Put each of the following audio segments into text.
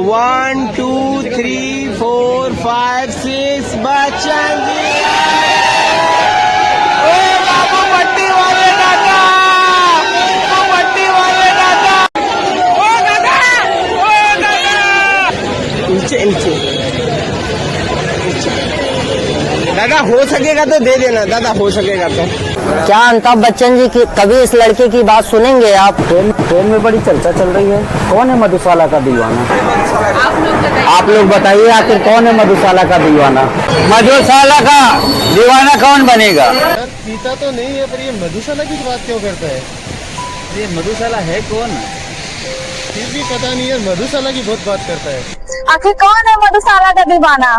1 2 3 4 5 6 बच्चन जी। ओ बाबू पट्टी वाले दादा, ओ पट्टी वाले दादा, ओ दादा, ओ दादा। नीचे नीचे दादा, हो सकेगा तो दे देना दादा, हो सकेगा तो। क्या अमिताभ बच्चन जी की कभी इस लड़के की बात सुनेंगे आप? ट्रेन में बड़ी चर्चा चल रही है, कौन है मधुशाला का दीवाना? आप लोग बताइए, आखिर कौन है मधुशाला का दीवाना? मधुशाला का दीवाना कौन बनेगा? पीता तो नहीं है, पर ये मधुशाला की बात क्यों करता है? ये मधुशाला है कौन? फिर भी पता नहीं है, मधुशाला की बहुत बात करता है। आखिर कौन है मधुशाला का दीवाना?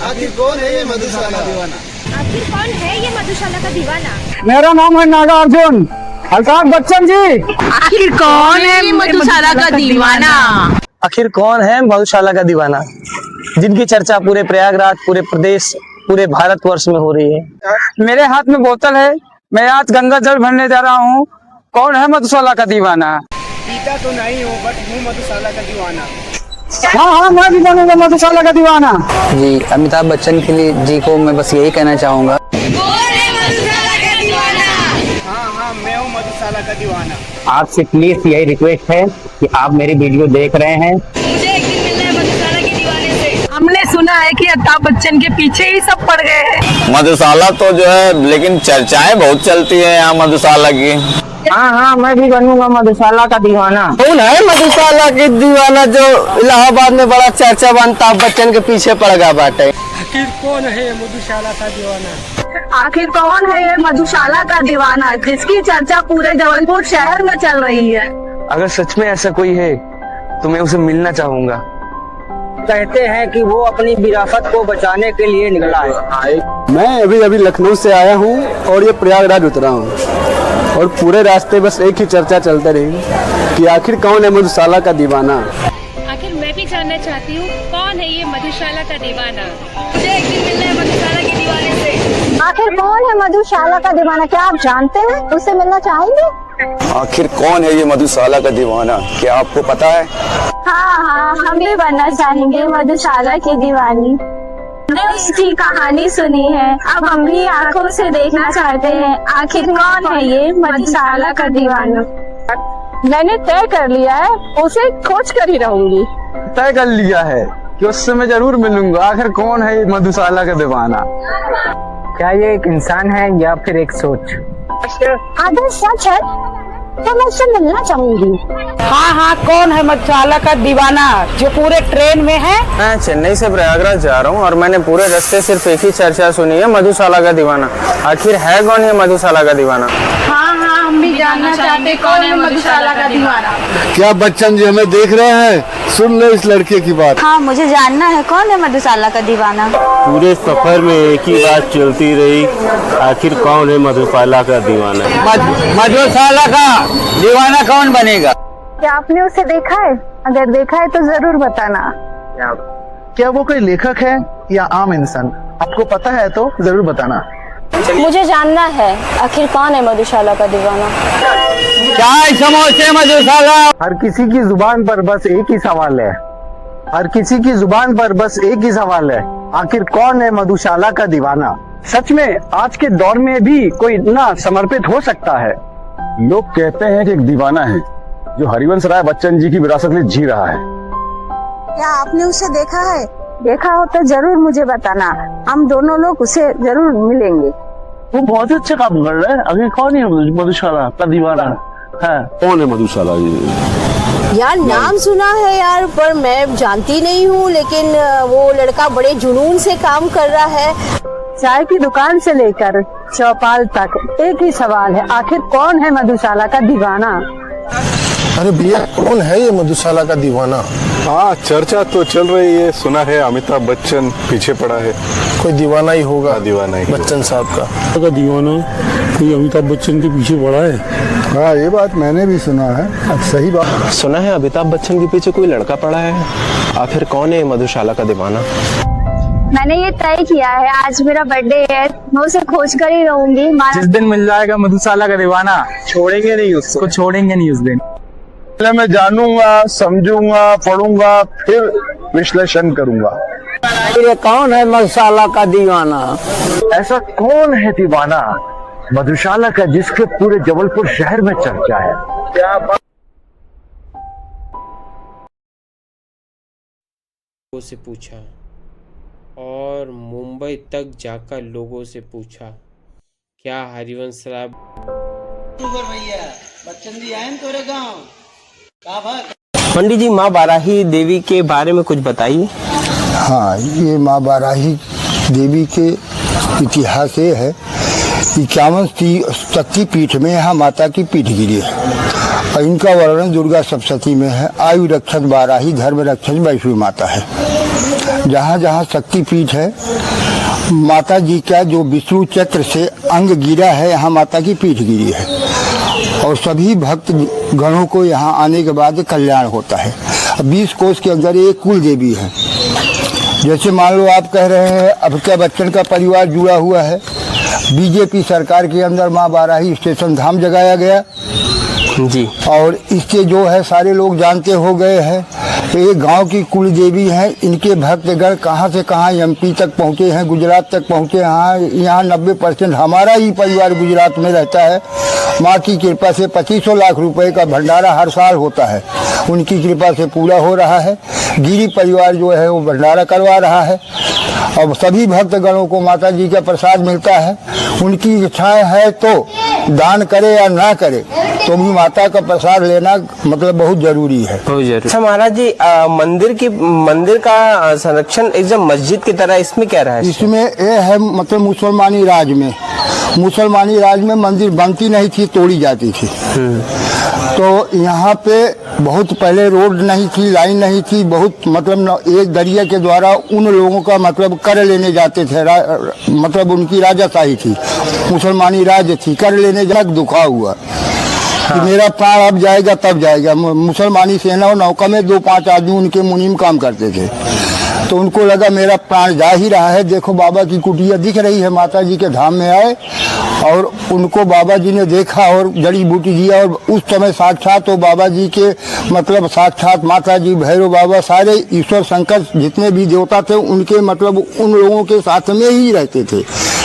आखिर कौन है ये मधुशाला दीवाना? आखिर कौन है ये मधुशाला का दीवाना? मेरा नाम है नागार्जुन, अमिताभ बच्चन जी। आखिर कौन है मधुशाला का दीवाना? आखिर कौन है मधुशाला का दीवाना, जिनकी चर्चा पूरे प्रयागराज, पूरे प्रदेश, पूरे भारतवर्ष में हो रही है। मेरे हाथ में बोतल है, मैं आज गंगा जल भरने जा रहा हूँ। कौन है मधुशाला का दीवाना? पीता तो नहीं हो, बट हूँ मधुशाला का दीवाना। हाँ, मैं भी बनूंगा मधुशाला का दीवाना। जी, अमिताभ बच्चन के लिए जी को मैं बस यही कहना चाहूँगा। हाँ, मैं हूँ मधुशाला का दीवाना। आपसे प्लीज यही रिक्वेस्ट है कि आप मेरी वीडियो देख रहे हैं। मुझे एक दिन मिलना है मधुशाला के दीवाने से। हमने सुना है कि अमिताभ बच्चन के पीछे ही सब पड़ गए हैं। मधुशाला तो जो है, लेकिन चर्चाएं बहुत चलती है यहाँ मधुशाला की। हाँ, मैं भी बनूंगा मधुशाला का दीवाना। कौन है मधुशाला की दीवाना जो इलाहाबाद में बड़ा चर्चा अमिताभ बच्चन के पीछे पड़ गया बाटे? आखिर कौन है ये मधुशाला का दीवाना? आखिर कौन है ये मधुशाला का दीवाना, जिसकी चर्चा पूरे जबलपुर शहर में चल रही है? अगर सच में ऐसा कोई है तो मैं उसे मिलना चाहूंगा। कहते हैं कि वो अपनी विरासत को बचाने के लिए निकला है। मैं अभी लखनऊ से आया हूँ और ये प्रयागराज उतरा हूँ, और पूरे रास्ते बस एक ही चर्चा चलते रही कि आखिर कौन है मधुशाला का दीवाना। आखिर मैं भी जानना चाहती हूँ, कौन है ये मधुशाला का दीवाना? मुझे एक दिन मिलना है मधुशाला के दीवाने से। आखिर कौन है मधुशाला का दीवाना? क्या आप जानते हैं? उससे मिलना चाहेंगे? आखिर कौन है ये मधुशाला का दीवाना, क्या आपको पता है? हाँ, हम भी बनना चाहेंगे मधुशाला की दीवानी। हमने उसकी कहानी सुनी है, अब हम भी आंखों से देखना चाहते हैं। आखिर कौन है ये मधुशाला का दीवाना? मैंने तय कर लिया है, उसे खोज कर ही रहूंगी। तय कर लिया है कि उससे मैं जरूर मिलूंगा। आखिर कौन है ये मधुशाला का दीवाना? क्या ये एक इंसान है या फिर एक सोच? अगर सच है तो मैं उससे मिलना चाहूंगी। हाँ, कौन है मधुशाला का दीवाना जो पूरे ट्रेन में है? मैं चेन्नई से प्रयागराज जा रहा हूँ और मैंने पूरे रास्ते सिर्फ एक ही चर्चा सुनी है, मधुशाला का दीवाना। आखिर है कौन ये मधुशाला का दीवाना? हाँ, हम भी जानना चाहते कौन है मधुशाला का दीवाना। क्या बच्चन जी हमें देख रहे हैं? सुन लो इस लड़के की बात। हाँ, मुझे जानना है कौन है मधुशाला का दीवाना। पूरे सफर में एक ही बात चलती रही, आखिर कौन है मधुशाला का दीवाना? मधुशाला का दीवाना कौन बनेगा? क्या आपने उसे देखा है? अगर देखा है तो जरूर बताना। क्या वो कोई लेखक है या आम इंसान? आपको पता है तो जरूर बताना। मुझे जानना है आखिर कौन है मधुशाला का दीवाना। क्या समझते मधुशाला? हर किसी की जुबान पर बस एक ही सवाल है, हर किसी की जुबान पर बस एक ही सवाल है, आखिर कौन है मधुशाला का दीवाना? सच में आज के दौर में भी कोई इतना समर्पित हो सकता है? लोग कहते हैं कि एक दीवाना है जो हरिवंश राय बच्चन जी की विरासत में जी रहा है। क्या आपने उसे देखा है? देखा हो तो जरूर मुझे बताना, हम दोनों लोग उसे जरूर मिलेंगे। वो बहुत ही अच्छा काम कर रहा है। अभी कौन है मधुशाला का दीवाना है? कौन है मधुशाला? यार नाम सुना है यार, पर मैं जानती नहीं हूँ। लेकिन वो लड़का बड़े जुनून से काम कर रहा है। चाय की दुकान से लेकर चौपाल तक एक ही सवाल है, आखिर कौन है मधुशाला का दीवाना? अरे भैया, कौन है ये मधुशाला का दीवाना? हाँ, चर्चा तो चल रही है, सुना है अमिताभ बच्चन पीछे पड़ा है। कोई दीवाना ही होगा। दीवाना ही बच्चन साहब का दीवाना कोई अमिताभ बच्चन के पीछे पड़ा है। हाँ, ये बात मैंने भी सुना है। अब सही बात सुना है अमिताभ बच्चन के पीछे कोई लड़का पड़ा है। आखिर कौन है मधुशाला का दीवाना? मैंने ये तय किया है, आज मेरा बर्थडे है, मैं उसे खोज कर ही रहूंगी। जिस दिन मिल जाएगा मधुशाला का दीवाना, छोड़ेंगे नहीं उसको, छोड़ेंगे नहीं उस दिन। पहले मैं जानूंगा, समझूंगा, पढ़ूंगा, फिर विश्लेषण करूंगा। ये कौन है मधुशाला का दीवाना? ऐसा कौन है दीवाना मधुशाला का जिसके पूरे जबलपुर शहर में चर्चा है? क्या बात। से पूछा और मुंबई तक जाकर लोगों से पूछा, क्या हरिवंश राय बच्चन जी आए तोरे गाँव? पंडित जी, माँ बाराही देवी के बारे में कुछ बताइए। हाँ, ये माँ बाराही देवी के इतिहास ये है, 51 शक्ति पीठ में यहाँ माता की पीठ गिरी है और इनका वर्णन दुर्गा सप्तशती में है। आयु रक्षक बाराही, धर्म रक्षक वैष्णवी माता है। जहाँ जहाँ शक्ति पीठ है, माता जी का जो विष्णु चक्र से अंग गिरा है, यहाँ माता की पीठ गिरी है और सभी भक्त गणों को यहाँ आने के बाद कल्याण होता है। 20 कोस के अंदर एक कुल देवी है। जैसे मान लो आप कह रहे हैं अमिताभ बच्चन का परिवार जुड़ा हुआ है, बीजेपी सरकार के अंदर माँ बाराही स्टेशन धाम जगाया गया जी, और इसके जो है सारे लोग जानते हो गए हैं। ये गांव की कुल देवी हैं। इनके भक्तगण कहां से कहां एमपी तक पहुंचे हैं, गुजरात तक पहुंचे हैं। यहाँ 90% हमारा ही परिवार गुजरात में रहता है। माँ की कृपा से 2500 लाख रुपए का भंडारा हर साल होता है, उनकी कृपा से पूरा हो रहा है। गिरी परिवार जो है वो भंडारा करवा रहा है और सभी भक्तगणों को माता जी का प्रसाद मिलता है। उनकी इच्छाएं है तो दान करे या ना करे तो भी माता का प्रसाद लेना मतलब बहुत जरूरी है। अच्छा महाराज जी, मंदिर का संरक्षण एकदम मस्जिद की तरह, इसमें क्या रहा है? इसमें ये है मतलब मुसलमानी राज में मंदिर बनती नहीं थी, तोड़ी जाती थी। तो यहाँ पे बहुत पहले रोड नहीं थी, लाइन नहीं थी, बहुत मतलब एक दरिया के द्वारा उन लोगों का मतलब कर लेने जाते थे, मतलब उनकी राजाशाही थी, मुसलमानी राज थी। कर लेने जाकर दुखा हुआ कि मेरा प्राण अब जाएगा तब जाएगा। मुसलमानी सेना और नौका में 2-5 आदमी उनके मुनीम काम करते थे, तो उनको लगा मेरा प्राण जा ही रहा है। देखो बाबा की कुटिया दिख रही है, माता जी के धाम में आए और उनको बाबा जी ने देखा और जड़ी बूटी दिया। और उस समय साक्षात वो बाबा जी के मतलब साक्षात माता जी, भैरव बाबा, सारे ईश्वर शंकर जितने भी देवता थे उनके मतलब उन लोगों के साथ में ही रहते थे।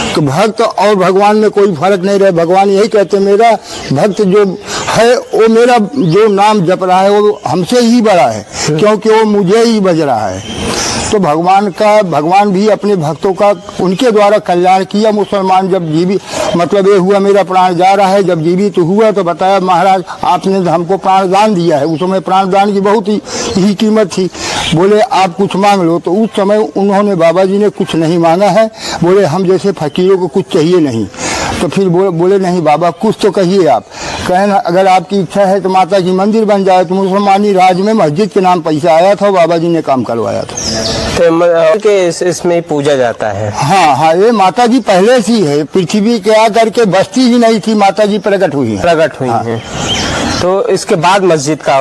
तो भक्त और भगवान में कोई फर्क नहीं रहे। भगवान यही कहते मेरा भक्त जो है वो मेरा जो नाम जप रहा है वो हमसे ही बड़ा है, क्योंकि वो मुझे ही बज रहा है। तो भगवान भी अपने भक्तों का उनके द्वारा कल्याण किया। मुसलमान जब जीवित मतलब ये हुआ मेरा प्राण जा रहा है, जब जीवित हुआ तो बताया महाराज आपने हमको प्राण दान दिया है। उस समय प्राण दान की बहुत ही कीमत थी। बोले आप कुछ मांग लो, तो उस समय उन्होंने बाबा जी ने कुछ नहीं मांगा है। बोले हम जैसे फकीरों को कुछ चाहिए नहीं। तो फिर बोले नहीं बाबा कुछ तो कहिए आप। कहें अगर आपकी इच्छा है तो माता की मंदिर बन जाए। तो मुसलमानी राज में मस्जिद के नाम पैसा आया था, बाबा जी ने काम करवाया था। तो इसमें पूजा जाता है। हाँ, ये माता जी पहले से है, पृथ्वी के आकर के बस्ती ही नहीं थी, माता जी प्रकट हुई है। तो इसके बाद मस्जिद का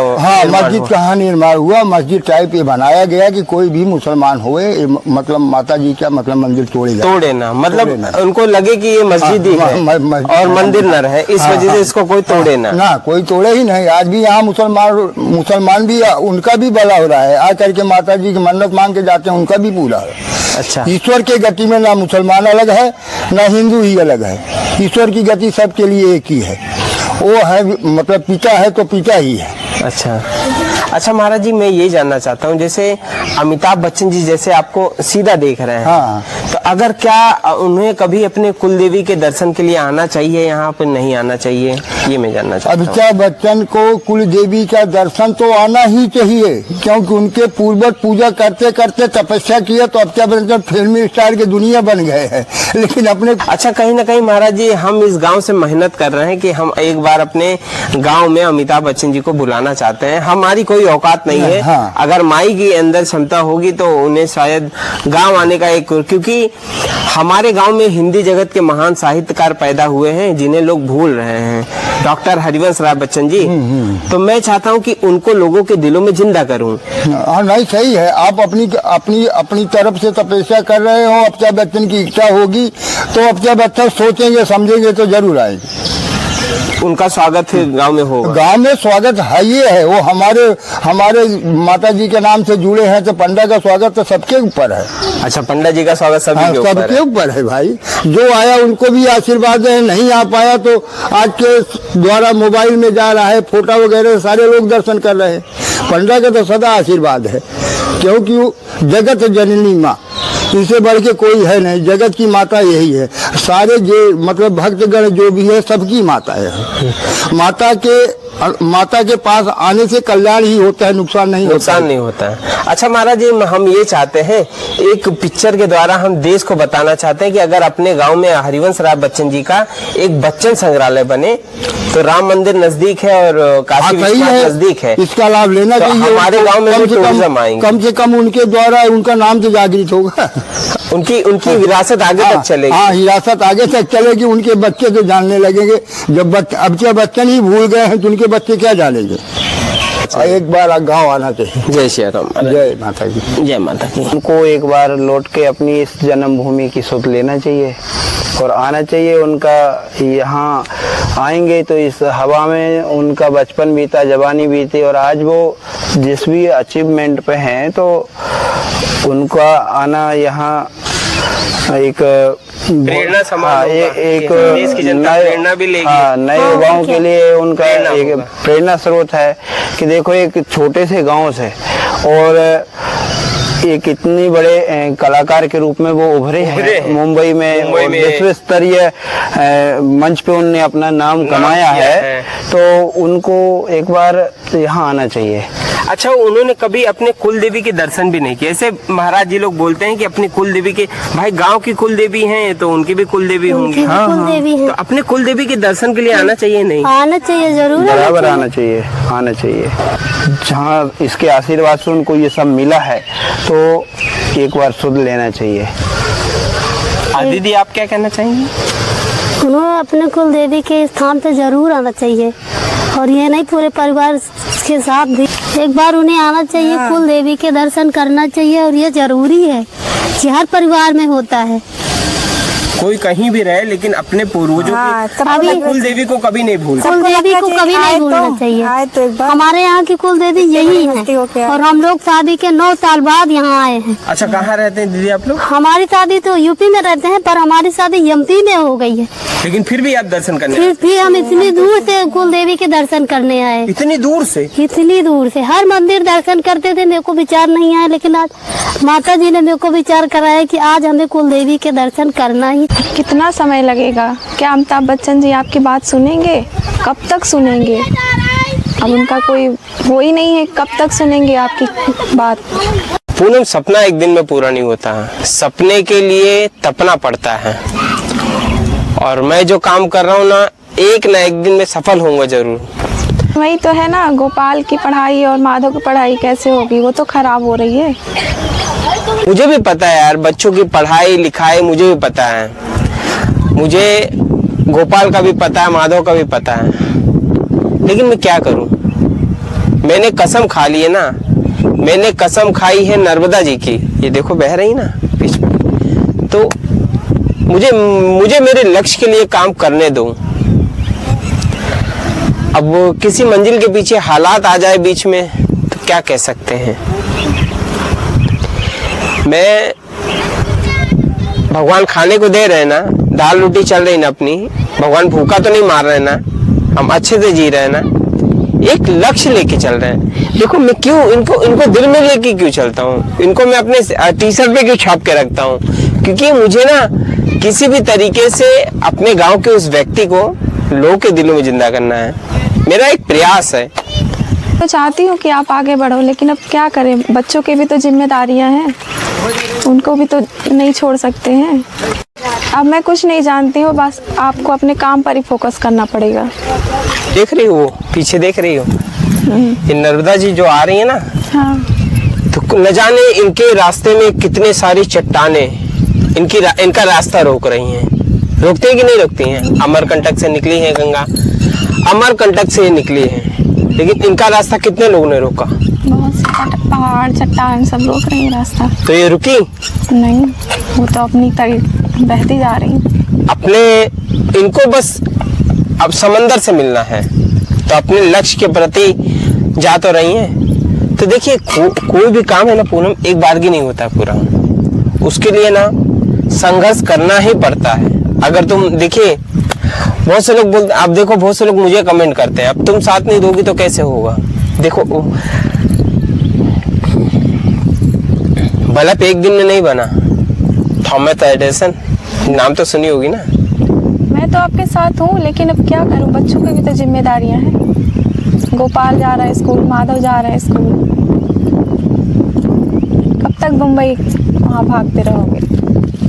मस्जिद का निर्माण हुआ। मस्जिद टाइप ये बनाया गया कि कोई भी मुसलमान होए मतलब माता जी का मतलब मंदिर तोड़े ना, मतलब उनको लगे कि ये मस्जिद ही है और मंदिर न रहे, इस वजह से इसको कोई तोड़े ना, कोई तोड़े ही नहीं। आज भी यहाँ मुसलमान भी उनका भी भला हो रहा है। आ करके माता जी की मन्नत मांग के जाते हैं, उनका भी पूरा है। अच्छा, ईश्वर के गति में ना मुसलमान अलग है ना हिंदू ही अलग है। ईश्वर की गति सबके लिए एक ही है। वो है मतलब पिता है तो पिता ही है। अच्छा महाराज जी, मैं ये जानना चाहता हूँ, जैसे अमिताभ बच्चन जी जैसे आपको सीधा देख रहे हैं, हाँ, तो अगर क्या उन्हें कभी अपने कुल देवी के दर्शन के लिए आना चाहिए, यहाँ पर नहीं आना चाहिए, ये मैं जानना चाहता हूँ। अमिताभ बच्चन को कुल देवी का दर्शन तो आना ही चाहिए, क्योंकि उनके पूर्वज पूजा करते करते तपस्या किया तो अमिताभ बच्चन फिल्मी स्टार की दुनिया बन गए हैं। लेकिन अपने अच्छा, कहीं ना कहीं महाराज जी हम इस गाँव से मेहनत कर रहे हैं कि हम एक बार अपने गाँव में अमिताभ बच्चन जी को बुलाना चाहते हैं। हमारी कोई औकात नहीं है, हाँ। अगर माई की अंदर क्षमता होगी तो उन्हें शायद गांव आने का एक, क्योंकि हमारे गांव में हिंदी जगत के महान साहित्यकार पैदा हुए हैं जिन्हें लोग भूल रहे हैं, डॉक्टर हरिवंश राय बच्चन जी। तो मैं चाहता हूं कि उनको लोगों के दिलों में जिंदा करूं। हाँ, नहीं सही है। आप अपनी तरफ से तपस्या कर रहे हो। अमिताभ बच्चन की इच्छा होगी तो अमिताभ बच्चन सोचेंगे समझेंगे तो जरूर आएंगे। उनका स्वागत फिर गांव में होगा। गांव में स्वागत है ही है, वो हमारे माता जी के नाम से जुड़े हैं, तो पंडा का स्वागत तो सबके ऊपर है। अच्छा, पंडा जी का स्वागत सबके ऊपर है भाई। जो आया उनको भी आशीर्वाद है, नहीं आ पाया तो आज के द्वारा मोबाइल में जा रहा है, फोटो वगैरह सारे लोग दर्शन कर रहे हैं। पंडा का तो सदा आशीर्वाद है, क्योंकि जगत जननी माँ, इससे बढ़ के कोई है नहीं। जगत की माता यही है। सारे जो मतलब भक्तगण जो भी है सबकी माता है। माता के पास आने से कल्याण ही होता है, नुकसान नहीं होता है। अच्छा महाराज जी, हम ये चाहते हैं, एक पिक्चर के द्वारा हम देश को बताना चाहते हैं कि अगर अपने गांव में हरिवंश राय बच्चन जी का एक बच्चन संग्रहालय बने तो राम मंदिर नजदीक है और काशी विश्वनाथ नजदीक है, इसका लाभ लेना चाहिए। हमारे गांव में टूरिज्म आएंगे, कम से कम उनके द्वारा उनका नाम तो जागृत होगा, उनकी विरासत आगे तक चलेगी। हाँ, विरासत आगे तक चलेगी, उनके बच्चे तो जानने लगेंगे। जब अब के बच्चन ही भूल गए हैं तो उनके बच्चे क्या जानेंगे। एक बार गांव आना चाहिए। जय श्री राम। जय माता की। जय माता की। उनको एक बार लौट के अपनी इस जन्मभूमि की सुध लेना चाहिए और आना चाहिए। उनका यहाँ आएंगे तो इस हवा में उनका बचपन बीता, जवानी बीती, और आज वो जिस भी अचीवमेंट पे हैं तो उनका आना यहाँ एक प्रेरणा समान एक देश की जनता प्रेरणा भी लेगी। नए युवाओं के लिए उनका एक प्रेरणा स्रोत है कि देखो एक छोटे से गांव से और एक इतनी बड़े कलाकार के रूप में वो उभरे हैं मुंबई में विश्व स्तरीय मंच पे उन्होंने अपना नाम कमाया है, तो उनको एक बार यहाँ आना चाहिए। अच्छा, उन्होंने कभी अपने कुल देवी के दर्शन भी नहीं किए। ऐसे महाराज जी लोग बोलते हैं कि अपनी कुल देवी के, भाई गांव की कुल देवी हैं तो उनकी भी कुल देवी होंगी। तो अपने कुल देवी के दर्शन के लिए आना चाहिए, नहीं आना चाहिए, जरूर बराबर आना चाहिए, आना चाहिए। जहाँ इसके आशीर्वाद से उनको ये सब मिला है तो एक बार सुध लेना चाहिए। दीदी, आप क्या कहना चाहेंगे? उन्हें अपने कुल देवी के स्थान पे जरूर आना चाहिए, और ये नहीं पूरे परिवार के साथ भी एक बार उन्हें आना चाहिए। कुल देवी के दर्शन करना चाहिए, और ये जरूरी है कि हर परिवार में होता है। कोई कहीं भी रहे लेकिन अपने पूर्वजों की कुल देवी को कभी नहीं भूलना। कुल देवी को कभी नहीं भूलना चाहिए। हमारे यहाँ की कुल देवी यही है, और हम लोग शादी के 9 साल बाद यहाँ आए हैं। अच्छा, कहाँ रहते हैं दीदी आप लोग? हमारी शादी तो यूपी में रहते हैं, पर हमारी शादी एमपी में हो गई है। लेकिन फिर भी आप दर्शन करने फिर हम इतनी दूर से कुल देवी के दर्शन करने आए। इतनी दूर से? इतनी दूर से हर मंदिर दर्शन करते थे, मेरे को विचार नहीं आया, लेकिन आज माता जी ने मेरे को विचार कराया कि आज हमें कुल देवी के दर्शन करना ही। कितना समय लगेगा? क्या अमिताभ बच्चन जी आपकी बात सुनेंगे? कब तक सुनेंगे? अब उनका कोई वो ही नहीं है, कब तक सुनेंगे आपकी बात? पूनम, सपना एक दिन में पूरा नहीं होता है, सपने के लिए तपना पड़ता है। और मैं जो काम कर रहा हूँ ना एक दिन में सफल होऊंगा जरूर। वही तो है ना, गोपाल की पढ़ाई और माधव की पढ़ाई कैसे होगी? वो तो खराब हो रही है। मुझे भी पता है यार, बच्चों की पढ़ाई लिखाई मुझे भी पता है, मुझे गोपाल का भी पता है, माधव का भी पता है, लेकिन मैं क्या करूं? मैंने कसम खा ली है ना, मैंने कसम खाई है नर्मदा जी की, ये देखो बह रही ना बीच में, तो मुझे मेरे लक्ष्य के लिए काम करने दो। अब किसी मंजिल के पीछे हालात आ जाए बीच में तो क्या कह सकते हैं। मैं भगवान खाने को दे रहे ना, दाल रोटी चल रही ना अपनी, भगवान भूखा तो नहीं मार रहे ना, हम अच्छे से जी रहे हैं ना, एक लक्ष्य लेके चल रहे हैं। देखो मैं क्यों इनको दिल में लेके क्यों चलता हूँ, इनको मैं अपने टी शर्ट पे क्यों छाप के रखता हूँ, क्योंकि मुझे ना किसी भी तरीके से अपने गांव के उस व्यक्ति को लोगों के दिलों में जिंदा करना है, मेरा एक प्रयास है। तो चाहती हूँ कि आप आगे बढ़ो, लेकिन अब क्या करें, बच्चों की भी तो जिम्मेदारियां हैं, उनको भी तो नहीं छोड़ सकते हैं। अब मैं कुछ नहीं जानती हूँ, बस आपको अपने काम पर ही फोकस करना पड़ेगा। देख रही हो पीछे, देख रही हो ये नर्मदा जी जो आ रही है ना, हाँ। तो न जाने इनके रास्ते में कितने सारी चट्टाने इनका रास्ता रोक रही हैं। रोकती हैं कि नहीं रोकती हैं? अमरकंटक से निकली है गंगा, अमरकंटक से निकली है, लेकिन इनका रास्ता कितने लोगों ने रोका? बहुत से पहाड़ चट्टान सब रोक रही है रास्ता। तो ये रुकी नहीं, वो तो अपनी तक बहती जा रही। अपने इनको बस अब समंदर से मिलना है तो अपने लक्ष्य के प्रति जा तो रही हैं। तो देखिए कोई भी काम है ना पूनम, एक बार की नहीं होता पूरा, उसके लिए ना संघर्ष करना ही पड़ता है। अगर तुम देखिए बहुत से लोग बोलते, आप देखो बहुत से लोग मुझे कमेंट करते हैं अब तुम साथ नहीं दोगी तो कैसे होगा। देखो बल्ब एक दिन में नहीं बना। थॉमस एडिसन नाम तो सुनी होगी ना। मैं तो आपके साथ हूँ, लेकिन अब क्या करूँ, बच्चों की भी तो जिम्मेदारियाँ हैं। गोपाल जा रहा है स्कूल, माधव जा रहा है स्कूल, कब तक मुंबई वहाँ भागते रहोगे,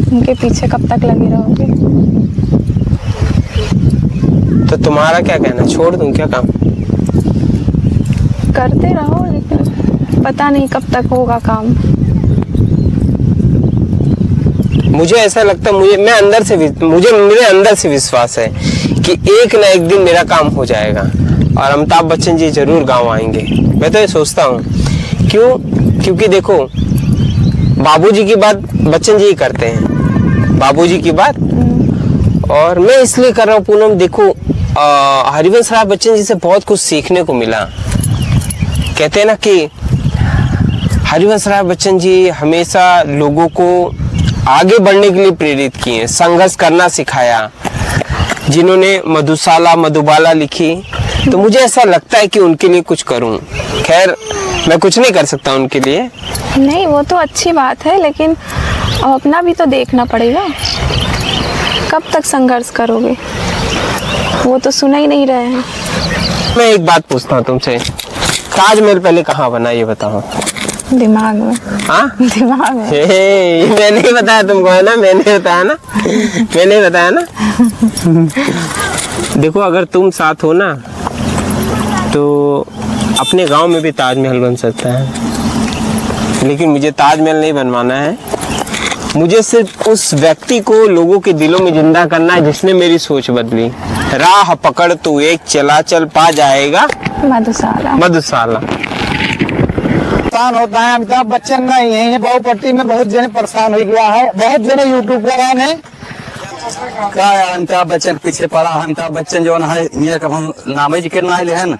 उनके पीछे कब तक लगे रहोगे। तो तुम्हारा क्या कहना, छोड़ दूं क्या काम? करते रहो, लेकिन पता नहीं कब तक होगा काम। मुझे ऐसा लगता है, मुझे मेरे अंदर से विश्वास है कि एक ना एक दिन मेरा काम हो जाएगा और अमिताभ बच्चन जी जरूर गांव आएंगे। मैं तो ये सोचता हूँ, क्योंकि देखो बाबूजी की बात बच्चन जी ही करते हैं, बाबूजी की बात। और मैं इसलिए कर रहा हूँ पूनम, देखो हरिवंश राय बच्चन जी से बहुत कुछ सीखने को मिला। कहते हैं ना कि हरिवंश राय बच्चन जी हमेशा लोगों को आगे बढ़ने के लिए प्रेरित किए, संघर्ष करना सिखाया। जिन्होंने मधुशाला मधुबाला लिखी, तो मुझे ऐसा लगता है कि उनके लिए कुछ करूं। खैर मैं कुछ नहीं कर सकता उनके लिए। नहीं, वो तो अच्छी बात है, लेकिन अब अपना भी तो देखना पड़ेगा। कब तक संघर्ष करोगे, वो तो सुना ही नहीं रहे हैं। मैं एक बात पूछता हूँ तुमसे, ताजमहल पहले कहाँ बना ये बताओ? दिमाग में। हाँ दिमाग में। मैंने ही बताया तुमको, है ना, मैंने बताया ना। देखो अगर तुम साथ हो ना तो अपने गांव में भी ताजमहल बन सकता है। लेकिन मुझे ताजमहल नहीं बनवाना है, मुझे सिर्फ उस व्यक्ति को लोगों के दिलों में जिंदा करना है जिसने मेरी सोच बदली। राह पकड़ तू एक चला चल पा जाएगा मधुशाला। परेशान होता है अमिताभ बच्चन नहीं है, ये बहुपट्टी में बहुत जने परेशान हो गया है, बहुत जने यूट्यूब पर है। क्या है अमिताभ बच्चन पीछे पड़ा है। अमिताभ बच्चन जो है ये हम नामे जी के नाम है ना,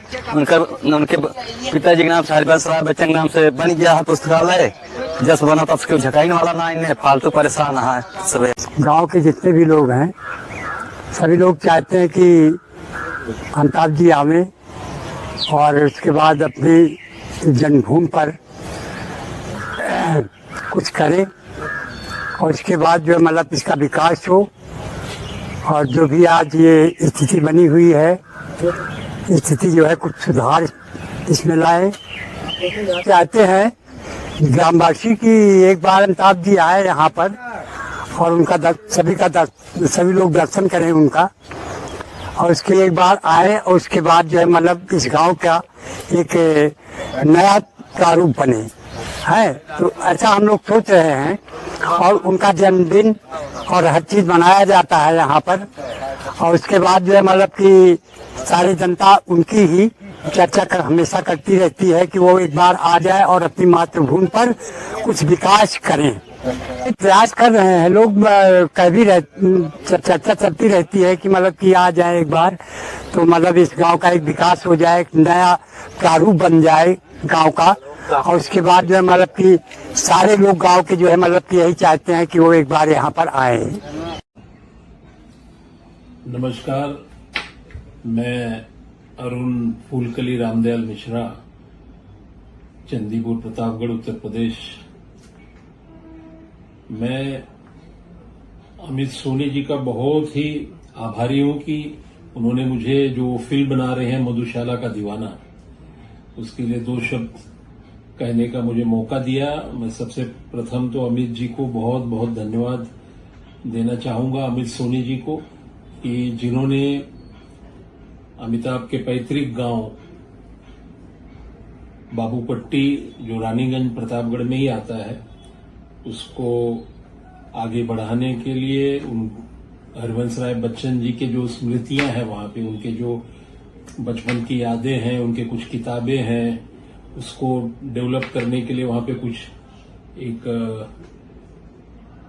उनके पिताजी के नाम से हरिवंश राय बच्चन के नाम से बन गया है पुस्तकालय। जस बना तब उसके झकाने वाला ना, इन्हें फालतू परेशान है सब। गाँव के जितने भी लोग हैं सभी लोग चाहते हैं कि अमिताभ जी आवे और उसके बाद अपनी जन्मभूमि पर कुछ करे और उसके बाद जो मतलब इसका विकास हो। और जो भी आज ये स्थिति बनी हुई है, स्थिति जो है कुछ सुधार इसमें लाए। चाहते हैं ग्रामवासी की एक बार अमिताभ जी आए यहाँ पर और उनका सभी लोग दर्शन करें उनका, और उसके एक बार आए और उसके बाद जो है मतलब इस गांव का एक नया प्रारूप बने है। तो ऐसा हम लोग सोच रहे हैं और उनका जन्मदिन और हर चीज मनाया जाता है यहाँ पर। और उसके बाद जो है मतलब कि सारी जनता उनकी ही चर्चा हमेशा करती रहती है कि वो एक बार आ जाए और अपनी मातृभूमि पर कुछ विकास करें। प्रयास कर रहे हैं लोग, कह भी चर्चा चलती रहती है कि मतलब कि आ जाए एक बार तो मतलब इस गांव का एक विकास हो जाए, एक नया प्रारूप बन जाए गांव का। और उसके बाद जो है मतलब कि सारे लोग गांव के जो है मतलब कि यही चाहते हैं कि वो एक बार यहाँ पर आए। नमस्कार, मैं अरुण फूलकली रामदयाल मिश्रा, चंदीपुर, प्रतापगढ़, उत्तर प्रदेश। मैं अमित सोनी जी का बहुत ही आभारी हूं कि उन्होंने मुझे जो फिल्म बना रहे हैं मधुशाला का दीवाना, उसके लिए 2 शब्द कहने का मुझे मौका दिया। मैं सबसे प्रथम तो अमित जी को बहुत बहुत धन्यवाद देना चाहूंगा, अमित सोनी जी को, कि जिन्होंने अमिताभ के पैतृक गांव बाबूपट्टी जो रानीगंज प्रतापगढ़ में ही आता है, उसको आगे बढ़ाने के लिए हरिवंश राय बच्चन जी के जो स्मृतियां हैं वहां पे, उनके जो बचपन की यादें हैं, उनके कुछ किताबें हैं, उसको डेवलप करने के लिए वहां पे कुछ एक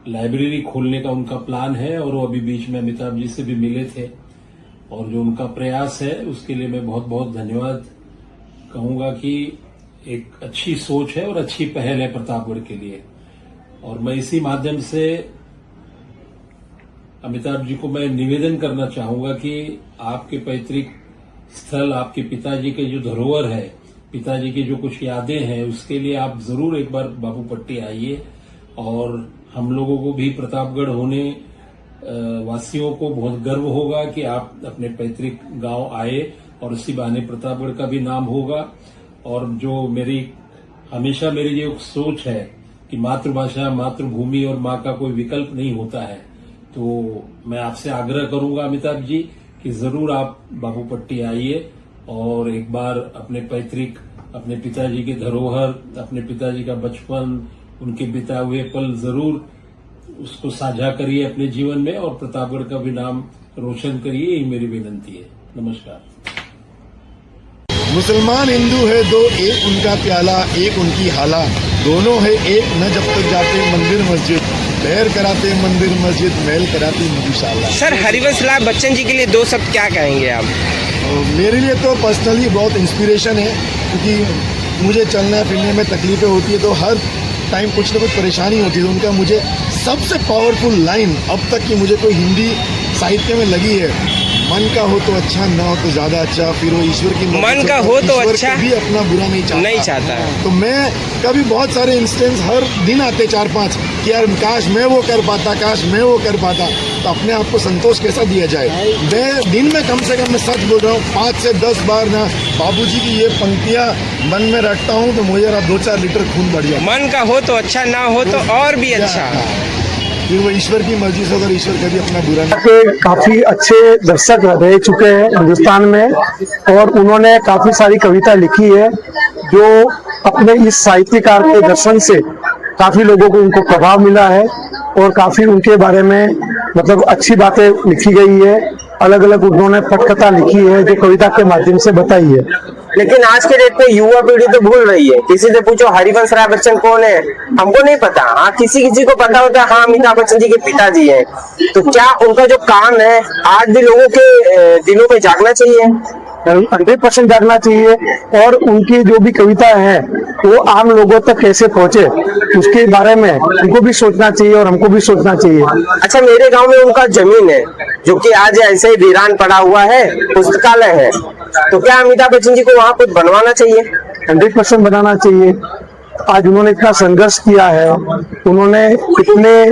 लाइब्रेरी खोलने का उनका प्लान है। और वो अभी बीच में अमिताभ जी से भी मिले थे, और जो उनका प्रयास है उसके लिए मैं बहुत बहुत धन्यवाद कहूंगा कि एक अच्छी सोच है और अच्छी पहल है प्रतापगढ़ के लिए। और मैं इसी माध्यम से अमिताभ जी को मैं निवेदन करना चाहूंगा कि आपके पैतृक स्थल, आपके पिताजी के जो धरोहर है, पिताजी की जो कुछ यादें हैं, उसके लिए आप जरूर एक बार बाबूपट्टी आइए। और हम लोगों को भी प्रतापगढ़ होने वासियों को बहुत गर्व होगा कि आप अपने पैतृक गांव आए और उसी बहाने प्रतापगढ़ का भी नाम होगा। और जो हमेशा मेरी जो सोच है कि मातृभाषा, मातृभूमि और माँ का कोई विकल्प नहीं होता है, तो मैं आपसे आग्रह करूंगा अमिताभ जी कि जरूर आप बाबूपट्टी आइए और एक बार अपने पैतृक, अपने पिताजी के धरोहर, अपने पिताजी का बचपन, उनके बिताए हुए पल जरूर उसको साझा करिए अपने जीवन में और प्रतापगढ़ का भी नाम रोशन करिए, यही मेरी विनंती है। नमस्कार। मुसलमान हिंदू है दो, एक उनका प्याला, एक उनकी हाला, दोनों है एक न जब तक जाते मंदिर मस्जिद, पैर कराते मंदिर मस्जिद, महल कराती मधुशाला। सर, हरिवंश राय बच्चन जी के लिए दो शब्द क्या कहेंगे आप? मेरे लिए तो पर्सनली बहुत इंस्पिरेशन है, क्योंकि मुझे चलने फिरने में तकलीफें होती है तो हर टाइम कुछ ना कुछ परेशानी होती है। तो उनका मुझे सबसे पावरफुल लाइन अब तक की मुझे कोई हिंदी साहित्य में लगी है, मन का हो तो अच्छा, ना हो तो ज्यादा अच्छा, फिर वो ईश्वर की मन का हो तो अच्छा भी अपना बुरा नहीं चाहता है। तो मैं कभी बहुत सारे इंस्टेंस हर दिन आते 4-5 कि यार काश मैं वो कर पाता, काश मैं वो कर पाता, तो अपने आप को संतोष कैसा दिया जाए। मैं दिन में कम से कम, मैं सच बोल रहा हूँ, 5 से 10 बार ना बाबूजी की ये पंक्तियाँ मन में रखता हूँ तो मुझे 2-4 लीटर खून बढ़ जाए। मन का हो तो अच्छा, ना हो तो और भी अच्छा। फिर वो ईश्वर की मर्जी से, अगर ईश्वर कभी अपना बुरा नहीं। काफी अच्छे दर्शक रह चुके हैं हिंदुस्तान में और उन्होंने काफी सारी कविता लिखी है जो अपने इस साहित्यकार के दर्शन से काफी लोगों को उनको प्रभाव मिला है और काफी उनके बारे में मतलब अच्छी बातें लिखी गई है। अलग अलग उन्होंने पटकथा लिखी है जो कविता के माध्यम से बताई है। लेकिन आज के डेट में युवा पीढ़ी तो भूल रही है। किसी से पूछो हरिवंश राय बच्चन कौन है, हमको नहीं पता। हाँ, किसी को पता होता है, हाँ अमिताभ बच्चन जी के पिताजी हैं। तो क्या उनका जो काम है आज भी लोगों के दिलों में जागना चाहिए? 100% जागना चाहिए और उनकी जो भी कविता है वो आम लोगों तक कैसे पहुंचे उसके बारे में उनको भी सोचना चाहिए और हमको भी सोचना चाहिए। अच्छा, मेरे गांव में उनका जमीन है जो कि आज ऐसे ही वीरान पड़ा हुआ है, पुस्तकालय है, तो क्या अमिताभ बच्चन जी को वहाँ कुछ बनवाना चाहिए? 100% बनाना चाहिए। आज उन्होंने इतना संघर्ष किया है, उन्होंने इतने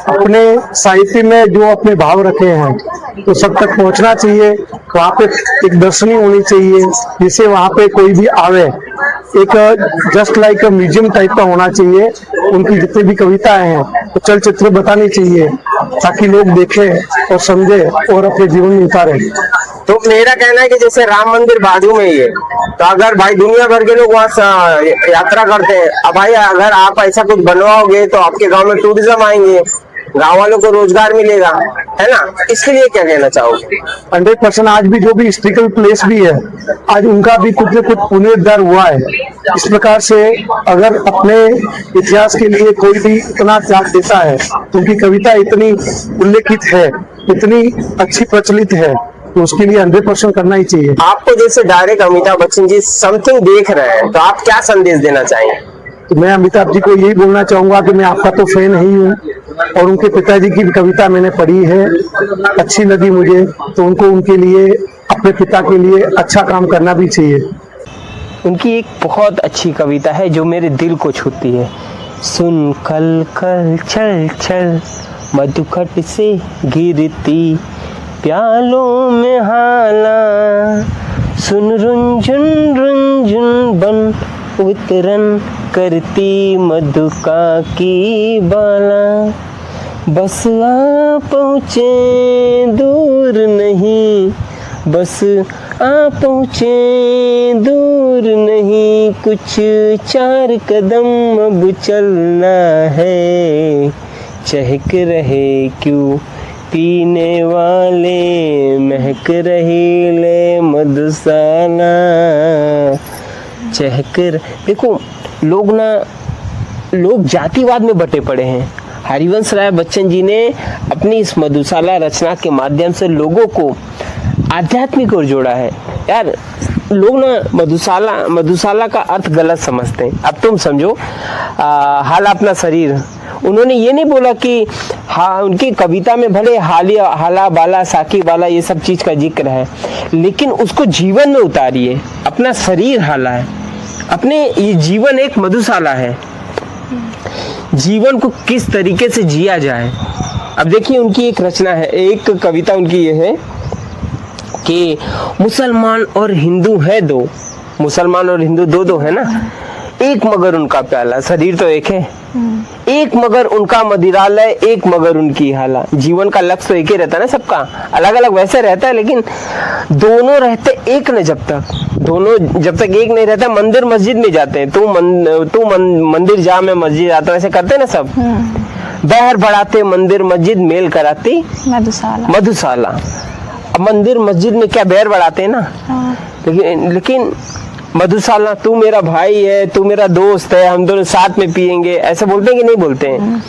अपने साहित्य में जो अपने भाव रखे हैं तो सब तक पहुंचना चाहिए। वहाँ पे एक दर्शनी होनी चाहिए जिससे वहाँ पे कोई भी आवे, एक जस्ट लाइक म्यूजियम टाइप का होना चाहिए। उनकी जितनी भी कविताएं हैं तो चलचित्र बतानी चाहिए ताकि लोग देखें और समझे और अपने जीवन में उतारे। तो मेरा कहना है कि जैसे राम मंदिर बाजू में ही है, तो अगर भाई दुनिया भर के लोग वहाँ यात्रा करते हैं, अब भाई अगर आप ऐसा कुछ बनवाओगे तो आपके गांव में टूरिज्म आएंगे, गांव वालों को रोजगार मिलेगा, है ना? इसके लिए क्या कहना चाहोगे? 100% आज भी जो भी हिस्ट्रिकल प्लेस भी है आज उनका भी कुछ न कुछ पुनरुद्धार हुआ है। इस प्रकार से अगर अपने इतिहास के लिए कोई भी इतना त्याग देता है, उनकी कविता इतनी उल्लेखित है, इतनी अच्छी प्रचलित है, तो उसके लिए 100% करना ही चाहिए। आपको जैसे डायरेक्ट अमिताभ बच्चन जी समथिंग देख रहे हैं तो आप क्या संदेश देना चाहेंगे? तो मैं अमिताभ जी को यही बोलना चाहूंगा कि मैं आपका तो फैन ही हूँ और उनके पिताजी की भी कविता मैंने पढ़ी है, अच्छी लगी मुझे, तो उनको उनके लिए, अपने पिता के लिए अच्छा काम करना भी चाहिए। उनकी एक बहुत अच्छी कविता है जो मेरे दिल को छूती है। सुन कल कल चल चल मधुकट से गिरती प्यालों में हाला, सुन रुंझुन रुंझुन बन उतरन करती मधुका की बाला, बस आ पहुँचे दूर नहीं, बस आ पहुँचे दूर नहीं, कुछ 4 कदम अब चलना है, चहक रहे क्यों पीने वाले, महक रही ले मधुशाला, चहकर। देखो लोग जातिवाद में बटे पड़े हैं। हरिवंश राय बच्चन जी ने अपनी इस मधुशाला रचना के माध्यम से लोगों को आध्यात्मिक और जोड़ा है। यार लोग ना मधुशाला का अर्थ गलत समझते हैं। अब तुम समझो, हाला अपना शरीर, उन्होंने ये नहीं बोला कि हाँ, उनकी कविता में भले हाला बाला साकी बाला ये सब चीज का जिक्र है, लेकिन उसको जीवन में उतारिए। अपना शरीर हाला है, अपने ये जीवन एक मधुशाला है। जीवन को किस तरीके से जिया जाए। अब देखिए उनकी एक रचना है, एक कविता उनकी ये है कि मुसलमान और हिंदू है दो, मुसलमान और हिंदू दो है ना, एक मगर उनका प्याला, शरीर तो एक है, एक मगर उनका मदिरालय, एक मगर उनकी हाला। जीवन का लक्ष्य तो एक ही रहता है ना, सबका अलग अलग वैसे रहता है, लेकिन दोनों रहते एक न। जब तक एक नहीं रहता, मंदिर मस्जिद में जाते हैं, तू मंदिर जा, मैं मस्जिद आता हूं, ऐसे करते हैं ना सब। बहर बढ़ाते मंदिर मस्जिद, मेल कराती मधुशाला। अब मंदिर मस्जिद में क्या बैर बढ़ाते हैं ना, लेकिन मधुशाला, तू मेरा भाई है, तू मेरा दोस्त है, हम दोनों साथ में पिएंगे, ऐसे बोलते हैं कि नहीं बोलते हैं।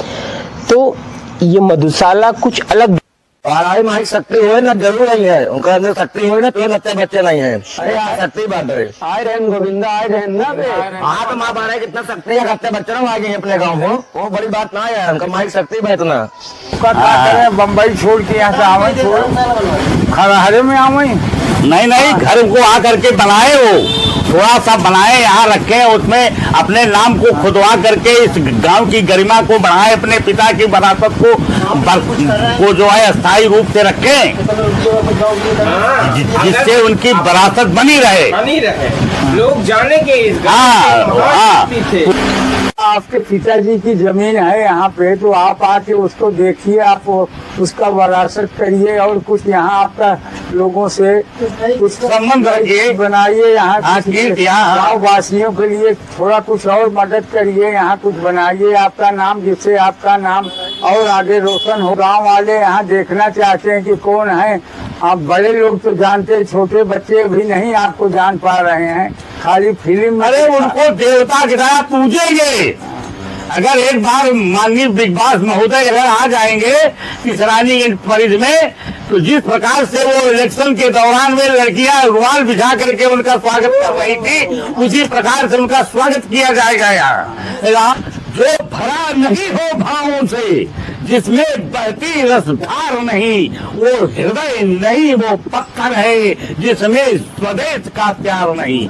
तो ये मधुशाला कुछ अलग। माइक शक्ति हो ना जरूर नहीं है, उनका अंदर शक्ति हो ना तो बच्चे नहीं है। अरे शक्ति बात है, आए रहे गोविंदा, आए रहे ना। हाँ तो माँ बारह कितना शक्ति है, कत्ते बच्चे ना आ गए अपने गाँव को, वो बड़ी बात ना है, उनका माइक शक्ति है इतना। बम्बई छोड़ के यहाँ से आवे, खरहरे में आवे नहीं, घर को आकर के बनाए, वो थोड़ा सा बनाए, यहाँ रखे, उसमें अपने नाम को खुदवा करके इस गांव की गरिमा को बढ़ाए, अपने पिता की विरासत को जो है स्थायी रूप से रखें, जिससे उनकी विरासत बनी रहे, लोग जाने के इस आपके पिताजी की जमीन है यहाँ पे, तो आप आके उसको देखिए, आप उसका वरासत करिए और कुछ यहाँ आपका लोगों से कुछ संबंध बनाइए, यहाँ गाँव वासियों के लिए थोड़ा कुछ और मदद करिए, यहाँ कुछ बनाइए आपका नाम, जिससे आपका नाम और आगे रोशन हो। गाँव वाले यहाँ देखना चाहते हैं कि कौन है आप। बड़े लोग तो जानते, छोटे बच्चे भी नहीं आपको जान पा रहे हैं, खाली फिल्म। अरे उनको देवता की तरह पूजेंगे। अगर एक बार माननीय बिग बॉस महोदय अगर आ जाएंगे इस रानीगंज परिधि में, तो जिस प्रकार से वो इलेक्शन के दौरान में लड़कियां रुमाल बिछा करके उनका स्वागत कर रही थी, उसी प्रकार से उनका स्वागत किया जाएगा। यहाँ जो भरा नहीं हो भावों से, जिसमें बहती रसधार नहीं, वो हृदय नहीं, वो पत्थर है जिसमें स्वदेश का प्यार नहीं।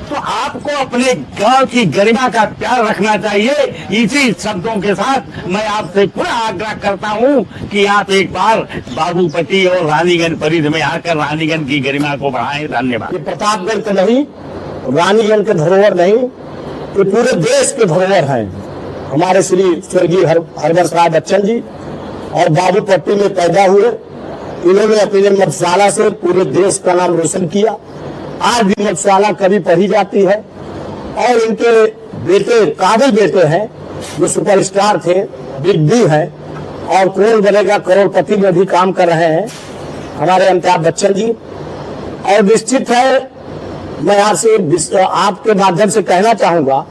तो आपको अपने गांव की गरिमा का प्यार रखना चाहिए। इसी शब्दों के साथ मैं आपसे पूरा आग्रह करता हूं कि आप एक बार बाबूपट्टी और रानीगंज परिधि में आकर रानीगंज की गरिमा को बढ़ाएं। धन्यवाद। ये प्रतापगढ़ के नहीं, रानीगंज के धरोहर नहीं, ये पूरे देश के धरोहर हैं। हमारे श्री स्वर्गीय हरवंश राय बच्चन जी और बाबूपट्टी में पैदा हुए, इन्होंने अपने मधुशाला से पूरे देश का नाम रोशन किया। आज भी मधुशाला कभी पढ़ी जाती है और इनके बेटे काबिल बेटे हैं जो सुपरस्टार थे, बिग बी हैं और कौन बनेगा करोड़पति में भी काम कर रहे हैं, हमारे अमिताभ बच्चन जी। और निश्चित है मैं आपसे आपके माध्यम से कहना चाहूंगा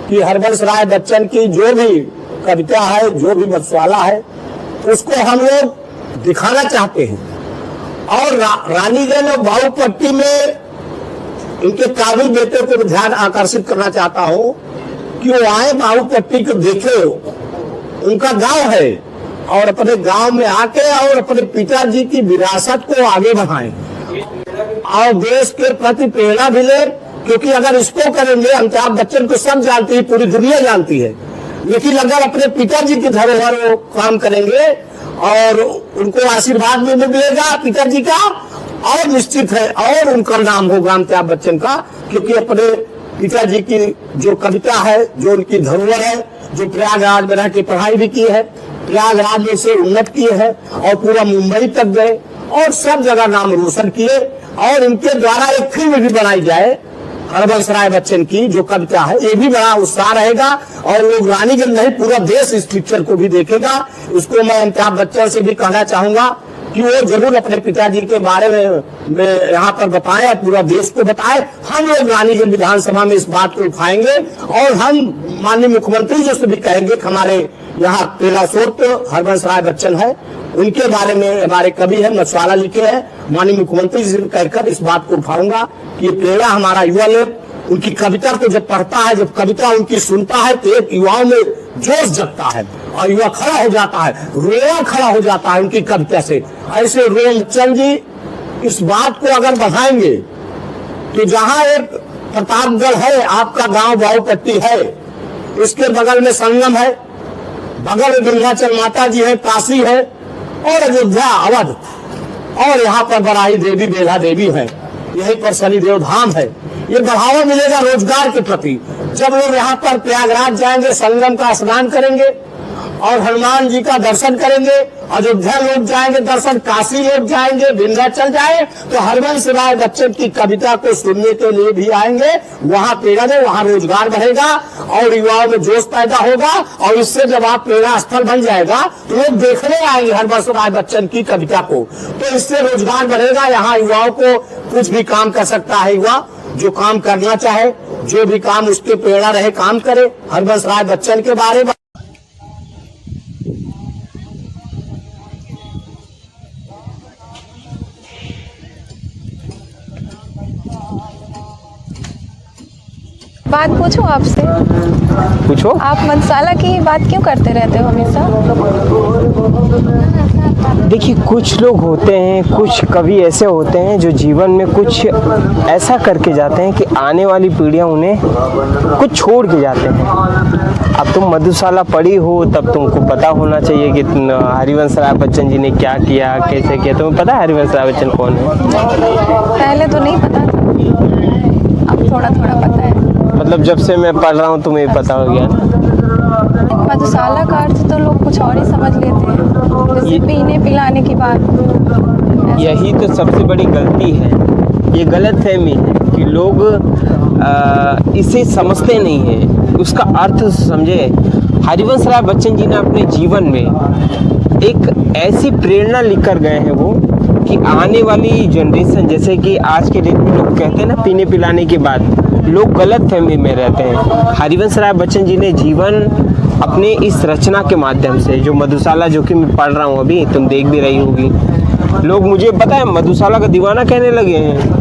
कि हरवंश राय बच्चन की जो भी कविता है, जो भी मधुशाला है, उसको हम लोग दिखाना चाहते हैं। और रानीगंज और बाबूपट्टी में इनके काबिल बेटे को ध्यान आकर्षित करना चाहता हूँ कि वो आए बाबूपट्टी को देखे, उनका गांव है, और अपने गांव में आके और अपने पिताजी की विरासत को आगे बढ़ाएं और देश के प्रति प्रेरणा भी ले। क्योंकि अगर इसको करेंगे, अमिताभ बच्चन को सब जानती है, पूरी दुनिया जानती है, लेकिन अगर अपने पिताजी की धरोहर वो काम करेंगे और उनको आशीर्वाद भी मिलेगा पिताजी का, और निश्चित है और उनका नाम होगा अमिताभ बच्चन का। क्योंकि अपने पिताजी की जो कविता है, जो उनकी धरोहर है, जो प्रयागराज में रह के पढ़ाई भी की है, प्रयागराज में से उन्नत किए है और पूरा मुंबई तक गए और सब जगह नाम रोशन किए। और इनके द्वारा एक फिल्म भी बनाई जाए हरवंश राय बच्चन की जो कविता है, ये भी बड़ा उत्साह रहेगा और लोग रानीगंज नहीं पूरा देश इस पिक्चर को भी देखेगा। उसको मैं अमिताभ बच्चन से भी कहना चाहूंगा कि वो जरूर अपने पिताजी के बारे में यहाँ पर बताएं, पूरा देश को बताएं। हम लोग रानीगंज विधानसभा में इस बात को उठाएंगे और हम माननीय मुख्यमंत्री जी से भी कहेंगे कि हमारे यहाँ पेड़ा सोट हरबंस राय बच्चन है, उनके बारे में हमारे कवि है मछुआरा लिखे हैं, माननीय मुख्यमंत्री जी से कहकर इस बात को उठाऊंगा कि ये पेड़ा हमारा युवा लोग उनकी कविता को जब पढ़ता है, जब कविता उनकी सुनता है तो एक युवाओं में जोश जगता है और युवा खड़ा हो जाता है, रोना खड़ा हो जाता है उनकी कविता से। ऐसे रोमचंद जी इस बात को अगर बढ़ाएंगे तो जहां एक प्रतापगढ़ है, आपका गांव बाऊपट्टी है, इसके बगल में संगम है, बगल में विंध्याचल माता जी है, काशी है और अयोध्या अवध और यहाँ पर बराही देवी बेला देवी है, यहीं पर शनिदेव धाम है। ये बढ़ावा मिलेगा रोजगार के प्रति। जब लोग यहाँ पर प्रयागराज जाएंगे, संगम का स्नान करेंगे और हनुमान जी का दर्शन करेंगे, अयोध्या लोग जाएंगे दर्शन, काशी लोग जाएंगे, विंध्याचल जाए तो हरबंस राय बच्चन की कविता को सुनने के लिए भी आएंगे। वहाँ पेड़ा में वहाँ रोजगार बढ़ेगा और युवाओं में जोश पैदा होगा और इससे जब आप प्रेरणा स्थल बन जाएगा तो लोग देखने आएंगे हरबंस राय बच्चन की कविता को, तो इससे रोजगार बढ़ेगा। यहाँ युवाओं को कुछ भी काम कर सकता है, युवा जो काम करना चाहे, जो भी काम उसके प्रेरणा रहे काम करे। हरबंस राय बच्चन के बारे में बात पूछूं आपसे? पूछो। आप मधुशाला की बात क्यों करते रहते हो हमेशा? देखिए, कुछ लोग होते हैं, कुछ कवि ऐसे होते हैं जो जीवन में कुछ ऐसा करके जाते हैं कि आने वाली पीढ़ियां उन्हें कुछ छोड़ के जाते हैं। अब तुम मधुशाला पढ़ी हो तब तुमको पता होना चाहिए कि हरिवंश राय बच्चन जी ने क्या किया, कैसे किया। तुम्हें पता है हरिवंश राय बच्चन कौन है? पहले तो नहीं पता था, अब थोड़ा थोड़ा पता है। मतलब जब से मैं पढ़ रहा हूँ तुम्हें पता हो गया ना? मधुशाला का अर्थ तो लोग कुछ और ही समझ लेते हैं, जैसे पीने पिलाने की बात। यही तो सबसे बड़ी गलती है, ये गलतफहमी है कि लोग इसे समझते नहीं है, उसका अर्थ समझे। हरिवंश राय बच्चन जी ने अपने जीवन में एक ऐसी प्रेरणा लिखकर गए हैं वो कि आने वाली जनरेशन, जैसे कि आज के डेट में लोग कहते हैं ना पीने पिलाने की बात, लोग गलत फहमी में रहते हैं। हरिवंश राय बच्चन जी ने जीवन अपने इस रचना के माध्यम से, जो मधुशाला जो कि मैं पढ़ रहा हूँ अभी, तुम देख भी रही होगी, लोग मुझे पता है मधुशाला का दीवाना कहने लगे हैं।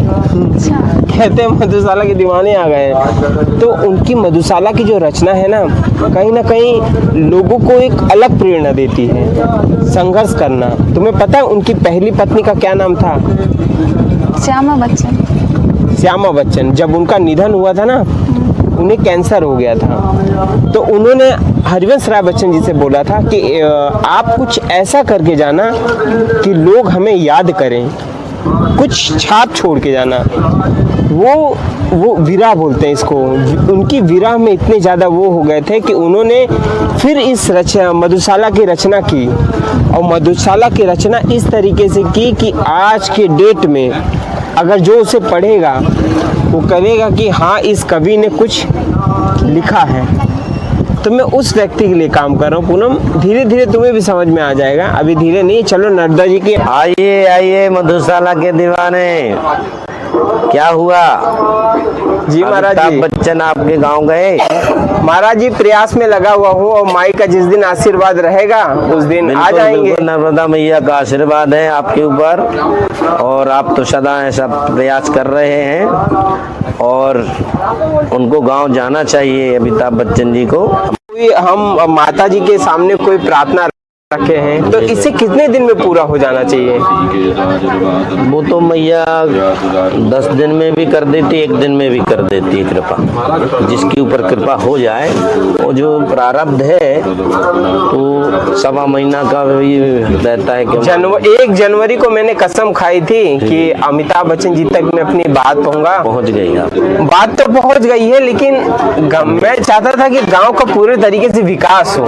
कहते हैं मधुशाला के दीवाने आ गए हैं। तो उनकी मधुशाला की जो रचना है ना कहीं लोगों को एक अलग प्रेरणा देती है संघर्ष करना। तुम्हें पता है उनकी पहली पत्नी का क्या नाम था? श्यामा बच्चन। श्यामा बच्चन। जब उनका निधन हुआ था ना, उन्हें कैंसर हो गया था, तो उन्होंने हरिवंश राय बच्चन जी से बोला था कि आप कुछ ऐसा करके जाना कि लोग हमें याद करें, कुछ छाप छोड़ के जाना। वो विरह बोलते हैं इसको। उनकी विरह में इतने ज़्यादा वो हो गए थे कि उन्होंने फिर इस मधुशाला की रचना की, और मधुशाला की रचना इस तरीके से की कि आज के डेट में अगर जो उसे पढ़ेगा वो कहेगा कि हाँ, इस कवि ने कुछ लिखा है। तो मैं उस व्यक्ति के लिए काम कर रहा हूँ पूनम। धीरे धीरे तुम्हें भी समझ में आ जाएगा, अभी धीरे नहीं। चलो नर्मदा जी के आइए आइए मधुशाला के दीवाने, क्या हुआ? जी महाराज जी। बच्चन आपके गांव गए? महाराज जी प्रयास में लगा हुआ हूँ, और माई का जिस दिन आशीर्वाद रहेगा उस दिन आ जाएंगे। नर्मदा मैया का आशीर्वाद है आपके ऊपर, और आप तो सदा ऐसा प्रयास कर रहे हैं, और उनको गांव जाना चाहिए अमिताभ बच्चन जी को। हम माता जी के सामने कोई प्रार्थना रखे हैं, तो इसे कितने दिन में पूरा हो जाना चाहिए? वो तो मैया 10 दिन में भी कर देती, 1 दिन में भी कर देती है कृपा। जिसके ऊपर कृपा हो जाए, वो जो प्रारब्ध है तो 1.25 महीना का भी रहता है। 1 जनवरी को मैंने कसम खाई थी कि अमिताभ बच्चन जी तक मैं अपनी बात पहुंच गई। बात तो पहुंच गई है, लेकिन मैं चाहता था कि गाँव का पूरे तरीके से विकास हो।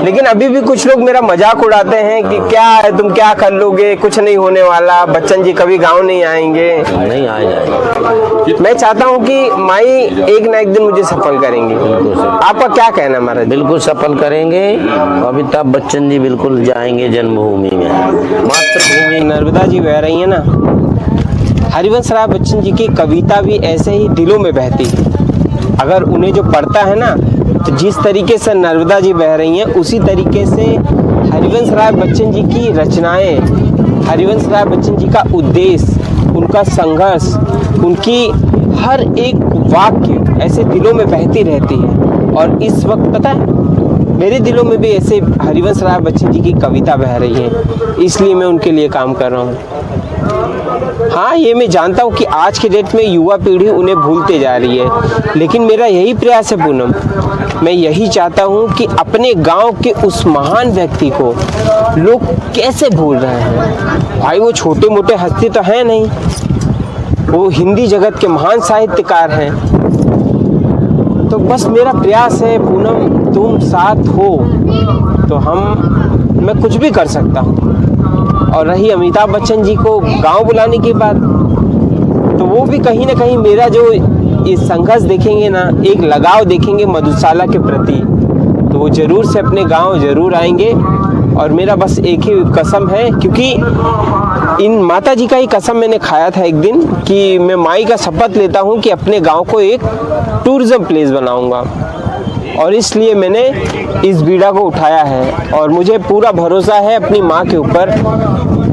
लेकिन अभी भी कुछ लोग मेरा मजाक उड़ाते हैं कि क्या है, तुम क्या कर लोगे, कुछ नहीं होने वाला, बच्चन जी कभी गांव नहीं आएंगे। नहीं आ जाएंगे। मैं चाहता हूं कि माई एक ना एक दिन मुझे सफल करेंगे। आपका क्या कहना है महाराज? बिल्कुल सफल करेंगे। अमिताभ बच्चन जी बिल्कुल जाएंगे जन्मभूमि में, मातृभूमि। नर्मदा जी बह रही है ना, हरिवंश राय बच्चन जी की कविता भी ऐसे ही दिलों में बहती है। अगर उन्हें जो पढ़ता है ना, तो जिस तरीके से नर्मदा जी बह रही हैं, उसी तरीके से हरिवंश राय बच्चन जी की रचनाएं, हरिवंश राय बच्चन जी का उद्देश्य, उनका संघर्ष, उनकी हर एक वाक्य ऐसे दिलों में बहती रहती है। और इस वक्त पता है, मेरे दिलों में भी ऐसे हरिवंश राय बच्चन जी की कविता बह रही है, इसलिए मैं उनके लिए काम कर रहा हूँ। हाँ, ये मैं जानता हूँ कि आज के डेट में युवा पीढ़ी उन्हें भूलते जा रही है, लेकिन मेरा यही प्रयास है पूनम, मैं यही चाहता हूँ कि अपने गांव के उस महान व्यक्ति को लोग कैसे भूल रहे हैं। भाई वो छोटे मोटे हस्ती तो हैं नहीं, वो हिंदी जगत के महान साहित्यकार हैं। तो बस मेरा प्रयास है पूनम, तुम साथ हो तो मैं कुछ भी कर सकता हूँ। और रही अमिताभ बच्चन जी को गांव बुलाने की बात, तो वो भी कहीं ना कहीं मेरा जो ये संघर्ष देखेंगे ना, एक लगाव देखेंगे मधुशाला के प्रति, तो वो जरूर से अपने गांव जरूर आएंगे। और मेरा बस एक ही कसम है, क्योंकि इन माता जी का ही कसम मैंने खाया था एक दिन, कि मैं माई का शपथ लेता हूँ कि अपने गांव को एक टूरिज्म प्लेस बनाऊंगा। और इसलिए मैंने इस बीड़ा को उठाया है, और मुझे पूरा भरोसा है अपनी माँ के ऊपर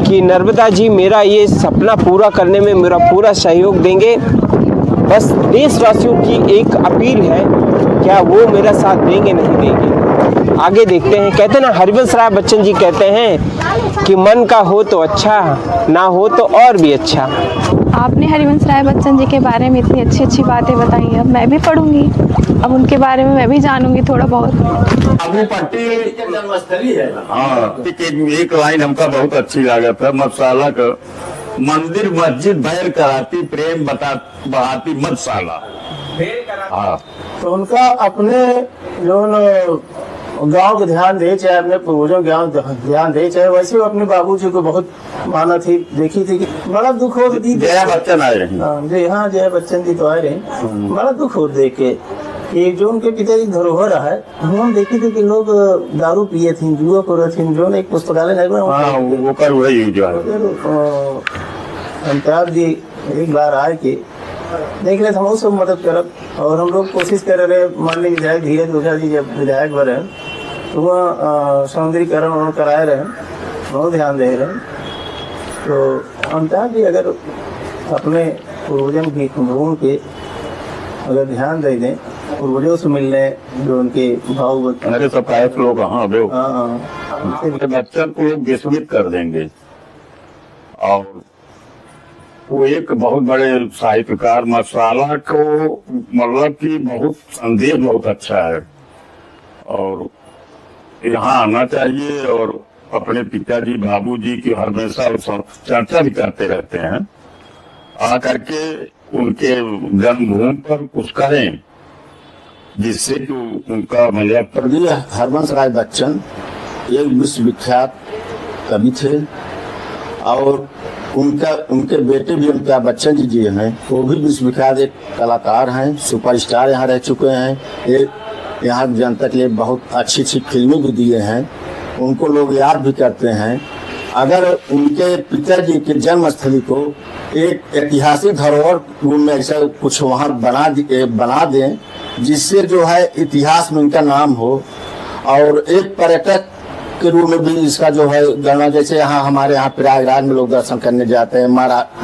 कि नर्मदा जी मेरा ये सपना पूरा करने में मेरा पूरा सहयोग देंगे। बस देशवासियों की एक अपील है, क्या वो मेरा साथ देंगे नहीं देंगे, आगे देखते हैं। कहते हैं ना, हरिवंश राय बच्चन जी कहते हैं कि मन का हो तो अच्छा, ना हो तो और भी अच्छा। आपने हरिवंश राय बच्चन जी के बारे में इतनी अच्छी अच्छी बातें बताई, अब मैं भी पढ़ूंगी, अब उनके बारे में मैं भी जानूंगी थोड़ा बहुत। अपनी पट्टी जन्मस्थली है। हाँ, एक लाइन हमका बहुत अच्छी लागत है, मधुशाला का मंदिर मस्जिद भैर कराती, प्रेम बढ़ाती मधुशाला। हाँ, तो उनका अपने जो गांव को ध्यान दे, चाहे अपने पूर्वजों गांव ध्यान दे, चाहे वैसे वो अपने बाबूजी को बहुत माना थी, देखी थी कि बड़ा दुख हो। जया बच्चन आए रहे, हाँ जया बच्चन जी तो आए रहे, बड़ा दुख हो देख के कि जो उनके पिताजी धरोहर है, हम देखे थे कि लोग दारू पिए थे, जुआ कर रहे थे। जो एक पुस्तकालय अमिताभ जी एक बार आए के देख रहे थे, हम सब मदद करब, और हम लोग कोशिश कर रहे। माननीय विधायक धीरज ओझा जी जब विधायक बने तो वह सौंदर्यीकरण उन्होंने कराए रहे, बहुत ध्यान दे रहे। तो अमिताभ जी अगर अपने पूर्वजों की भूमि पे अगर ध्यान दे दें, पूर्वजों से मिलने, जो उनके भाव लोग बच्चन को विस्मित कर देंगे। और वो एक बहुत बड़े साहित्यकार, मधुशाला को मतलब की बहुत संदेश बहुत अच्छा है, और यहाँ आना चाहिए। और अपने पिताजी बाबूजी की हमेशा चर्चा भी करते रहते हैं, आ करके उनके जन्मभूमि पर कुछ करें, जिससे कि उनका मतलब। हरिवंश राय बच्चन एक विश्वविख्यात कवि थे, और उनके बेटे भी अमिताभ बच्चन जी हैं, वो भी विश्वविख्यात एक कलाकार हैं, सुपरस्टार यहाँ रह चुके हैं, यहाँ जनता के लिए बहुत अच्छी अच्छी फिल्में भी दिए हैं, उनको लोग याद भी करते हैं। अगर उनके पिताजी के जन्मस्थली को एक ऐतिहासिक धरोहर में ऐसा कुछ वहाँ बना दें, जिससे जो है इतिहास में इनका नाम हो, और एक पर्यटक के रूप में भी इसका जो है गणना, जैसे यहाँ हमारे यहाँ प्रयागराज में लोग दर्शन करने जाते हैं,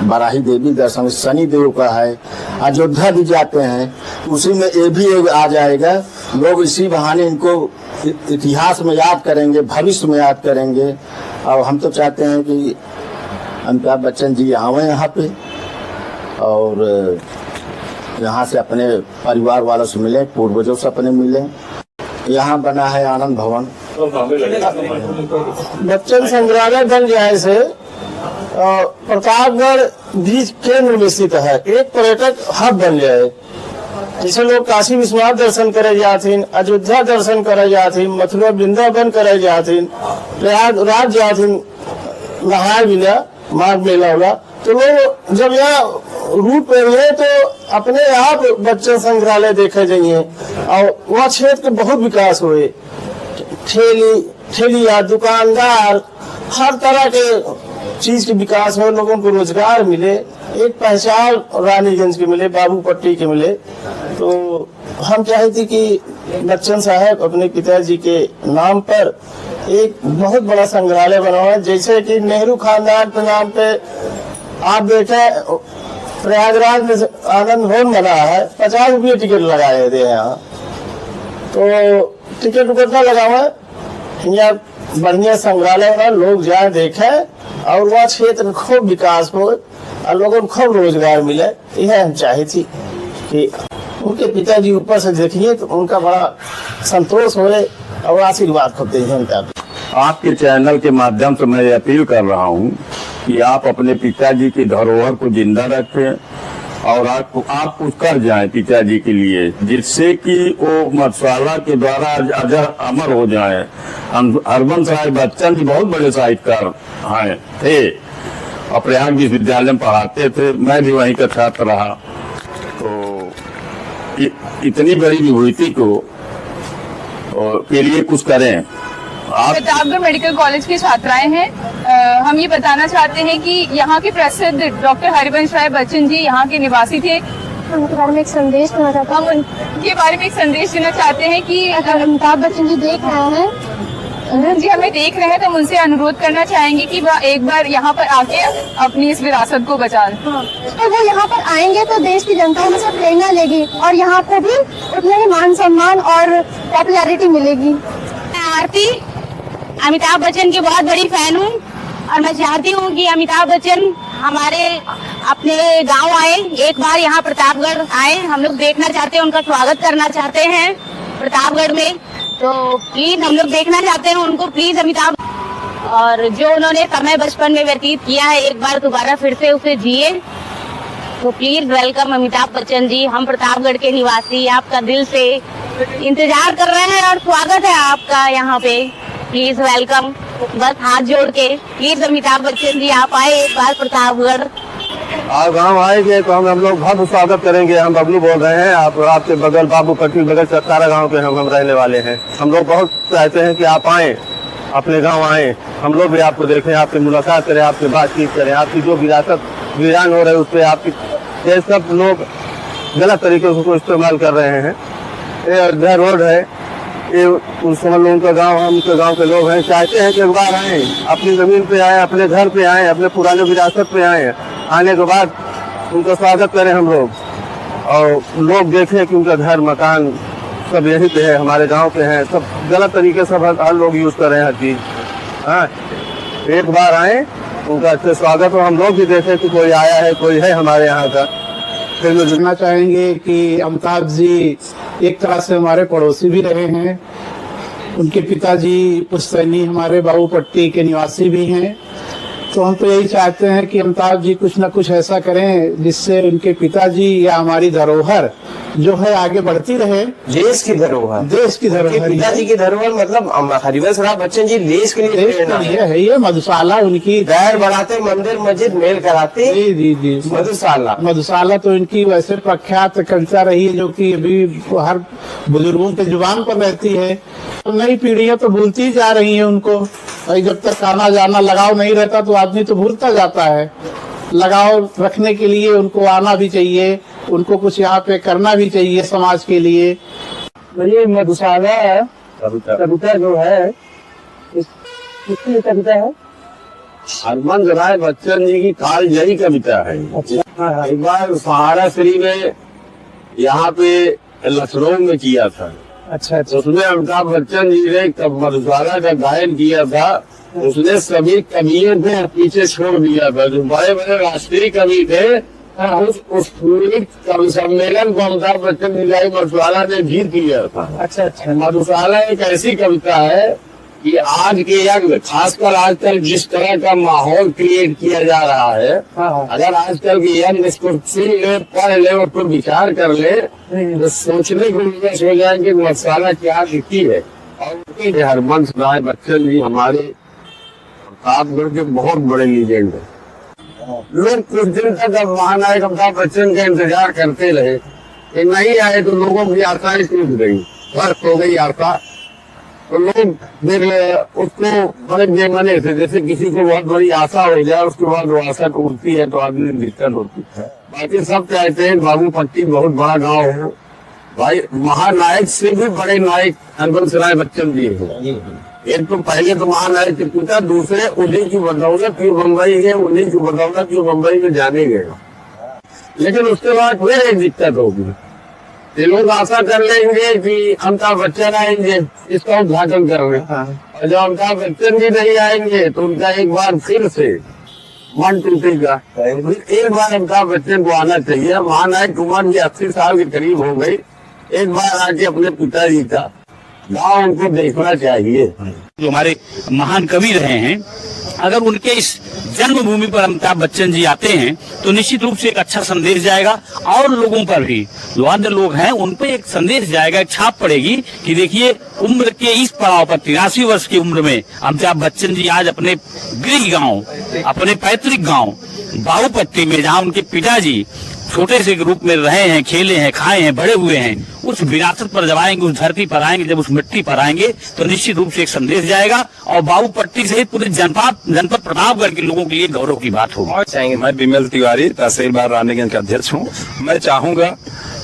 बाराही देवी दर्शन शनि देव का है, अयोध्या भी जाते हैं, उसी में ये भी आ जाएगा। लोग इसी बहाने इनको इतिहास में याद करेंगे, भविष्य में याद करेंगे। और हम तो चाहते हैं कि अमिताभ बच्चन जी आवे यहाँ पे, और यहाँ से अपने परिवार वालों से मिले, पूर्वजों से अपने मिले। यहाँ बना है आनंद भवन, बच्चन संग्रहालय बन जाए से प्रतापगढ़ बीच केंद्र में स्थित है, एक पर्यटक हब बन जाए, जिसे लोग काशी विश्वनाथ दर्शन करे जाथिन, अयोध्या दर्शन करे जाथिन, मथुरा वृंदावन करे जाथिन। प्रयागराज गया थे, नहाया मिला, माघ मेला होगा, तो लोग जब यहाँ रूट पे रहे तो अपने आप बच्चन संग्रहालय देखे जाइए और वहाँ क्षेत्र के बहुत विकास हुए। ठेलिया, दुकानदार, हर तरह के चीज के विकास हो, लोगों को रोजगार मिले, एक पहचान रानीगंज के मिले, बाबू पट्टी के मिले। तो हम चाहते कि बच्चन साहब अपने पिताजी के नाम पर एक बहुत बड़ा संग्रहालय बनवाए, जैसे कि नेहरू खानदान के नाम पे आप देखे प्रयागराज में आनंद भवन बना है, 50 रुपये टिकट लगाए थे यहाँ, तो टिकट उकट ना लगावे, यहाँ बढ़िया संग्रहालय बना, लोग जाए देखे और वह क्षेत्र खूब विकास हो और लोगों को खूब रोजगार मिले। यह हम चाहे थी कि उनके पिताजी ऊपर से देखिए तो उनका बड़ा संतोष हो और आशीर्वाद होते हैं उनका। आपके चैनल के माध्यम से मैं अपील कर रहा हूँ कि आप अपने पिताजी की धरोहर को जिंदा रखें और आप कुछ कर जाएं पिताजी के लिए, जिससे कि वो मधुशाला के द्वारा अजर अमर हो जाएं। हरवंश राय बच्चन जी बहुत बड़े साहित्यकार थे और प्रयाग विश्वविद्यालय में पढ़ाते थे, मैं भी वहीं का छात्र रहा। तो इतनी बड़ी विभूति को के लिए कुछ करें। आप प्रतापगढ़ मेडिकल कॉलेज की छात्राएं हैं। हम ये बताना चाहते हैं कि यहाँ के प्रसिद्ध डॉक्टर हरिवंश राय बच्चन जी यहाँ के निवासी थे। उनके बारे में एक संदेश देना चाहते हैं। हम उनके बारे में एक संदेश देना चाहते हैं कि अगर अमिताभ बच्चन जी देख रहे हैं, जी हमें देख रहे हैं, तो हम उनसे अनुरोध करना चाहेंगे कि वह एक बार यहाँ पर आके अपनी इस विरासत को बचाएं। तो वो यहाँ पर आएंगे तो देश की जनता उनसे प्रेरणा लेगी और यहाँ पर भी उतना ही मान सम्मान और पॉपुलैरिटी मिलेगी। आरती अमिताभ बच्चन की बहुत बड़ी फैन हूँ और मैं चाहती हूँ कि अमिताभ बच्चन हमारे अपने गांव आए, एक बार यहाँ प्रतापगढ़ आए। हम लोग देखना चाहते हैं, उनका स्वागत करना चाहते हैं प्रतापगढ़ में, तो प्लीज हम लोग देखना चाहते हैं उनको। प्लीज अमिताभ, और जो उन्होंने समय बचपन में व्यतीत किया है एक बार दोबारा फिर से उसे जिए। तो प्लीज वेलकम अमिताभ बच्चन जी। हम प्रतापगढ़ के निवासी आपका दिल से इंतजार कर रहे हैं और स्वागत है आपका यहाँ पे। प्लीज वेलकम, बस हाथ जोड़ के प्लीज अमिताभ बच्चन जी आप आए एक बार प्रतापगढ़। आप गाँव आएंगे तो हम लोग बहुत स्वागत करेंगे। हम बबलू बोल रहे हैं, आप आपके बगल बाबू पट्टी बगल सत्तारा गाँव के हम रहने वाले हैं। हम लोग बहुत चाहते हैं कि आप आए, अपने गाँव आए, हम लोग भी आपको देखें, आपसे मुलाकात करें, आपसे बातचीत करें। आपकी जो विरासत वीरान हो रहे है उस पर आपकी ये सब लोग गलत तरीके से उसको इस्तेमाल कर रहे हैं। ये अयोध्या रोड है, ये उस समय लोगों का गाँव, हम उनके गाँव के लोग हैं, चाहते हैं कि एक बार आए, अपनी जमीन पे आए, अपने घर पे आए, अपने पुराने विरासत पे आए। आने के बाद उनका स्वागत करें हम लोग और लोग देखें कि उनका घर मकान सब यहीं पे है, हमारे गांव पे है। सब गलत तरीके से हर लोग यूज कर रहे हैं हर चीज। हाँ, एक बार आए, उनका अच्छे स्वागत हो, हम लोग भी देखें कि कोई आया है, कोई है हमारे यहाँ का। फिर मैं जानना चाहेंगे कि अमिताभ जी एक तरह से हमारे पड़ोसी भी रहे हैं। उनके पिताजी पुश्तैनी हमारे बाबू पट्टी के निवासी भी हैं। तो हम तो यही चाहते हैं कि अमिताभ जी कुछ न कुछ ऐसा करें जिससे उनके पिताजी या हमारी धरोहर जो है आगे बढ़ती रहे। देश की धरोहर, देश की धरोहर, पिताजी की धरोहर मतलब हरिवंश राय बच्चन जी देश के लिए है। ये मधुशाला उनकी पैर बढ़ाते, मंदिर मस्जिद मेल कराते। जी जी जी, मधुशाला तो इनकी वैसे प्रख्यात कविता रही है जो कि अभी हर बुजुर्गों के जुबान पर रहती है। नई पीढ़ियां तो भूलती जा रही हैं उनको। जब तक आना जाना लगाव नहीं रहता तो आदमी तो भूलता जाता है। लगाव रखने के लिए उनको आना भी चाहिए, उनको कुछ यहाँ पे करना भी चाहिए समाज के लिए। ये मधुशाला कविता जो है किसकी कविता है? हरवंश राय बच्चन जी की कालजयी कविता है। एक बार सहारा श्री में यहाँ पे लखनऊ में किया था। अच्छा, उसमें अमिताभ बच्चन जी ने मधुशाला का गायन किया था। उसने सभी कवियों को पीछे छोड़ दिया था, जो बड़े बड़े राष्ट्रीय कवि थे। उस पूरे कवि सम्मेलन को अमिताभ बच्चन जी मधुशाला ने जीत किया था। अच्छा। मधुशाला एक ऐसी कविता है कि आज के यज्ञ, खासकर आजकल जिस तरह का माहौल क्रिएट किया जा रहा है, अगर आजकल के यज्ञ इसको सुन ले, पढ़ ले और फिर विचार कर ले तो सोचने को विवश हो जाएंगे मधुशाला क्या दिखती है। और हरवंश राय बच्चन जी हमारे प्रतापगढ़ के बहुत बड़े लीजेंड है। लोग कुछ दिन तक अब महानायक अमिताभ बच्चन का इंतजार करते रहे, कि नहीं आए तो लोगों की आशाएं टूट गई, फर्क हो गई आशा। तो लोग फिर उसको बड़े बेमने थे, जैसे किसी को बहुत बड़ी आशा हो जाए, उसके बाद वो आशा टूटती है तो आदमी दिक्कत होती है। बाकी सब चाहते हैं बाबूपट्टी बहुत बड़ा गांव हो। भाई महानायक से भी बड़े नायक हरबंस राय बच्चन जी हैं। एक तो पहले तो महानायक के पिता, दूसरे उन्हीं की बदौलत जो बम्बई गए, उन्हीं की बदौलत जो बम्बई में जाने गए। लेकिन उसके बाद फिर एक दिक्कत होगी, ये लोग आशा कर लेंगे कि अमिताभ बच्चन आएंगे इसका उद्घाटन करने, और जब अमिताभ बच्चन भी नहीं आएंगे तो उनका एक बार फिर से मन टूटेगा। एक बार अमिताभ बच्चन को आना चाहिए। महानायक उम्र भी 80 साल के करीब हो गई, एक बार आके अपने पिताजी का गाँव उनको देखना चाहिए। जो हमारे महान कवि रहे हैं, अगर उनके इस जन्मभूमि पर अमिताभ बच्चन जी आते हैं तो निश्चित रूप से एक अच्छा संदेश जाएगा, और लोगों पर भी जो अन्य लोग हैं उन पर एक संदेश जाएगा, एक छाप पड़ेगी कि देखिए उम्र के इस पड़ाव पर 83 वर्ष की उम्र में अमिताभ बच्चन जी आज अपने गृह गांव, अपने पैतृक गांव बाबूपट्टी में, जहां उनके पिताजी छोटे से रूप में रहे हैं, खेले हैं, खाए हैं, बड़े हुए हैं, उस विरासत पर जब आएंगे, उस धरती पर आएंगे, जब उस मिट्टी पर आएंगे तो निश्चित रूप से एक संदेश जाएगा, और बाबूपट्टी सहित पूरे जनपद प्रतापगढ़ के लोगों के लिए गौरव की बात होगी। मैं विमल तिवारी, तहसीलदार रानीगंज का अध्यक्ष हूँ। मैं चाहूंगा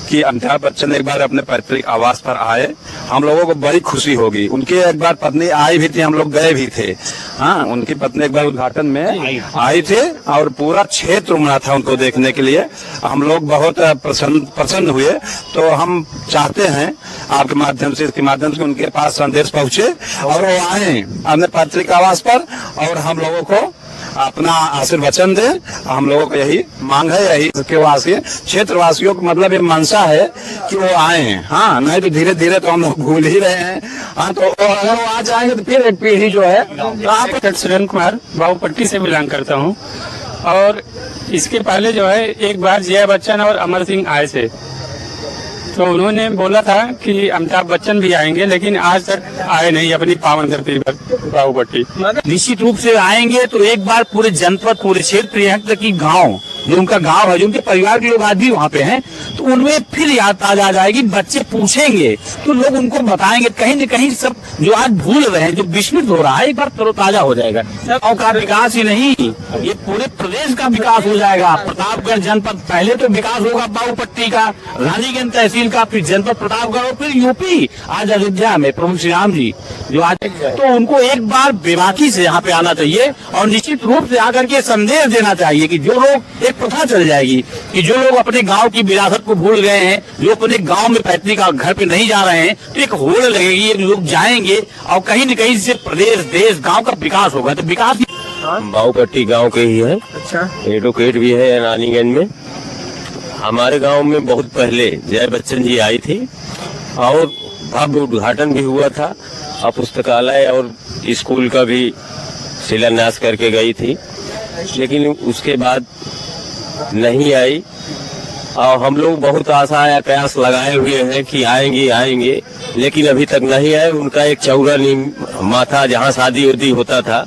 कि अमिताभ बच्चन एक बार अपने पैतृक आवास पर आए, हम लोगों को बड़ी खुशी होगी। उनके एक बार पत्नी आई भी थी, हम लोग गए भी थे। हाँ, उनकी पत्नी एक बार उद्घाटन में आई थे और पूरा क्षेत्र उमड़ा था उनको देखने के लिए। हम लोग बहुत प्रसन्न हुए। तो हम चाहते हैं आपके माध्यम से, इसके माध्यम से उनके पास संदेश पहुंचे और वो आए अपने पैतृक आवास पर और हम लोगों को अपना आशीर्वचन दे। हम लोगों को यही मांग है, यही के वासी क्षेत्र वासियों को मतलब ये मनसा है कि वो आए। हाँ, नहीं तो धीरे धीरे तो हम लोग भूल ही रहे हैं। हाँ, तो अगर वो आ जाएंगे तो फिर एक पीढ़ी जो है। तो आप सुरेंद्र कुमार बाबूपट्टी से बिलोंग करता हूँ, और इसके पहले जो है एक बार जया बच्चन और अमर सिंह आए थे, तो उन्होंने बोला था कि अमिताभ बच्चन भी आएंगे, लेकिन आज तक आए नहीं अपनी पावन धरती पर बाबूपट्टी। निश्चित रूप से आएंगे तो एक बार पूरे जनपद, पूरे क्षेत्र, यहाँ तक कि गांव, जो उनका गांव है, जो उनके परिवार के लोग आज भी वहाँ पे हैं, तो उनमें फिर याद ताजा आ जाएगी। बच्चे पूछेंगे तो लोग उनको बताएंगे, कहीं न कहीं सब जो आज भूल रहे हैं, जो विस्मृत हो रहा है, एक बार तरोताजा हो जाएगा। गाँव का विकास ही नहीं, ये पूरे प्रदेश का विकास हो जाएगा। प्रतापगढ़ जनपद पहले तो विकास होगा बाबूपट्टी का, रानीगंज तहसील का, फिर जनपद प्रतापगढ़ और फिर यूपी। आज अयोध्या में प्रभु श्री राम जी जो आज, तो उनको एक बार बेबाकी से यहाँ पे आना चाहिए और निश्चित रूप से आकर के संदेश देना चाहिए कि जो लोग, एक प्रथा चल जाएगी कि जो लोग अपने गांव की विरासत को भूल गए हैं, जो अपने गांव में पैतृक घर पे नहीं जा रहे हैं, तो एक होड़ लगेगी, लोग जाएंगे और कहीं न कहीं से प्रदेश, देश, गांव का विकास होगा। तो विकास बाबूपट्टी गांव के ही है। अच्छा, एडवोकेट भी है रानीगंज में। हमारे गांव में बहुत पहले जया बच्चन जी आई थी और भव्य उद्घाटन भी हुआ था, और पुस्तकालय और स्कूल का भी शिलान्यास करके गई थी, लेकिन उसके बाद नहीं आई। और हम लोग बहुत आशा या प्रयास लगाए हुए हैं कि आएंगे आएंगे, लेकिन अभी तक नहीं आए। उनका एक चौरा माथा जहाँ शादी उदी होता था,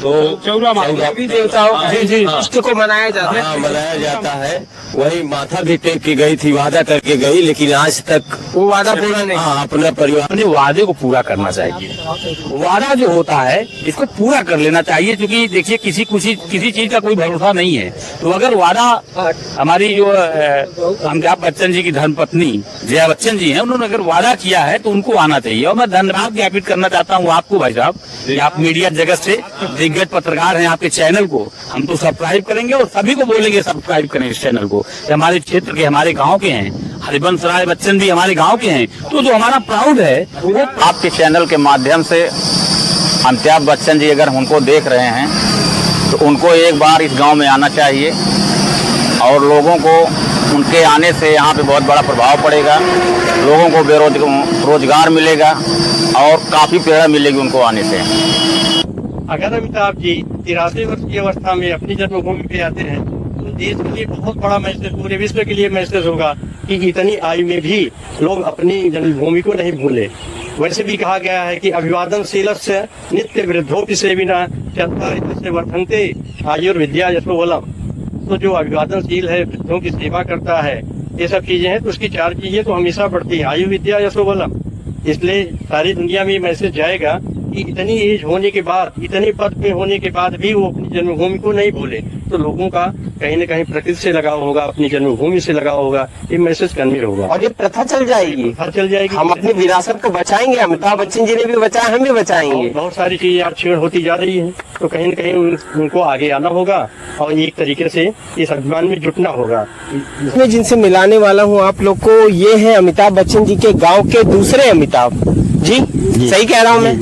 तो चौरा देवी देवताओं को मनाया जाता है। मनाया जाता है, वही माथा भी टेक के गई थी, वादा करके गई, लेकिन आज तक वो वादा पूरा नहीं। हाँ, अपना परिवार अपने वादे को पूरा करना चाहिए। वादा जो होता है इसको पूरा कर लेना चाहिए, क्योंकि देखिए किसी चीज का कोई भरोसा नहीं है। तो अगर वादा, हमारी जो अमिताभ बच्चन जी की धर्मपत्नी जया बच्चन जी हैं, उन्होंने अगर वादा किया है तो उनको आना चाहिए। और मैं धन्यवाद ज्ञापित करना चाहता हूँ आपको भाई साहब, आप मीडिया जगत से दिग्गज पत्रकार हैं, आपके चैनल को हम तो सब्सक्राइब करेंगे और सभी को बोलेंगे सब्सक्राइब करें इस चैनल को। हमारे क्षेत्र के, हमारे गांव के हैं, हरिवंश राय बच्चन भी हमारे गांव के हैं, तो जो हमारा प्राउड है वो आपके चैनल के माध्यम से अमिताभ बच्चन जी अगर उनको देख रहे हैं तो उनको एक बार इस गांव में आना चाहिए, और लोगों को उनके आने से यहाँ पे बहुत बड़ा प्रभाव पड़ेगा। लोगों को रोजगार मिलेगा और काफ़ी प्रेरणा मिलेगी उनको आने से। अगर अमिताभ जी 83 वर्ष की अवस्था में अपनी जन्मभूमि पे आते हैं तो देश के लिए बहुत बड़ा मैसेज, पूरे विश्व के लिए मैसेज होगा कि इतनी आयु में भी लोग अपनी जन्मभूमि को नहीं भूले। वैसे भी कहा गया है कि अभिवादनशीलस्य नित्य वृद्धोपि सेविना चत्वारिंशस्य वर्धन्ते आयुर्विद्या यशोबलम। तो जो अभिवादनशील है, वृद्धों की सेवा करता है, ये सब चीजें हैं, तो उसकी 4 चीजें तो हमेशा बढ़ती हैं, आयु विद्या यशोबलम। इसलिए सारी दुनिया में मैसेज जाएगा कि इतनी एज होने के बाद, इतने पद पे होने के बाद भी वो अपनी जन्मभूमि को नहीं भूले। तो लोगों का कहीं न कहीं प्रकृति से लगाव होगा, अपनी जन्मभूमि से लगाव होगा, ये मैसेज कन्वे होगा और ये प्रथा चल जाएगी, चल जाएगी। हम अपनी विरासत को बचाएंगे। अमिताभ बच्चन जी ने भी बचाया, हम भी बचाएंगे। बहुत सारी चीजें आज छेड़ होती जा रही है, तो कहीं न कहीं उनको आगे आना होगा और एक तरीके से इस अभियान में जुटना होगा। मैं जिनसे मिलाने वाला हूँ आप लोग को, ये है अमिताभ बच्चन जी के गाँव के दूसरे अमिताभ जी, सही कह रहा हूँ मैं?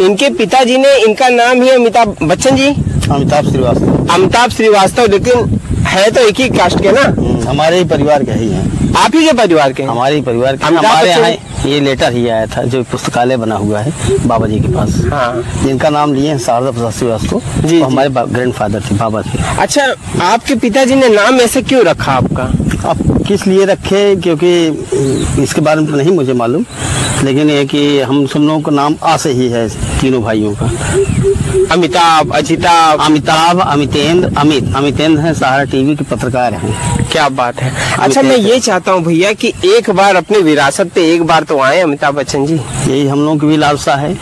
इनके पिताजी ने, इनका नाम ही अमिताभ बच्चन जी, अमिताभ श्रीवास्तव। अमिताभ श्रीवास्तव, लेकिन है तो एक ही कास्ट के ना? हमारे ही परिवार के ही हैं। आप ही के परिवार के? हमारे ही परिवार के। हमारे यहाँ ये लेटर ही आया था जो पुस्तकालय बना हुआ है बाबा जी के पास। हाँ। जिनका नाम लिए हैं शारदा प्रसाद श्रीवास्तव जी, तो हमारे ग्रैंडफादर थे, बाबा थे। अच्छा, आपके पिताजी ने नाम ऐसे क्यों रखा आपका? अब किस लिए रखे, क्योंकि इसके बारे में तो नहीं मुझे मालूम, लेकिन ये कि हम सब लोगों का नाम आ से ही है, तीनों भाइयों का। अमिताभ, अजिताभ, अमिताभ, अमितेंद्र, अमितेंद्र हैं, सहारा टीवी के पत्रकार हैं। क्या बात है। अच्छा, मैं ये चाहता हूँ भैया कि एक बार अपनी विरासत पे एक बार तो आए अमिताभ बच्चन जी। यही हम लोगों की भी लालसा है।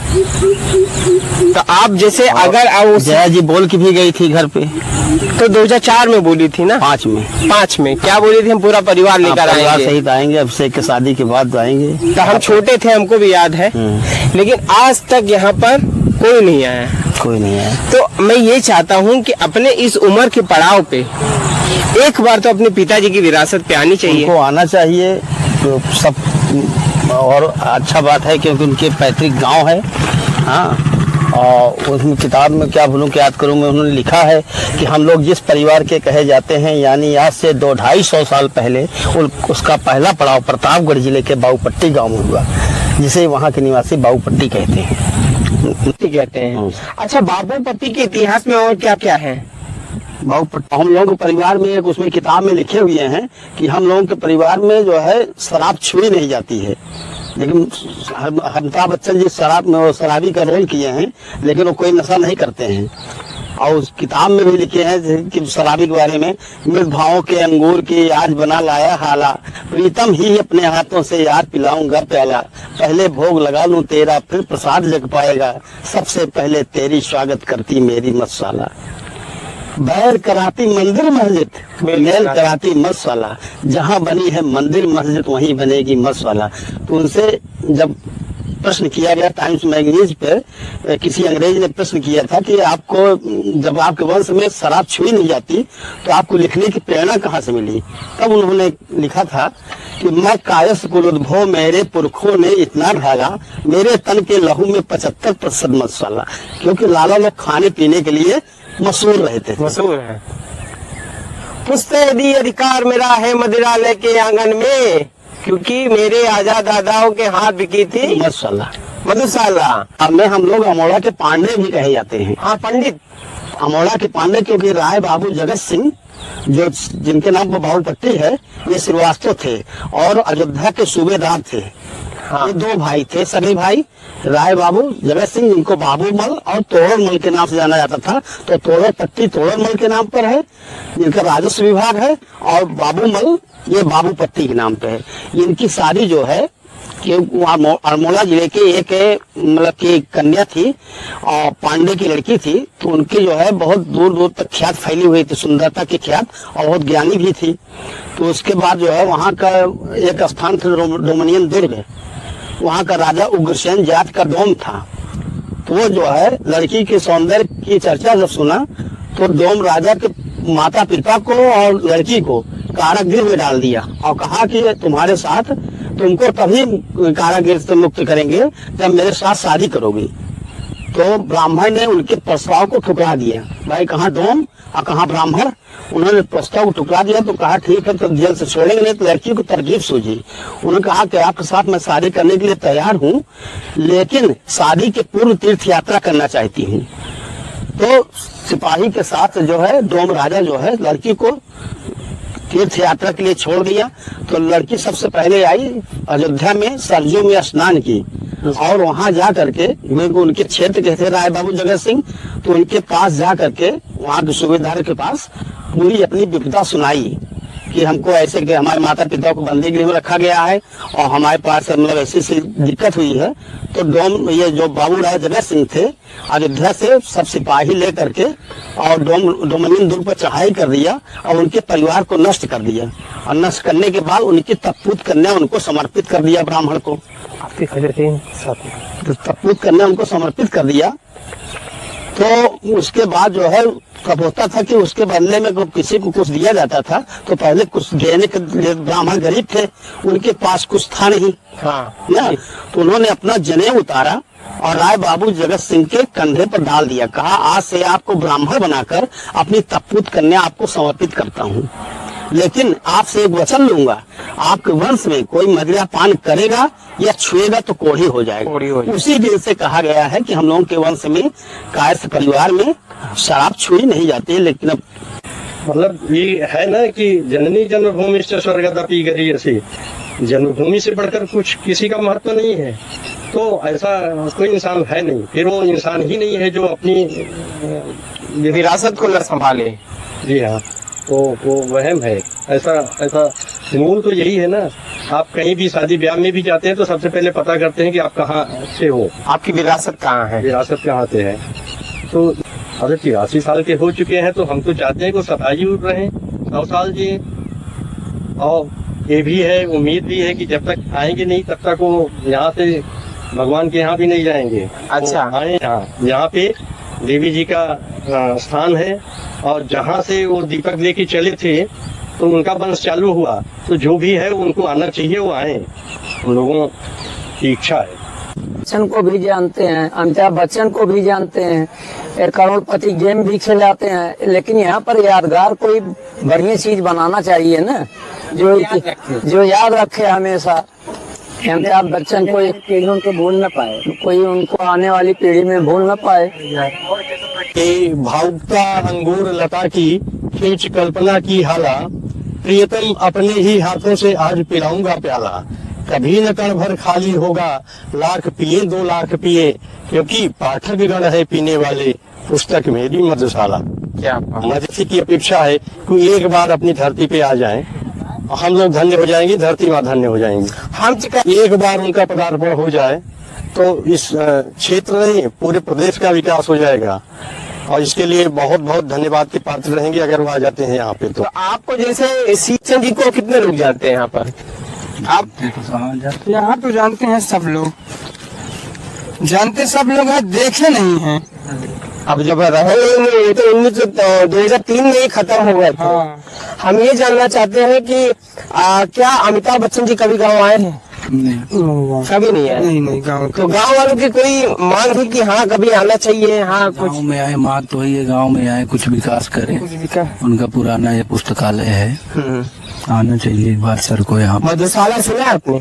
तो आप जैसे अगर जया जी बोल के भी गई थी घर पे, तो 2004 में बोली थी ना? 5 में क्या बोली थी? हम पूरा परिवार लेकर आएंगे। सहित आएंगे, अभिषेक के शादी के बाद आएंगे। तो हम छोटे थे, हमको भी याद है, लेकिन आज तक यहाँ पर कोई नहीं आया। कोई नहीं आया। तो मैं ये चाहता हूँ कि अपने इस उम्र के पड़ाव पे एक बार तो अपने पिताजी की विरासत पे आनी चाहिए। उनको आना चाहिए तो सब, और अच्छा बात है क्योंकि उनके पैतृक गांव है। हाँ, और उसमें किताब में क्या भूलूं, क्या याद करूं मैं, उन्होंने लिखा है कि हम लोग जिस परिवार के कहे जाते हैं, यानी आज से 200-250 साल पहले उसका पहला पड़ाव प्रतापगढ़ जिले के बाबूपट्टी गाँव में हुआ, जिसे वहाँ के निवासी बाबूपट्टी कहते हैं। अच्छा, बाबूपट्टी के इतिहास में और क्या क्या है? हम लोगों के परिवार में एक उसमें किताब में लिखे हुए हैं कि हम लोगों के परिवार में जो है शराब छुई नहीं जाती है, लेकिन अमिताभ बच्चन जी शराब में, वो शराबी का रोल किए हैं, लेकिन वो कोई नशा नहीं करते हैं। और उस किताब में भी लिखे हैं कि शराबी के बारे में, मृत भावों के अंगूर की आज बना लाया हाला, प्रीतम ही अपने हाथों से याद पिलाऊंगा प्याला, पहले भोग लगा लूं तेरा फिर प्रसाद जग पाएगा, सबसे पहले तेरी स्वागत करती मेरी मसाला, बैर कराती मंदिर मस्जिद, मेल कराती मसाला, जहाँ बनी है मंदिर मस्जिद वहीं बनेगी मसाला। तो उनसे जब प्रश्न किया गया टाइम्स मैगजीन पे, किसी अंग्रेज ने प्रश्न किया था कि आपको जब आपके वंश में शराब छुई नहीं जाती तो आपको लिखने की प्रेरणा कहाँ से मिली? तब उन्होंने लिखा था कि मैं कायस कुलोद्भव मेरे पुरखों ने इतना ढाला, मेरे तन के लहू में 75% मसाला, क्योंकि लाला लोग खाने पीने के लिए मशहूर रहते थे। मशहूर है। पुश्तैदी अधिकार मेरा है मदिरालय के आंगन में, क्योंकि मेरे आजाद दादाओं के हाथ बिकी थी मधुशाला। हमें हम लोग अमोड़ा के पांडे भी कहे जाते हैं। हाँ, पंडित अमोड़ा के पांडे, क्योंकि राय बाबू जगत सिंह जो जिनके नाम पर बाबूपट्टी है, ये श्रीवास्तव थे और अयोध्या के सूबेदार थे। हाँ। ये 2 भाई थे, सगे भाई, राय बाबू जगत सिंह, जिनको बाबूमल और तोड़रमल के नाम से जाना जाता था। तो तोड़रपट्टी तोड़रमल के नाम पर है, जिनका राजस्व विभाग है, और बाबूमल ये बाबूपट्टी के नाम पे है। इनकी शादी जो है कि अल्मोड़ा जिले के एक मतलब की कन्या थी और पांडे की लड़की थी, तो उनकी जो है बहुत दूर दूर तक ख्यात फैली हुई थी, सुंदरता की ख्यात, और बहुत ज्ञानी भी थी। तो उसके बाद जो है वहाँ का एक स्थान था डोमनियन दुर्ग, वहाँ का राजा उग्रसेन जाट का डोम था। तो वो जो है लड़की के सौंदर्य की चर्चा जब सुना तो डोम राजा के माता पिता को और लड़की को कारागृह में डाल दिया और कहा कि तुम्हारे साथ, तुमको तभी कारागृह से मुक्त करेंगे जब मेरे साथ शादी करोगी। तो ब्राह्मण ने उनके प्रस्ताव को ठुकरा दिया, भाई कहाँ डोम और कहाँ ब्राह्मण। उन्होंने प्रस्ताव को ठुकरा दिया तो कहा ठीक है, तो जेल से छोड़ेंगे नहीं। तो लड़की को तरकीब सूझी, उन्होंने कहा कि आपके साथ मैं शादी करने के लिए तैयार हूँ, लेकिन शादी के पूर्व तीर्थ यात्रा करना चाहती हूँ। तो सिपाही के साथ जो है डोम राजा जो है लड़की को तीर्थ यात्रा के लिए छोड़ दिया तो लड़की सबसे पहले आई अयोध्या में सरजू में स्नान की और वहां जा करके उनके क्षेत्र के थे राय बाबू जगत सिंह, तो उनके पास जा करके वहां के सूबेदार के पास पूरी अपनी विपदा सुनाई कि हमको ऐसे कि हमारे माता पिता को बंदी गृह में रखा गया है और हमारे पास मतलब ऐसी दिक्कत हुई है। तो डोम ये जो बाबू राय जगत सिंह थे अयोध्या से सब सिपाही लेकर के और डोमनियन दुर्ग पर चढ़ाई कर दिया और उनके परिवार को नष्ट कर दिया और नष्ट करने के बाद उनकी तपपूत कन्या उनको समर्पित कर दिया ब्राह्मण को। तो तपपूत कन्या उनको समर्पित कर दिया। तो उसके बाद जो है कब होता था कि उसके बदले में किसी को कुछ दिया जाता था तो पहले कुछ देने के लिए ब्राह्मण गरीब थे, उनके पास कुछ था नहीं ना, तो उन्होंने अपना जनेऊ उतारा और राय बाबू जगत सिंह के कंधे पर डाल दिया। कहा आज से आपको ब्राह्मण बनाकर अपनी तपपूत कन्या आपको समर्पित करता हूँ, लेकिन आपसे एक वचन लूंगा, आपके वंश में कोई मदिरा पान करेगा या छुएगा तो कोढ़ी हो जाएगा। उसी दिन से कहा गया है कि हम लोगों के वंश में कायस्थ परिवार में शराब छुई नहीं जाती। लेकिन अब मतलब ये है ना कि जननी जन्मभूमि से स्वर्गदपि गरीयसी, जन्मभूमि से बढ़कर कुछ किसी का महत्व नहीं है। तो ऐसा कोई इंसान है नहीं, फिर वो इंसान ही नहीं है जो अपनी विरासत को न संभाले। जी हाँ, तो वो वहम है। ऐसा मूल तो यही है ना, आप कहीं भी शादी ब्याह में भी जाते हैं तो सबसे पहले पता करते हैं कि आप कहाँ से हो, आपकी विरासत कहाँ है, विरासत कहाँ से है। तो अगर 83 साल के हो चुके हैं तो हम तो चाहते हैं कि सफाई उड़ रहे 100 साल जी, और ये भी है, उम्मीद भी है कि जब तक आएंगे नहीं तब तक वो यहाँ से भगवान के यहाँ भी नहीं जाएंगे। अच्छा, आए यहाँ पे देवी जी का स्थान है और जहाँ से वो दीपक लेके चले थे तो उनका वंश चालू हुआ, तो जो भी है उनको आना चाहिए, वो आए, उन लोगों की इच्छा है। बच्चन को भी जानते हैं, अमिताभ बच्चन को भी जानते हैं, एक करोड़पति गेम भी खिलाते हैं, लेकिन यहाँ पर यादगार कोई बढ़िया चीज बनाना चाहिए ना, जो याद रखे हमेशा। अमिताभ बच्चन को एक पीढ़ियों को भूल न पाए, कोई उनको आने वाली पीढ़ी में भूल न पाए। भावुकता अंगूर लता की खींच कल्पना की हाला, प्रियतम अपने ही हाथों से आज पिलाऊंगा प्याला, कभी न कण भर खाली होगा, लाख पिए 2 लाख पिए, क्योंकि पाठक गण है पीने वाले, पुस्तक मेरी मधुशाला। क्या मधुसी की अपेक्षा है कि एक बार अपनी धरती पे आ जाएं, हम लोग धन्य हो जाएंगे, धरती माँ धन्य हो जाएंगे। हम एक बार उनका पदार्पण हो जाए तो इस क्षेत्र नहीं पूरे प्रदेश का विकास हो जाएगा, और इसके लिए बहुत बहुत धन्यवाद के पात्र रहेंगे अगर वो आ जाते हैं यहाँ पे। तो आपको जैसे सीचन जी को कितने लोग जानते हैं यहाँ पर? आप यहाँ तो जानते हैं सब लोग, जानते सब लोग हैं, देखे नहीं हैं। अब जब रहे तो 2003 में ही खत्म हो गए थे। हम ये जानना चाहते हैं कि क्या अमिताभ बच्चन जी कभी गाँव आए हैं? नहीं, कभी नहीं आए। नहीं गाँव तो गाँव वालों की कोई मांग थी कि हाँ कभी आना चाहिए? हाँ, गाँव में आए, मांग तो वही है, गाँव में आए, कुछ विकास करें। उनका पुराना ये पुस्तकालय है, आना चाहिए एक बार सर को यहाँ। मधुशाला सुना आपने?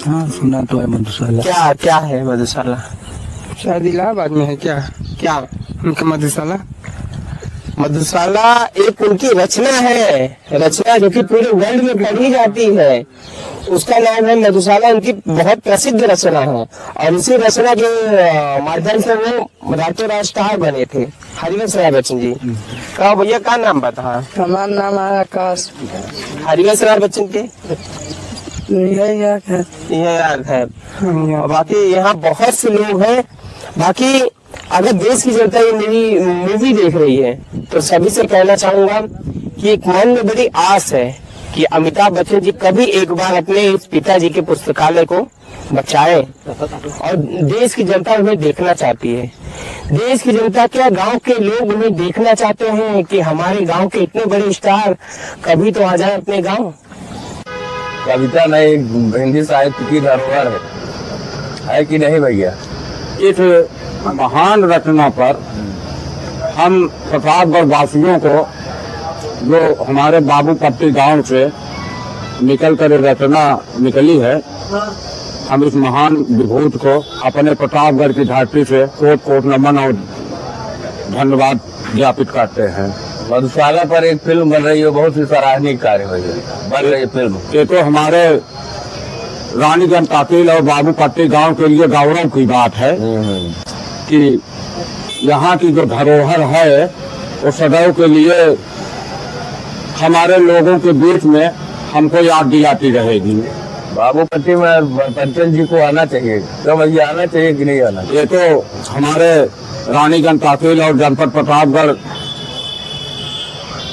हाँ सुना तो है मधुशाला। क्या है मधुशाला? शायद इलाहाबाद में है क्या उनका मधुशाला? मधुशाला एक उनकी रचना है, रचना जो कि पूरे वर्ल्ड में पढ़ी जाती है, उसका नाम है मधुशाला। उनकी बहुत प्रसिद्ध रचना है और इसी रचना के माध्यम से वो रातों रात स्टार बने थे। हरिवंश राय बच्चन जी का भैया का नाम बता? हमारा नाम है आकाश। हरिवंश राय बच्चन के यह याद है। बाकी यहाँ बहुत से लोग हैं। बाकी अगर देश की जनता ये मेरी मूवी देख रही है तो सभी से कहना चाहूंगा कि एक मन में बड़ी आस है कि अमिताभ बच्चन जी कभी एक बार अपने इस पिताजी के पुस्तकालय को बचाए, और देश की जनता उन्हें देखना चाहती है। देश की जनता क्या, गांव के लोग उन्हें देखना चाहते हैं कि हमारे गांव के इतने बड़े स्टार कभी तो आ जाए अपने गांव। कविता नहीं हिंदी साहित्य की धरोहर है कि नहीं भैया? इस महान रचना पर हम प्रतापगढ़ वासियों को, जो हमारे बाबूपट्टी गांव से निकल कर रचना निकली है, हम इस महान विभूत को अपने प्रतापगढ़ की धरती से कोट कोट नमन और धन्यवाद ज्ञापित करते हैं। मधुशाला पर एक फिल्म बन रही है, बहुत ही सराहनीय कार्य हो बन रही है फिल्म। ये तो हमारे रानीगंज कातिल और बाबूपट्टी गांव के लिए गौरव की बात है कि यहाँ की जो धरोहर है वो सदैव के लिए हमारे लोगों के बीच में हमको याद दिलाती रहेगी। बाबूपट्टी में बच्चन जी को आना चाहिए, तो भैया आना चाहिए कि नहीं आना? ये तो हमारे रानीगंज कातिल और जनपद प्रतापगढ़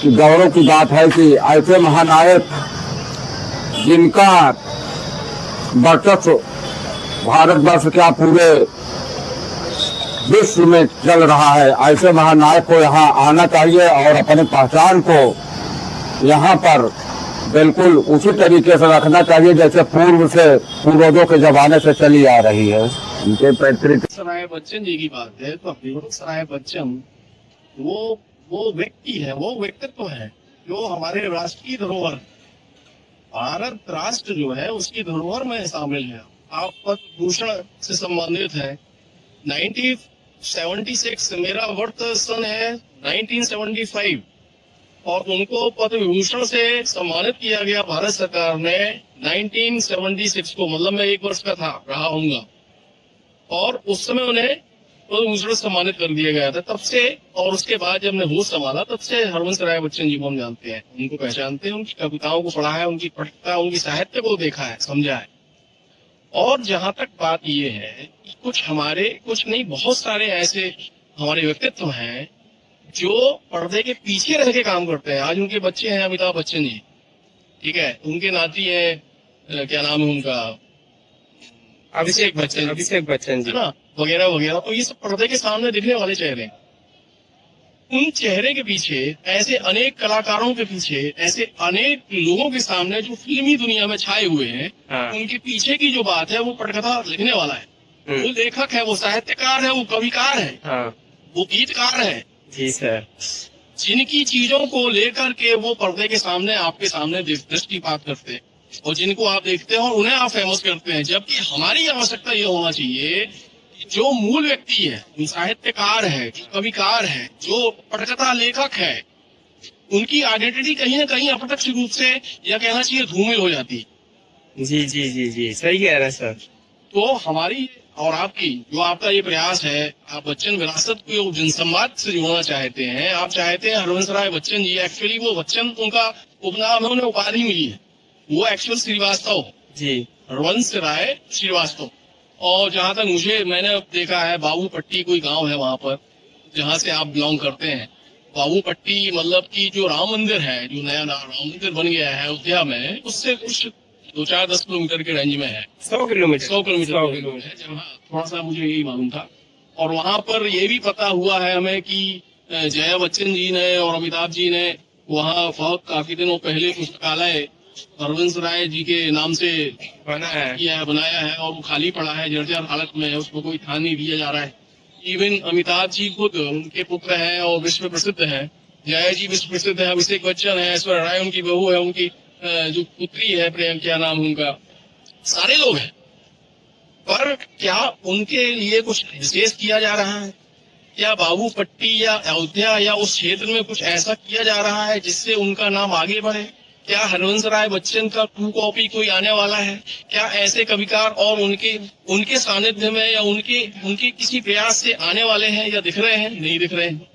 की गौरव की बात है कि ऐसे महानायक जिनका वर्चस्व भारतवर्ष क्या पूरे विश्व में चल रहा है, ऐसे महानायक को यहाँ आना चाहिए और अपनी पहचान को यहाँ पर बिल्कुल उसी तरीके से रखना चाहिए जैसे पूर्वजों के जमाने से चली आ रही है। उनके पैतृक सराय बच्चन जी की बात है तो हरिवंश सराय बच्चन वो व्यक्ति है, वो व्यक्तित्व है जो हमारे राष्ट्र की धरोहर, भारत राष्ट्र जो है उसकी धरोहर में शामिल है। आप पद्म भूषण से संबंधित है। 1976 मेरा वर्त सन है 1975 और उनको पद्म विभूषण से सम्मानित किया गया भारत सरकार ने 1976 को, मतलब मैं 1 वर्ष का रहा हूँगा और उस समय उन्हें पद्म विभूषण सम्मानित कर दिया गया था। तब से और उसके बाद जब हमने होश संभाला तब से हरवंश राय बच्चन जी को हम जानते हैं, उनको पहचानते हैं, उनकी कविताओं को पढ़ा है, उनकी पठता, उनकी साहित्य को देखा है, समझा है। और जहां तक बात ये है कि कुछ नहीं बहुत सारे ऐसे हमारे व्यक्तित्व हैं जो पर्दे के पीछे रह के काम करते हैं। आज उनके बच्चे हैं अमिताभ बच्चन जी, ठीक है, उनके नाती है क्या नाम है उनका, अभिषेक बच्चन जी ना, वगैरह वगैरह। तो ये सब पर्दे के सामने दिखने वाले चेहरे हैं। उन चेहरे के पीछे ऐसे अनेक कलाकारों के पीछे ऐसे अनेक लोगों के सामने जो फिल्मी दुनिया में छाए हुए हैं, उनके पीछे की जो बात है वो पटकथा लिखने वाला है, वो लेखक है, वो साहित्यकार है, वो कविकार है, वो गीतकार है जी सर, जिनकी चीजों को लेकर के वो पर्दे के सामने आपके सामने दृष्टिपात करते हैं और जिनको आप देखते हो उन्हें आप फेमस करते हैं। जबकि हमारी आवश्यकता ये होना चाहिए जो मूल व्यक्ति है, जो साहित्यकार है, जो कविकार है, जो पटकथा लेखक है, उनकी आइडेंटिटी कहीं ना कहीं अप्रत्यक्ष रूप से या कहना चाहिए धूमिल हो जाती है। जी जी जी जी सही कह रहे हैं सर। तो हमारी और आपकी जो आपका ये प्रयास है, आप बच्चन विरासत को जनसंवाद से जोड़ना चाहते हैं, आप चाहते हैं हरवंश राय बच्चन जी, एक्चुअली वो बच्चन उनका उपनाम है, उन्हें उपाधि मिली है, वो एक्चुअल श्रीवास्तव जी, हरवंश राय श्रीवास्तव। और जहाँ तक मैंने देखा है, बाबूपट्टी कोई गांव है वहाँ पर जहाँ से आप बिलोंग करते हैं, बाबूपट्टी मतलब कि जो राम मंदिर है, जो नया राम मंदिर बन गया है अयोध्या में, उससे कुछ 2-4-10 किलोमीटर के रेंज में है, 100 किलोमीटर है, जहाँ थोड़ा सा मुझे यही मालूम था। और वहाँ पर ये भी पता हुआ है हमें कि जया बच्चन जी ने और अमिताभ जी ने वहाँ काफी दिनों पहले पुस्तकालय हरवंश राय जी के नाम से बनाया है और वो खाली पड़ा है, जर्जर हालत में है, उसको कोई ध्यान नहीं दिया जा रहा है। इवन अमिताभ जी खुद उनके पुत्र हैं और विश्व प्रसिद्ध है, जया जी विश्व प्रसिद्ध है, अभिषेक बच्चन है, ऐश्वर्या राय उनकी बहू है, उनकी जो पुत्री है प्रेम क्या नाम उनका, सारे लोग हैं। पर क्या उनके लिए कुछ विशेष किया जा रहा है? क्या बाबूपट्टी या अयोध्या या उस क्षेत्र में कुछ ऐसा किया जा रहा है जिससे उनका नाम आगे बढ़े? क्या हरवंश राय बच्चन का 2 कॉपी कोई आने वाला है? क्या ऐसे कविकार और उनके सानिध्य में या उनके किसी प्रयास से आने वाले हैं या दिख रहे हैं? नहीं दिख रहे हैं।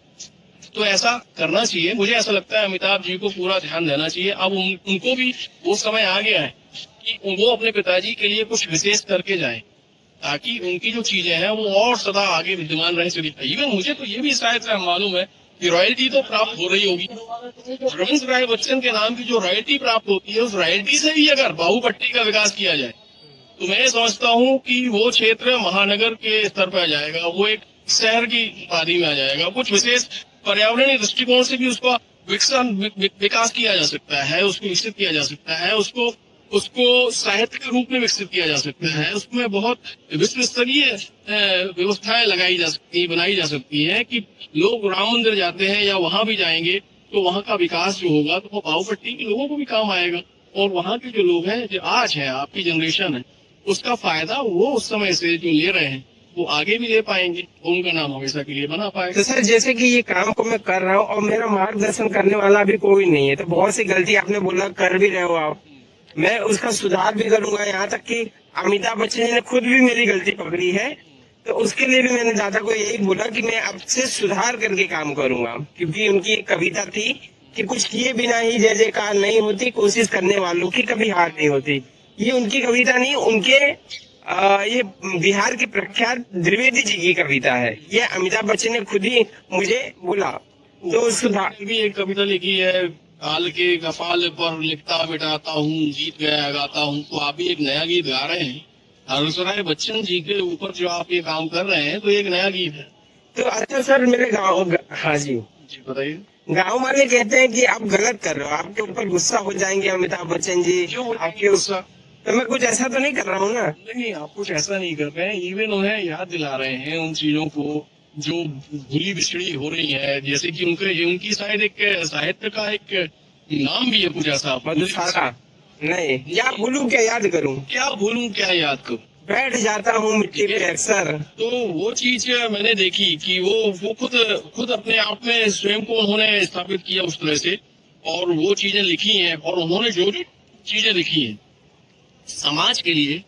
तो ऐसा करना चाहिए, मुझे ऐसा लगता है अमिताभ जी को पूरा ध्यान देना चाहिए। अब उनको भी वो समय आ गया है कि वो अपने पिताजी के लिए कुछ विशेष करके जाएं, ताकि उनकी जो चीजें हैं वो और सदा आगे विद्यमान रह सके। इवन मुझे तो ये भी शायद से मालूम है कि रॉयल्टी तो प्राप्त हो रही होगी, हरवंश राय बच्चन के नाम की जो रॉयल्टी प्राप्त होती है, उस रॉयल्टी से भी अगर बाबूपट्टी का विकास किया जाए तो मैं समझता हूँ कि वो क्षेत्र महानगर के स्तर पर आ जाएगा, वो एक शहर की उपाधि में आ जाएगा। कुछ विशेष पर्यावरणीय दृष्टिकोण से भी उसका विकास किया जा सकता है, उसको विकसित किया जा सकता है, उसको साहित्य के रूप में विकसित किया जा सकता है, उसमें बहुत विश्व स्तरीय व्यवस्थाएं बनाई जा सकती हैं कि लोग राम मंदिर जाते हैं या वहां भी जाएंगे तो वहां का विकास जो होगा तो वो बाबूपट्टी के लोगों को भी काम आएगा, और वहां के जो लोग हैं, जो आज है आपकी जनरेशन है, उसका फायदा वो उस समय से जो ले रहे हैं वो आगे भी ले पाएंगे, उनका नाम हमेशा के लिए बना पाएगा। तो सर जैसे कि ये काम को मैं कर रहा हूँ और मेरा मार्गदर्शन करने वाला भी कोई नहीं है, तो बहुत सी गलती आपने बोला कर भी रहे हो आप, मैं उसका सुधार भी करूंगा। यहाँ तक कि अमिताभ बच्चन जी ने खुद भी मेरी गलती पकड़ी है, तो उसके लिए भी मैंने दादा को यही बोला कि मैं अब से सुधार करके काम करूंगा, क्योंकि उनकी एक कविता थी कि कुछ किए बिना ही जय जयकार नहीं होती, कोशिश करने वालों की कभी हार नहीं होती। ये उनकी कविता नहीं, उनके ये बिहार के प्रख्यात द्विवेदी जी की कविता है। ये अमिताभ बच्चन ने खुद ही मुझे बोला। तो सुधार भी एक कविता लिखी है, काल के कपाल पर लिखता मिटाता हूँ, गीत गया गाता हूँ। तो आप भी एक नया गीत गा रहे हैं हरिवंश बच्चन जी के ऊपर, जो आप ये काम कर रहे हैं, तो एक नया गीत है। तो अच्छा सर, मेरे गाँव, हाँ जी बताइए। गाँव वाले कहते हैं कि आप गलत कर रहे हो, आपके ऊपर गुस्सा हो जाएंगे अमिताभ बच्चन जी। क्यों आपके गुस्सा? तो मैं कुछ ऐसा तो नहीं कर रहा हूँ ना? नहीं, आप कुछ ऐसा नहीं कर रहे हैं, इवन उन्हें याद दिला रहे हैं उन चीजों को जो भूली बिछड़ी हो रही है। जैसे कि उनकी शायद एक साहित्य का एक नाम भी है कुछ ऐसा, मधुशाला। नहीं, या भूलूं क्या याद करूं? क्या भूलूं क्या याद करूं? बैठ जाता हूँ मिट्टी पे अक्सर। तो वो चीज मैंने देखी कि वो खुद अपने आप में स्वयं को उन्होंने स्थापित किया उस तरह से, और वो चीजें लिखी हैं। और उन्होंने जो जो चीजें लिखी हैं समाज के लिए,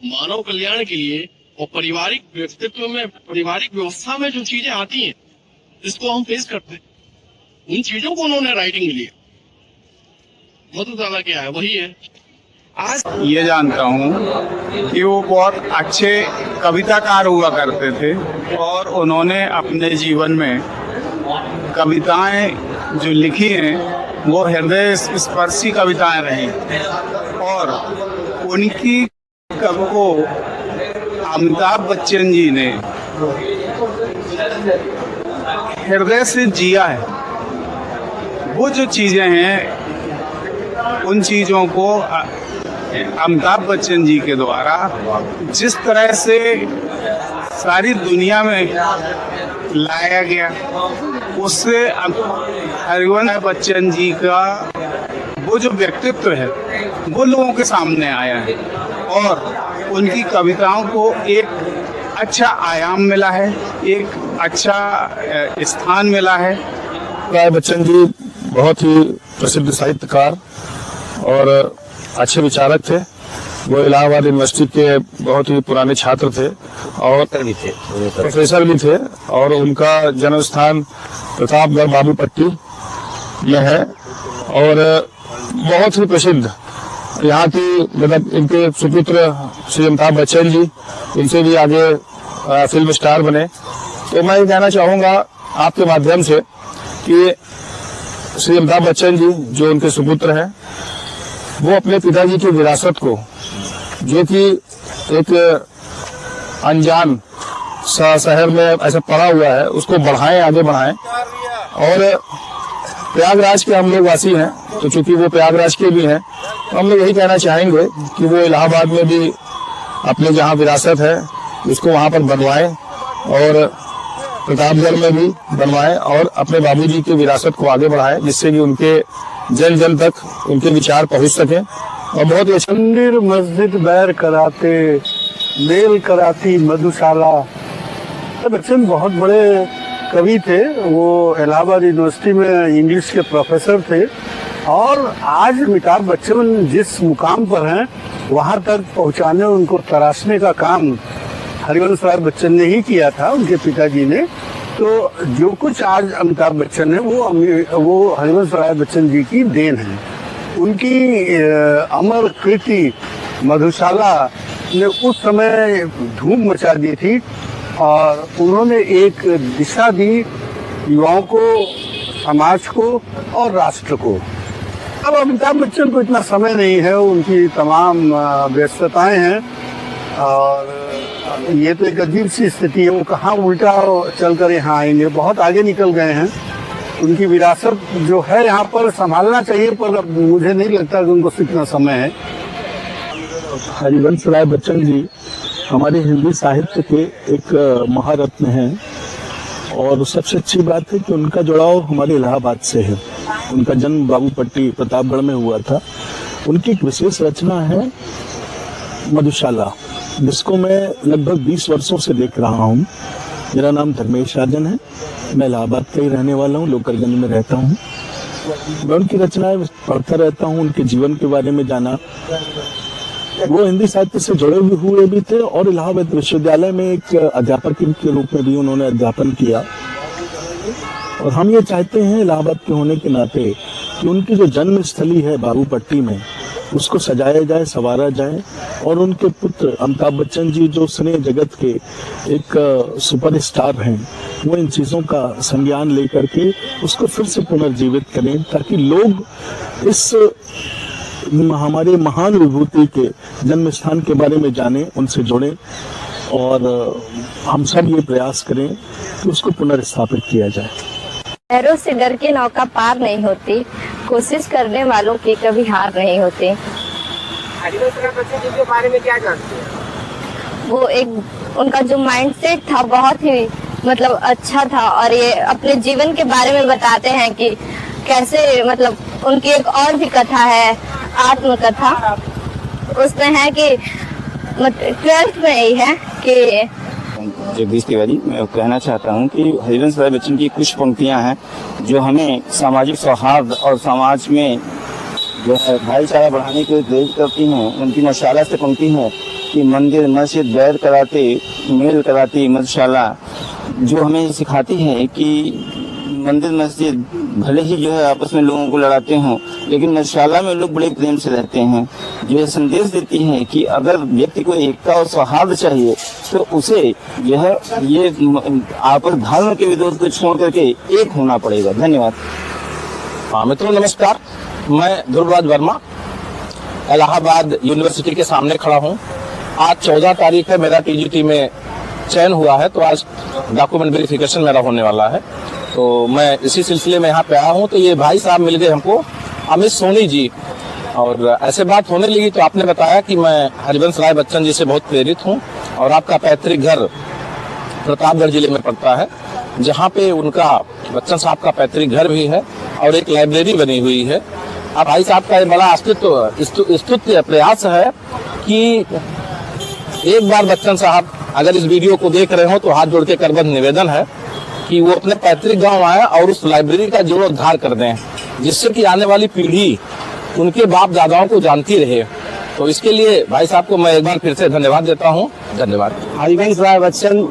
मानव कल्याण के लिए, और पारिवारिक व्यक्तित्व में, पारिवारिक व्यवस्था में जो चीजें आती हैं जिसको हम फेस करते हैं, उन चीजों को उन्होंने राइटिंग में लिया। मधुशाला क्या है? वही है। आज ये जानता हूँ कि वो बहुत अच्छे कविताकार हुआ करते थे, और उन्होंने अपने जीवन में कविताएं जो लिखी हैं वो हृदय स्पर्शी कविताएं रही, और उनकी कवि को अमिताभ बच्चन जी ने हृदय से जिया है। वो जो चीजें हैं, उन चीजों को अमिताभ बच्चन जी के द्वारा जिस तरह से सारी दुनिया में लाया गया, उससे हरिवंश बच्चन जी का वो जो व्यक्तित्व है वो लोगों के सामने आया है, और उनकी कविताओं को एक अच्छा आयाम मिला है, एक अच्छा स्थान मिला है। राय बच्चन जी बहुत ही प्रसिद्ध साहित्यकार और अच्छे विचारक थे। वो इलाहाबाद यूनिवर्सिटी के बहुत ही पुराने छात्र थे और प्रोफेसर भी थे, और उनका जन्म स्थान प्रतापगढ़ बाबूपट्टी में है, और बहुत ही प्रसिद्ध यहाँ की, मतलब इनके सुपुत्र श्री अमिताभ बच्चन जी, इनसे भी आगे फिल्म स्टार बने। तो मैं ये कहना चाहूँगा आपके माध्यम से कि श्री अमिताभ बच्चन जी जो उनके सुपुत्र हैं, वो अपने पिताजी की विरासत को, जो कि एक अनजान शहर में ऐसा पड़ा हुआ है, उसको बढ़ाएं, आगे बढ़ाएं। और प्रयागराज के हम लोग वासी हैं, तो चूंकि वो प्रयागराज के भी हैं, तो हम लोग यही कहना चाहेंगे कि वो इलाहाबाद में भी अपने जहाँ विरासत है उसको वहाँ पर बनवाएं, और प्रतापगढ़ में भी बनवाएं, और अपने बाबूजी की विरासत को आगे बढ़ाएं, जिससे कि उनके जन जन तक उनके विचार पहुँच सके। और बहुत ही मंदिर मस्जिद बैर कराते, मेल कराती मधुशाला। बच्चन बहुत बड़े कवि थे, वो इलाहाबाद यूनिवर्सिटी में इंग्लिश के प्रोफेसर थे, और आज अमिताभ बच्चन जिस मुकाम पर हैं वहाँ तक पहुँचाने, उनको तराशने का काम हरिवंश राय बच्चन ने ही किया था, उनके पिताजी ने। तो जो कुछ आज अमिताभ बच्चन है वो हरिवंश राय बच्चन जी की देन है। उनकी अमर कृति मधुशाला ने उस समय धूम मचा दी थी, और उन्होंने एक दिशा दी युवाओं को, समाज को और राष्ट्र को। अब अमिताभ बच्चन को इतना समय नहीं है, उनकी तमाम व्यस्तताएं हैं, और ये तो एक अजीब सी स्थिति है। वो कहाँ उल्टा चल कर यहाँ आएंगे, बहुत आगे निकल गए हैं। उनकी विरासत जो है यहाँ पर संभालना चाहिए, पर अब मुझे नहीं लगता कि उनको इतना समय है। हरिवंश राय बच्चन जी हमारे हिंदी साहित्य के एक महारत्न हैं, और सबसे अच्छी बात है कि उनका जुड़ाव हमारे इलाहाबाद से है। उनका जन्म बाबूपट्टी प्रतापगढ़ में हुआ था। उनकी एक विशेष रचना है मधुशाला। जिसको मैं लगभग 20 वर्षों से देख रहा हूँ। मेरा नाम धर्मेश राजन है, मैं इलाहाबाद का ही रहने वाला हूँ, लोकरगंज में रहता हूँ। मैं उनकी रचनाएं पढ़ता रहता हूँ, उनके जीवन के बारे में जाना। वो हिंदी साहित्य से जुड़े हुए भी थे और इलाहाबाद विश्वविद्यालय में एक अध्यापक के रूप में भी उन्होंने अध्यापन किया। और हम ये चाहते हैं इलाहाबाद के होने के नाते कि उनकी जो जन्म स्थली है बाबूपट्टी में, उसको सजाया जाए, संवारा जाए और उनके पुत्र अमिताभ बच्चन जी जो सिने जगत के एक सुपरस्टार हैं, वो इन चीज़ों का संज्ञान लेकर के उसको फिर से पुनर्जीवित करें ताकि लोग इस हमारे महान विभूति के जन्म स्थान के बारे में जानें, उनसे जुड़ें और हम सब ये प्रयास करें कि उसको पुनर्स्थापित किया जाए। लहरों से डर के नौका पार नहीं होती, कोशिश करने वालों की कभी हार नहीं होती। हरिवंश राय बच्चन जी के बारे में क्या जानते हैं? वो एक उनका जो माइंडसेट था बहुत ही मतलब अच्छा था और ये अपने जीवन के बारे में बताते हैं कि कैसे मतलब उनकी एक और भी कथा है, आत्मकथा, उसमें है कि 12th में यही है कि जगदीश तिवारी, मैं कहना चाहता हूं कि हरिवंश राय बच्चन की कुछ पंक्तियां हैं जो हमें सामाजिक सौहार्द और समाज में जो है भाईचारा बढ़ाने के लिए प्रेरित करती हैं। उनकी मशाला से पंक्ति है कि मंदिर मस्जिद बैर कराते मेल कराती मधुशाला, जो हमें सिखाती है कि मंदिर मस्जिद भले ही जो है आपस में लोगों को लड़ाते हों, लेकिन मधुशाला में लोग बड़े प्रेम से रहते हैं। जो ये संदेश देती है कि अगर व्यक्ति को एकता और सौहार्द चाहिए तो उसे जो है ये आपस धर्म के विरोध को छोड़ करके एक होना पड़ेगा। धन्यवाद। हाँ मित्रों नमस्कार, मैं ध्रुवराज वर्मा इलाहाबाद यूनिवर्सिटी के सामने खड़ा हूँ। आज 14 तारीख है, मेरा टीजीटी में चयन हुआ है, तो आज डॉक्यूमेंट वेरिफिकेशन मेरा होने वाला है। तो मैं इसी सिलसिले में यहाँ पे आया हूँ। तो ये भाई साहब मिल गए हमको, अमित सोनी जी, और ऐसे बात होने लगी तो आपने बताया कि मैं हरिवंश राय बच्चन जी से बहुत प्रेरित हूँ और आपका पैतृक घर प्रतापगढ़ जिले में पड़ता है, जहाँ पे उनका बच्चन साहब का पैतृक घर भी है और एक लाइब्रेरी बनी हुई है। अब भाई साहब का ये बड़ा स्तुत्य प्रयास है कि एक बार बच्चन साहब अगर इस वीडियो को देख रहे हो तो हाथ जोड़ के करबद्ध निवेदन है कि वो अपने पैतृक गांव आए और उस लाइब्रेरी का जीर्णोद्धार कर दें, जिससे कि आने वाली पीढ़ी उनके बाप दादाओं को जानती रहे। तो इसके लिए भाई साहब को मैं एक बार फिर से धन्यवाद देता हूँ। धन्यवाद। हरिवंश राय बच्चन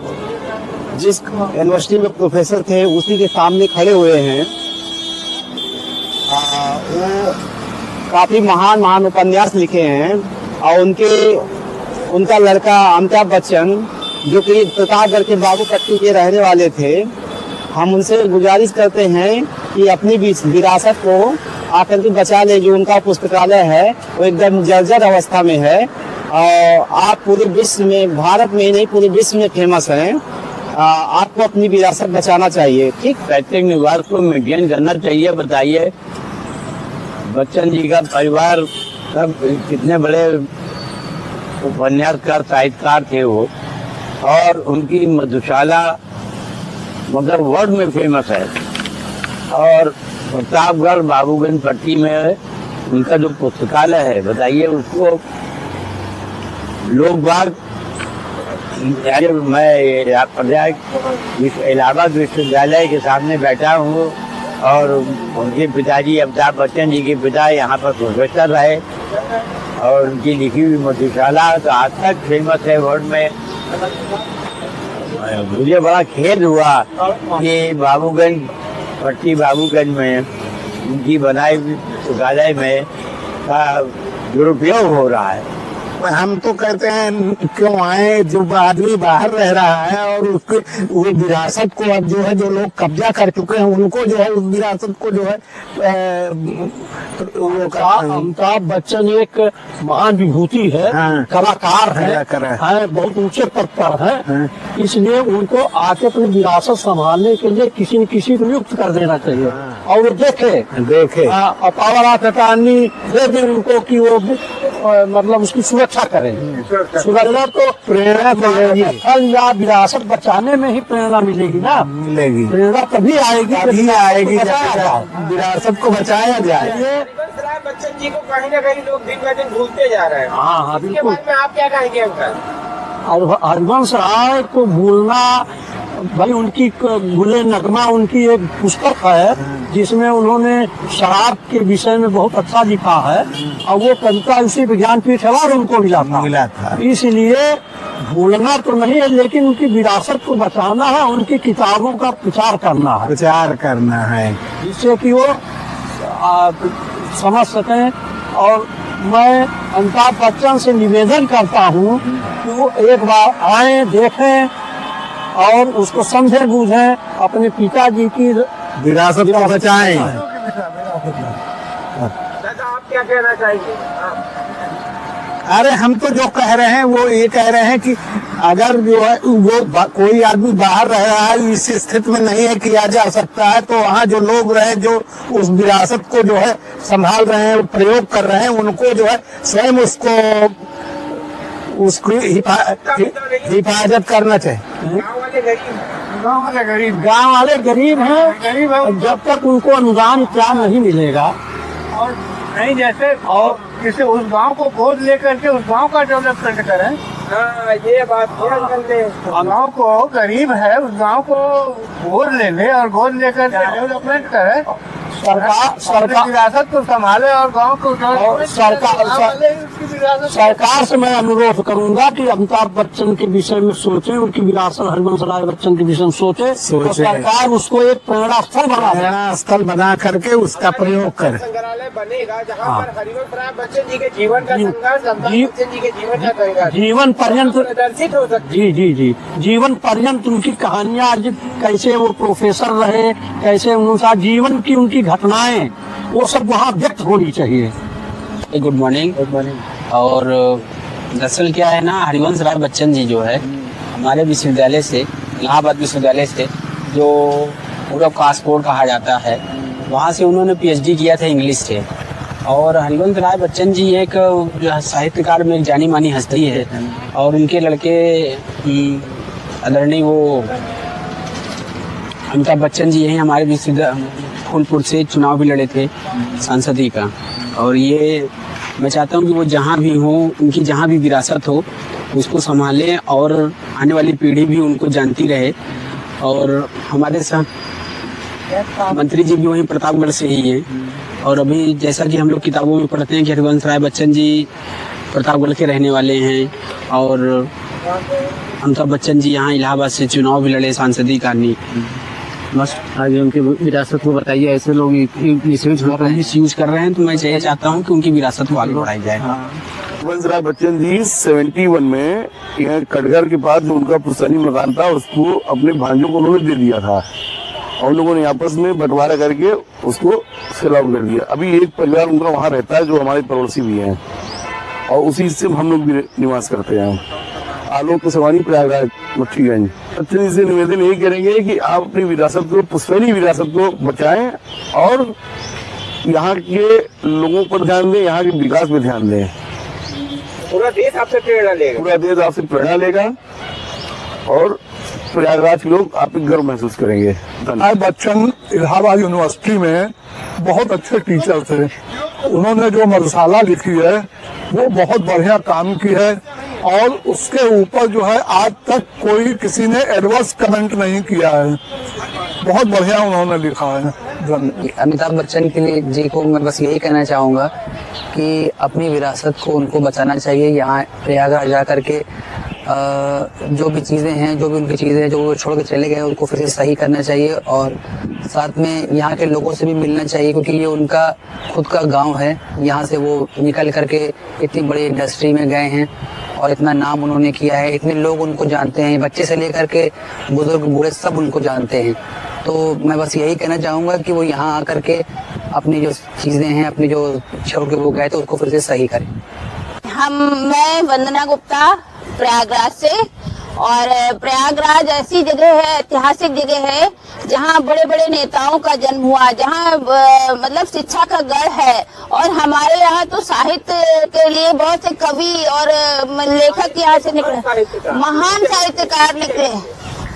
जिस यूनिवर्सिटी में प्रोफेसर थे उसी के सामने खड़े हुए हैं। वो काफी महान उपन्यास लिखे हैं और उनका लड़का अमिताभ बच्चन जो कि प्रतापगढ़ के बाबूपट्टी के रहने वाले थे, हम उनसे गुजारिश करते हैं कि अपनी विरासत को आकर के बचा ले। जो उनका पुस्तकालय है वो एकदम जर्जर अवस्था में है और आप पूरे विश्व में, भारत में नहीं पूरे विश्व में फेमस हैं। आपको अपनी विरासत बचाना चाहिए। ठीक, पैतृक निवास को मेंटेन करना चाहिए। बताइए बच्चन जी का परिवार सब कितने बड़े उपन्यासकार साहित्यकार थे वो, और उनकी मधुशाला मतलब वर्ल्ड में फेमस है। और प्रतापगढ़ बाबूगंज पट्टी में उनका जो पुस्तकालय है, बताइए उसको लोग बाग, मैं इलाहाबाद विश्वविद्यालय के सामने बैठा हूँ और उनके पिताजी अमिताभ बच्चन जी के पिता यहाँ पर प्रोफेसर रहे और उनकी लिखी हुई मधुशाला तो आज तक फेमस है वर्ल्ड में। मुझे बड़ा खेद हुआ कि बाबूगंज में उनकी बनाई हुई पुस्तकालय में का दुरुपयोग हो रहा है। हम तो कहते हैं क्यों आए, जो आदमी बाहर रह रहा है और उसके वो विरासत को अब जो है जो लोग कब्जा कर चुके हैं उनको जो है उस विरासत को जो है अमिताभ बच्चन एक महान विभूति है, कलाकार है, बहुत ऊंचे पद पर है, इसलिए उनको आके अपनी विरासत संभालने के लिए किसी न किसी को नियुक्त कर देना चाहिए और वो देखे पावर ऑफ अटॉर्नी दे दे उनको कि वो मतलब उसकी सुरक्षा करें। सुरक्षा तो प्रेरणा मिलेगी या विरासत बचाने में ही प्रेरणा मिलेगी ना, मिलेगी प्रेरणा तभी आएगी जब विरासत को बचाया जाए। बच्चन जी को कहीं ना कहीं लोग दिन ब दिन भूलते जा रहे हैं। हाँ बिल्कुल। आप क्या कहेंगे उनका? और हरिवंश राय को भूलना, भाई उनकी गुले नगमा उनकी एक पुस्तक है जिसमें उन्होंने शराब के विषय में बहुत अच्छा लिखा है और वो कविता इसी विज्ञानपीठ अवार्ड उनको मिला था। इसलिए भूलना तो नहीं है, लेकिन उनकी विरासत को बचाना है, उनकी किताबों का प्रचार करना है जिससे कि वो समझ सकें। और मैं अमिताभ बच्चन से निवेदन करता हूँ कि वो एक बार आए, देखें और उसको समझें बूझें, अपने पिताजी की विरासत को बचाएं। आप क्या कहना चाहेंगे? अरे हम तो जो कह रहे हैं वो ये कह रहे हैं कि अगर जो है वो कोई आदमी बाहर रह रहा है, इस स्थिति में नहीं है किया जा सकता है, तो वहाँ जो लोग रहे जो उस विरासत को जो है संभाल रहे हैं, प्रयोग कर रहे हैं, उनको जो है स्वयं उसकी हिफाजत करना चाहिए। गांव वाले गरीब हैं, जब तक उनको अनुदान क्या नहीं मिलेगा और नहीं जैसे और किसी उस गांव को गोद लेकर के उस गांव का डेवलपमेंट करें। ये बात गांव को गरीब है, उस गांव को गोद ले ले और गोद लेकर के डेवलपमेंट करे। सरकार विरासत को संभाले और गांव को सरकार से मैं अनुरोध करूंगा कि अमिताभ बच्चन के विषय में सोचे, उनकी विरासत हरिवंश राय बच्चन के विषय में सोचे। सरकार उसको एक प्रेरणा स्थल बना करके उसका प्रयोग करे। संग्रहालय बनेगा जहाँ पर हरिवंश राय बच्चन जी के जीवन का संघर्ष, अमिताभ बच्चन जी के जीवन का करेगा, जीवन पर्यंत प्रदर्शित हो सकता है। जी जीवन पर्यंत उनकी कहानियां, आज कैसे वो प्रोफेसर रहे, कैसे उनका जीवन की उनकी घटनाएं, वो सब वहाँ व्यक्त होनी चाहिए। Good morning. और दरअसल क्या है ना, हरिवंश राय बच्चन जी जो है हमारे विश्वविद्यालय से, इलाहाबाद विश्वविद्यालय से, जो पूर्व कास्कोड कहा जाता है, वहाँ से उन्होंने PhD किया था इंग्लिश से। और हरिवंश राय बच्चन जी एक साहित्यकार में एक जानी मानी हस्ती है और उनके लड़के आदरणीय वो अमिताभ बच्चन जी यहीं हमारे विश्वविद्यालय फूलपुर से चुनाव भी लड़े थे सांसदी का। और ये मैं चाहता हूँ कि वो जहाँ भी हो, उनकी जहाँ भी विरासत हो उसको संभालें और आने वाली पीढ़ी भी उनको जानती रहे। और हमारे साथ मंत्री जी भी वहीं प्रतापगढ़ से ही हैं। और अभी जैसा कि हम लोग किताबों में पढ़ते हैं कि हरिवंश राय बच्चन जी प्रतापगढ़ के रहने वाले हैं और अमिताभ बच्चन जी यहाँ इलाहाबाद से चुनाव भी लड़े सांसदी करनी। बस आगे उनकी विरासत को बताइए। ऐसे लोग मिसयूज कर रहे हैं, तो मैं यही चाहता हूँ कि उनकी विरासत को आगे बढ़ाई जाए। हरिवंश राय बच्चन जी 71 में यह कटघर के पास जो उनका पुश्तैनी मकान था उसको अपने भांजों को उन्होंने दे दिया था और उन लोगों ने आपस में बंटवारा करके उसको सैलाब कर दिया। अभी एक परिवार उनका वहाँ रहता है जो हमारे पड़ोसी भी हैं और उसी से हम लोग भी निवास करते हैं। आलोक सवानी प्रयागराज मच्छीगंज। बच्चन जी से निवेदन यही करेंगे कि आप अपनी विरासत को, पुश्तैनी विरासत को बचाएं और यहाँ के लोगों पर ध्यान दें, यहाँ के विकास पे ध्यान दें। पूरा देश आपसे प्रेरणा लेगा। पूरा देश आपसे प्रेरणा लेगा और प्रयागराज के लोग आप गर्व महसूस करेंगे। अमिताभ बच्चन इलाहाबाद यूनिवर्सिटी में बहुत अच्छे टीचर थे। उन्होंने जो मधुशाला लिखी है वो बहुत बढ़िया काम की है और उसके ऊपर जो है आज तक कोई किसी ने एडवर्स कमेंट नहीं किया है। बहुत बढ़िया उन्होंने लिखा है। अमिताभ बच्चन के लिए जी को मैं बस यही कहना चाहूँगा कि अपनी विरासत को उनको बचाना चाहिए। यहाँ प्रयागराज जा करके जो भी चीज़ें हैं, जो भी उनकी चीज़ें हैं जो वो छोड़ के चले गए, उनको फिर से सही करना चाहिए और साथ में यहाँ के लोगों से भी मिलना चाहिए, क्योंकि ये उनका खुद का गांव है। यहाँ से वो निकल करके इतनी बड़ी इंडस्ट्री में गए हैं और इतना नाम उन्होंने किया है, इतने लोग उनको जानते हैं, बच्चे से लेकर के बुजुर्ग बूढ़े सब उनको जानते हैं। तो मैं बस यही कहना चाहूँगा कि वो यहाँ आकर के अपनी जो चीज़ें हैं, अपनी जो छोड़ के वो गए तो उसको फिर से सही करें। मैं वंदना गुप्ता प्रयागराज से, और प्रयागराज ऐसी जगह है, ऐतिहासिक जगह है जहाँ बड़े बड़े नेताओं का जन्म हुआ, जहाँ मतलब शिक्षा का गढ़ है। और हमारे यहाँ तो साहित्य के लिए बहुत से कवि और लेखक यहाँ से निकले, महान साहित्यकार निकले।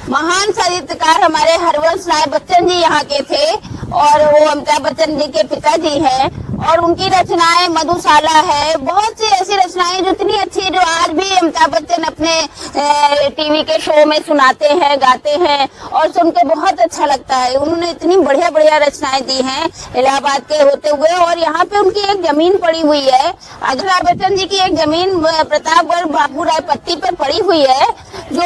महान साहित्यकार हमारे हरिवंश राय बच्चन जी यहाँ के थे और वो अमिताभ बच्चन जी के पिताजी हैं। और उनकी रचनाएं मधुशाला है, बहुत सी ऐसी रचनाएं जो इतनी अच्छी, जो आज भी अमिताभ बच्चन अपने टीवी के शो में सुनाते हैं, गाते हैं और सुन के बहुत अच्छा लगता है। उन्होंने इतनी बढ़िया बढ़िया रचनाएं दी हैं इलाहाबाद के होते हुए। और यहाँ पे उनकी एक जमीन पड़ी हुई है, अमिताभ बच्चन जी की एक जमीन प्रतापगढ़ बाबू राय पट्टी पर पड़ी हुई है, जो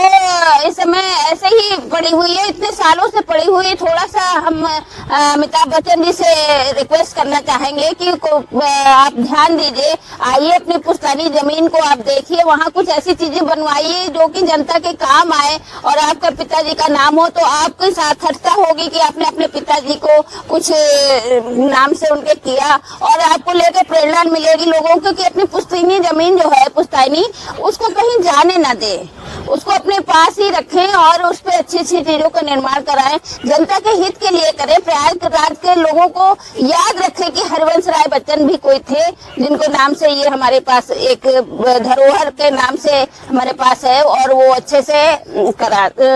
इस समय ऐसे ही पड़ी हुई है, इतने सालों से पड़ी हुई है। थोड़ा सा हम अमिताभ बच्चन जी से रिक्वेस्ट करना चाहेंगे कि आप ध्यान दीजिए, आइए अपनी पुश्तैनी जमीन को आप देखिए, वहाँ कुछ ऐसी चीजें बनवाइए जो कि जनता के काम आए और आपका पिताजी का नाम हो तो आपकी सार्थकता होगी कि आपने अपने पिताजी को कुछ नाम से उनके किया, और आपको लेकर प्रेरणा मिलेगी लोगों को कि अपनी पुश्तैनी जमीन जो है पुश्तैनी, उसको कहीं जाने ना दे, उसको अपने पास ही रखें और उस पर अच्छी अच्छी चीजों का निर्माण कराएं, जनता के हित के लिए करें। प्रयागराज के लोगों को याद रखें कि हरिवंश राय बच्चन भी कोई थे जिनको नाम से ये हमारे पास एक धरोहर के नाम से हमारे पास है, और वो अच्छे से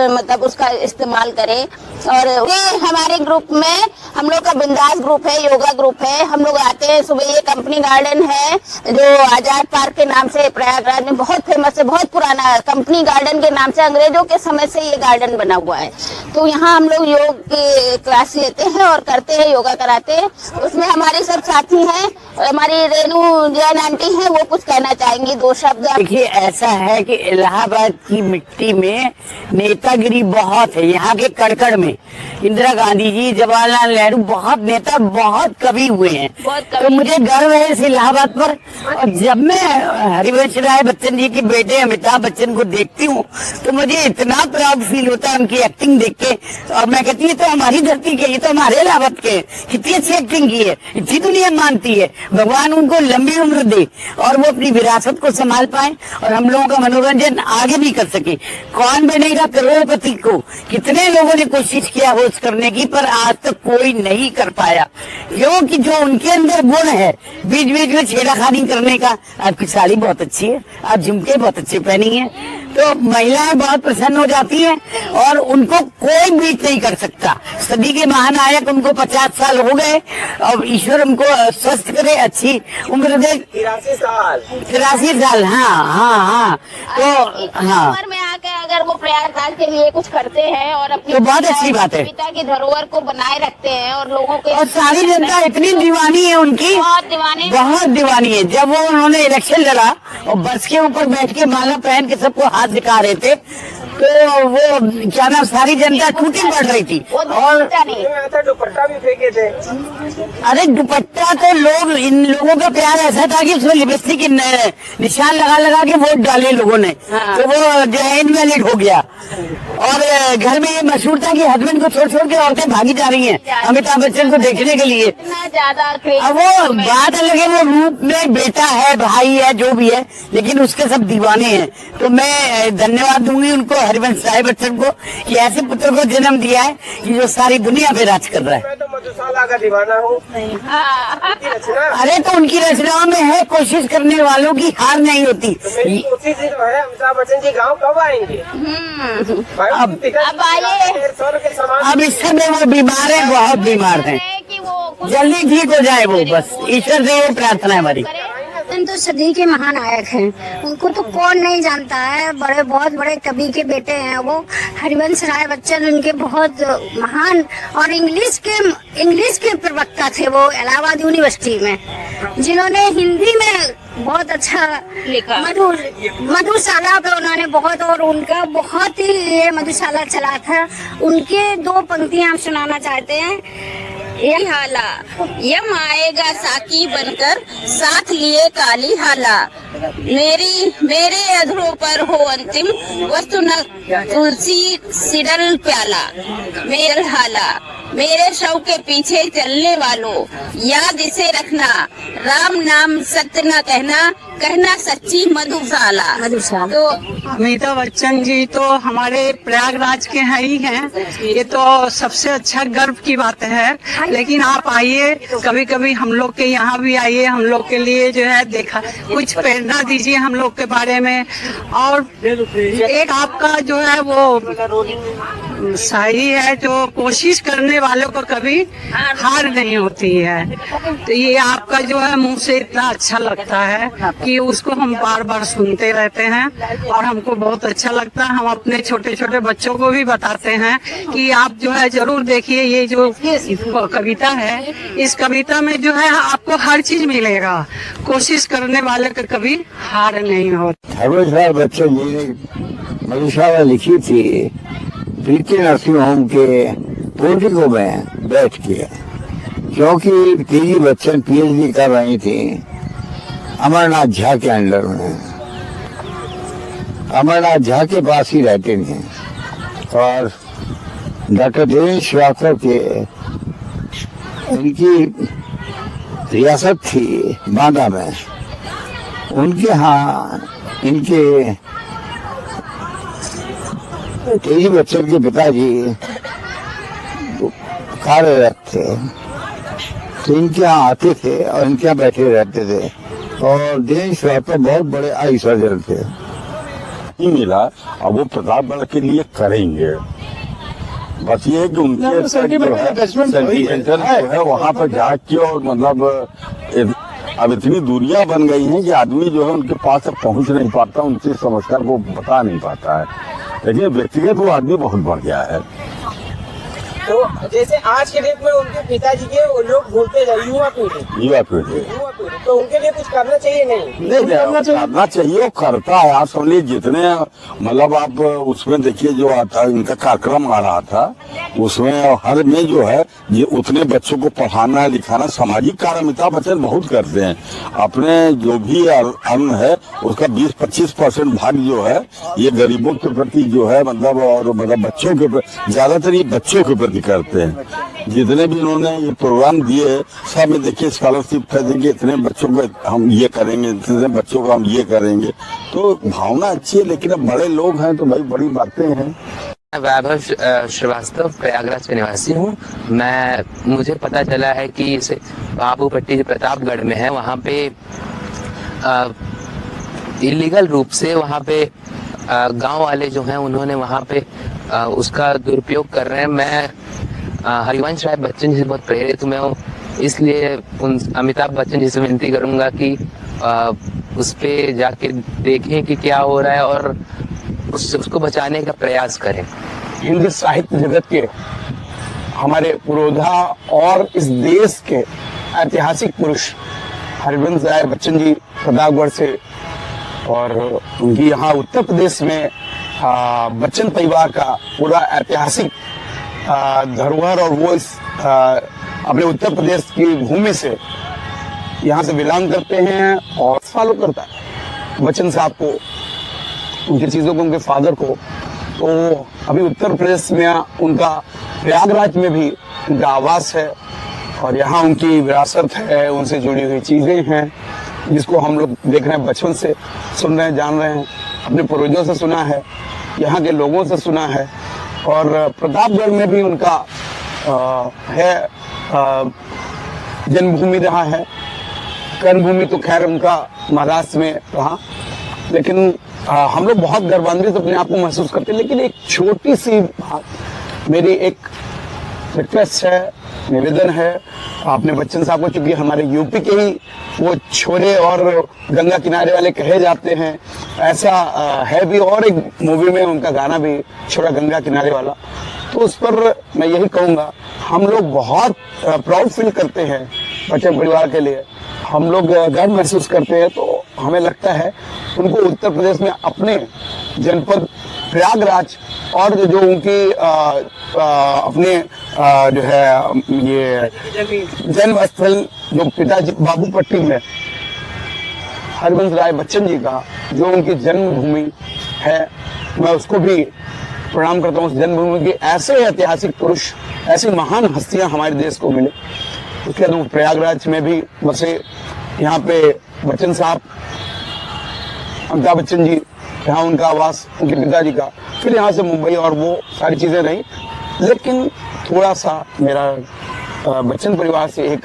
मतलब उसका इस्तेमाल करें। और ये हमारे ग्रुप में हम लोग का बिंदास ग्रुप है, योगा ग्रुप है, हम लोग आते हैं सुबह। ये कंपनी गार्डन है जो आजाद पार्क के नाम से प्रयागराज में बहुत फेमस है, बहुत पुराना कंपनी गार्डन के नाम से अंग्रेजों के समय से ये गार्डन बना हुआ है। तो यहाँ हम लोग योग की क्लास लेते हैं और करते हैं, योगा कराते हैं। उसमें हमारे सब साथी हैं, हमारी रेणु जैन आंटी हैं, वो कुछ कहना चाहेंगी, 2 शब्द। देखिए, ऐसा है कि इलाहाबाद की मिट्टी में नेतागिरी बहुत है। यहाँ के कड़कड़ में इंदिरा गांधी जी, जवाहरलाल नेहरू, बहुत नेता, बहुत कवि हुए हैं। तो मुझे गर्व है इस इलाहाबाद पर। और जब मैं हरिवंश राय बच्चन जी के बेटे अमिताभ बच्चन को देखती हूँ तो मुझे इतना प्राउड फील होता है उनकी एक्टिंग देख के। और मैं कहती हूँ तो हमारी धरती के, ये तो हमारे इलाहाबाद के, कितनी अच्छी एक्टिंग की है, इतनी दुनिया मानती है। भगवान उनको लंबी उम्र दे और वो अपनी विरासत को संभाल पाए और हम लोगों का मनोरंजन आगे भी कर सके। कौन बनेगा करोड़पति को कितने लोगों ने कोशिश किया होस्ट करने की, पर आज तक कोई नहीं कर पाया, क्योंकि जो उनके अंदर गुण है बीच बीच में छेड़ाखानी करने का। आपकी साड़ी बहुत अच्छी है, आप झुमके बहुत अच्छे पहनी है, तो महिलाएं बहुत प्रसन्न हो जाती हैं और उनको कोई बीट नहीं कर सकता। सदी के महानायक, उनको 50 साल हो गए और ईश्वर उनको स्वस्थ करे, अच्छी उम्र दे। 83 साल। हाँ। तो हाँ, उम्र में आके अगर वो प्रयागराज के लिए कुछ करते हैं और अपनी तो बहुत अच्छी बात है, पिता की धरोहर को बनाए रखते हैं और लोगों के, और सारी जनता इतनी दीवानी है उनकी, बहुत दीवानी है। जब वो उन्होंने इलेक्शन लड़ा और बस के ऊपर बैठ के माला पहन के सबको हाथ दिखा रहे थे, तो वो क्या नाम, सारी जनता टूटी पड़ रही थी। और दुपट्टा भी फेंके थे। अरे दुपट्टा तो लोग, इन लोगों का प्यार ऐसा था कि उसमें लिपस्टिक के निशान लगा लगा के वोट डाले लोगों ने, तो वो जो है इनवैलिड हो गया। और घर में ये मशहूर था कि हस्बैंड को छोड़ छोड़ के औरतें भागी जा रही हैं अमिताभ बच्चन को देखने के लिए। अब वो बात अलग है, वो रूप में बेटा है, भाई है, जो भी है, लेकिन उसके सब दीवाने हैं। तो मैं धन्यवाद दूंगी उनको, हरिवंश राय बच्चन को, कि ऐसे पुत्र को जन्म दिया है कि जो सारी दुनिया पे राज कर रहा है। मैं तो मधुशाला का दीवाना हूँ। अरे तो उनकी रचनाओं में है, कोशिश करने वालों की हार नहीं होती। मेरी कोशिश ही तो है, अमिताभ बच्चन जी गाँव कब आएंगे? अब आइए। अब इस समय वो बीमार है, बहुत बीमार है, जल्दी ठीक हो जाए वो, बस ईश्वर से ये प्रार्थना है हमारी। तो सदी के महानायक हैं, उनको तो कौन नहीं जानता है। बहुत बड़े कवि के बेटे हैं वो, हरिवंश राय बच्चन उनके बहुत महान, और इंग्लिश के प्रवक्ता थे वो इलाहाबाद यूनिवर्सिटी में, जिन्होंने हिंदी में बहुत अच्छा लिखा। मधुशाला पे उन्होंने बहुत, और उनका बहुत ही ये मधुशाला चला था। उनके 2 पंक्तियां हम सुनाना चाहते हैं। हाला यम आएगा साकी बनकर, साथ लिए काली हाला, मेरे अधरों पर हो अंतिम वस्तु न तुलसी सिडल प्याला, मेरे हाला मेरे शव के पीछे चलने वालों, याद इसे रखना, राम नाम सत्य न कहना, कहना सच्ची मधुशाला। तो अमिताभ बच्चन जी तो हमारे प्रयागराज के हैं ही हैं, ये तो सबसे अच्छा गर्व की बात है। लेकिन आप आइए, कभी कभी हम लोग के यहाँ भी आइए, हम लोग के लिए जो है देखा, कुछ प्रेरणा दीजिए हम लोग के बारे में। और एक आपका जो है वो शायरी है जो कोशिश करने वालों को कभी हार नहीं होती है। तो ये आपका जो है मुंह से इतना अच्छा लगता है कि उसको हम बार बार सुनते रहते हैं और हमको बहुत अच्छा लगता है। हम अपने छोटे छोटे बच्चों को भी बताते हैं कि आप जो है जरूर देखिए ये जो कविता है, इस कविता में जो है आपको हर चीज मिलेगा। कोशिश करने वाले को कभी हार नहीं होती। हरवंश राय बच्चन जी ने मधुशाला लिखी थी प्रीति नर्सिंग होम के पोर्टिको में बैठ के, क्योंकि तेजी बच्चन पीएचडी कर रही थी अमरनाथ झा के अंडर में। अमरनाथ झा के पास ही रहते थे और डॉक्टर देवेंद्र श्रीवास्तव के उनकी रियासत थी बांदा में, उनके यहाँ इनके तेजी बच्चन के पिताजी कार्यरत थे, तो इनके यहाँ आते थे और इनके यहाँ बैठे रहते थे। और देश व्यापक बहुत बड़े आई सर्जन थे। मिला और वो प्रतापगढ़ के लिए करेंगे। बस ये कि उनके सेंटिमेंटल है वहाँ पर जाके, और मतलब अब इतनी दूरियां बन गई हैं कि आदमी जो है उनके पास तक पहुँच नहीं पाता, उनसे समस्या को बता नहीं पाता है। लेकिन व्यक्तिगत वो आदमी बहुत बढ़ गया है। तो जैसे आज के डेट में उनके पिताजी के वो लोग भूलते जा युवा पीढ़ी, तो उनके लिए कुछ करना चाहिए नहीं करना चाहिए, वो करता है। आप समझिए जितने मतलब आप उसमें देखिए जो आता है इनका कार्यक्रम आ रहा था, उसमें हर में जो है ये उतने बच्चों को पढ़ाना लिखाना, सामाजिक कार्य अमिताभ बच्चन बहुत करते हैं। अपने जो भी अन्न है उसका 20-25% भाग जो है ये गरीबों के प्रति जो है मतलब, और मतलब बच्चों के प्रति, ज्यादातर ये बच्चों के प्रति करते हैं। जितने भी इन्होंने ये प्रोग्राम दिए सब में देखिए स्कॉलरशिप कर देंगे, इतने बच्चों को हम ये करेंगे, इतने बच्चों को हम ये करेंगे, तो भावना अच्छी है। लेकिन अब बड़े लोग हैं तो भाई बड़ी बातें हैं। वैभव श्रीवास्तव प्रयागराज का निवासी हूँ। मुझे पता चला है कि इसे बाबूपट्टी प्रतापगढ़ में है, वहाँ पे इलीगल रूप से वहाँ पे गांव वाले जो हैं उन्होंने वहाँ पे उसका दुरुपयोग कर रहे हैं। मैं हरिवंश राय बच्चन जी से बहुत प्रेरित मैं हूँ, इसलिए उन अमिताभ बच्चन जी से विनती करूंगा कि उस पे जाके देखें कि क्या हो रहा है और उसको बचाने का प्रयास करें। हिंदी साहित्य जगत के हमारे पुरोधा और इस देश के ऐतिहासिक पुरुष हरिवंश राय बच्चन जी प्रतापगढ़ से, और उनकी यहाँ उत्तर प्रदेश में बच्चन परिवार का पूरा ऐतिहासिक धरोहर, और वो इस अपने उत्तर प्रदेश की भूमि से यहाँ से बिलोंग करते हैं और फॉलो करता है बच्चन साहब को, उनकी चीज़ों को, उनके फादर को। तो अभी उत्तर प्रदेश में उनका प्रयागराज में भी उनका आवास है और यहाँ उनकी विरासत है, उनसे जुड़ी हुई चीज़ें हैं जिसको हम लोग देख रहे हैं, बचपन से सुन रहे हैं, जान रहे हैं, अपने पूर्वजों से सुना है, यहाँ के लोगों से सुना है। और प्रतापगढ़ में भी उनका जन्मभूमि रहा है। कर्मभूमि तो खैर उनका महाराष्ट्र में रहा, लेकिन हम लोग बहुत गर्वान्वित अपने आप को महसूस करते हैं। लेकिन एक छोटी सी बात, मेरी एक रिक्वेस्ट है, निवेदन है अपने बच्चन साहब को, चूंकि हमारे यूपी के ही वो छोरे और गंगा किनारे वाले कहे जाते हैं, ऐसा है भी, और एक मूवी में उनका गाना भी छोरा गंगा किनारे वाला, तो उस पर मैं यही कहूँगा, हम लोग बहुत प्राउड फील करते हैं बच्चन परिवार के लिए, हम लोग गर्व महसूस करते हैं। तो हमें लगता है उनको उत्तर प्रदेश में अपने जनपद प्रयागराज और जो उनकी अपने जो है ये जन्म स्थल जो पिताजी बाबूपट्टी में हरिवंश राय बच्चन जी का जो उनकी जन्मभूमि है, मैं उसको भी प्रणाम करता हूँ। उस जन्मभूमि के ऐसे ऐतिहासिक पुरुष, ऐसी महान हस्तियां हमारे देश को मिले। उसके बाद प्रयागराज में भी बसे, यहाँ पे बच्चन साहब, अमिताभ बच्चन जी, यहाँ उनका आवास, उनके पिताजी का, फिर यहाँ से मुंबई और वो सारी चीजें रही। लेकिन थोड़ा सा मेरा बच्चन परिवार से एक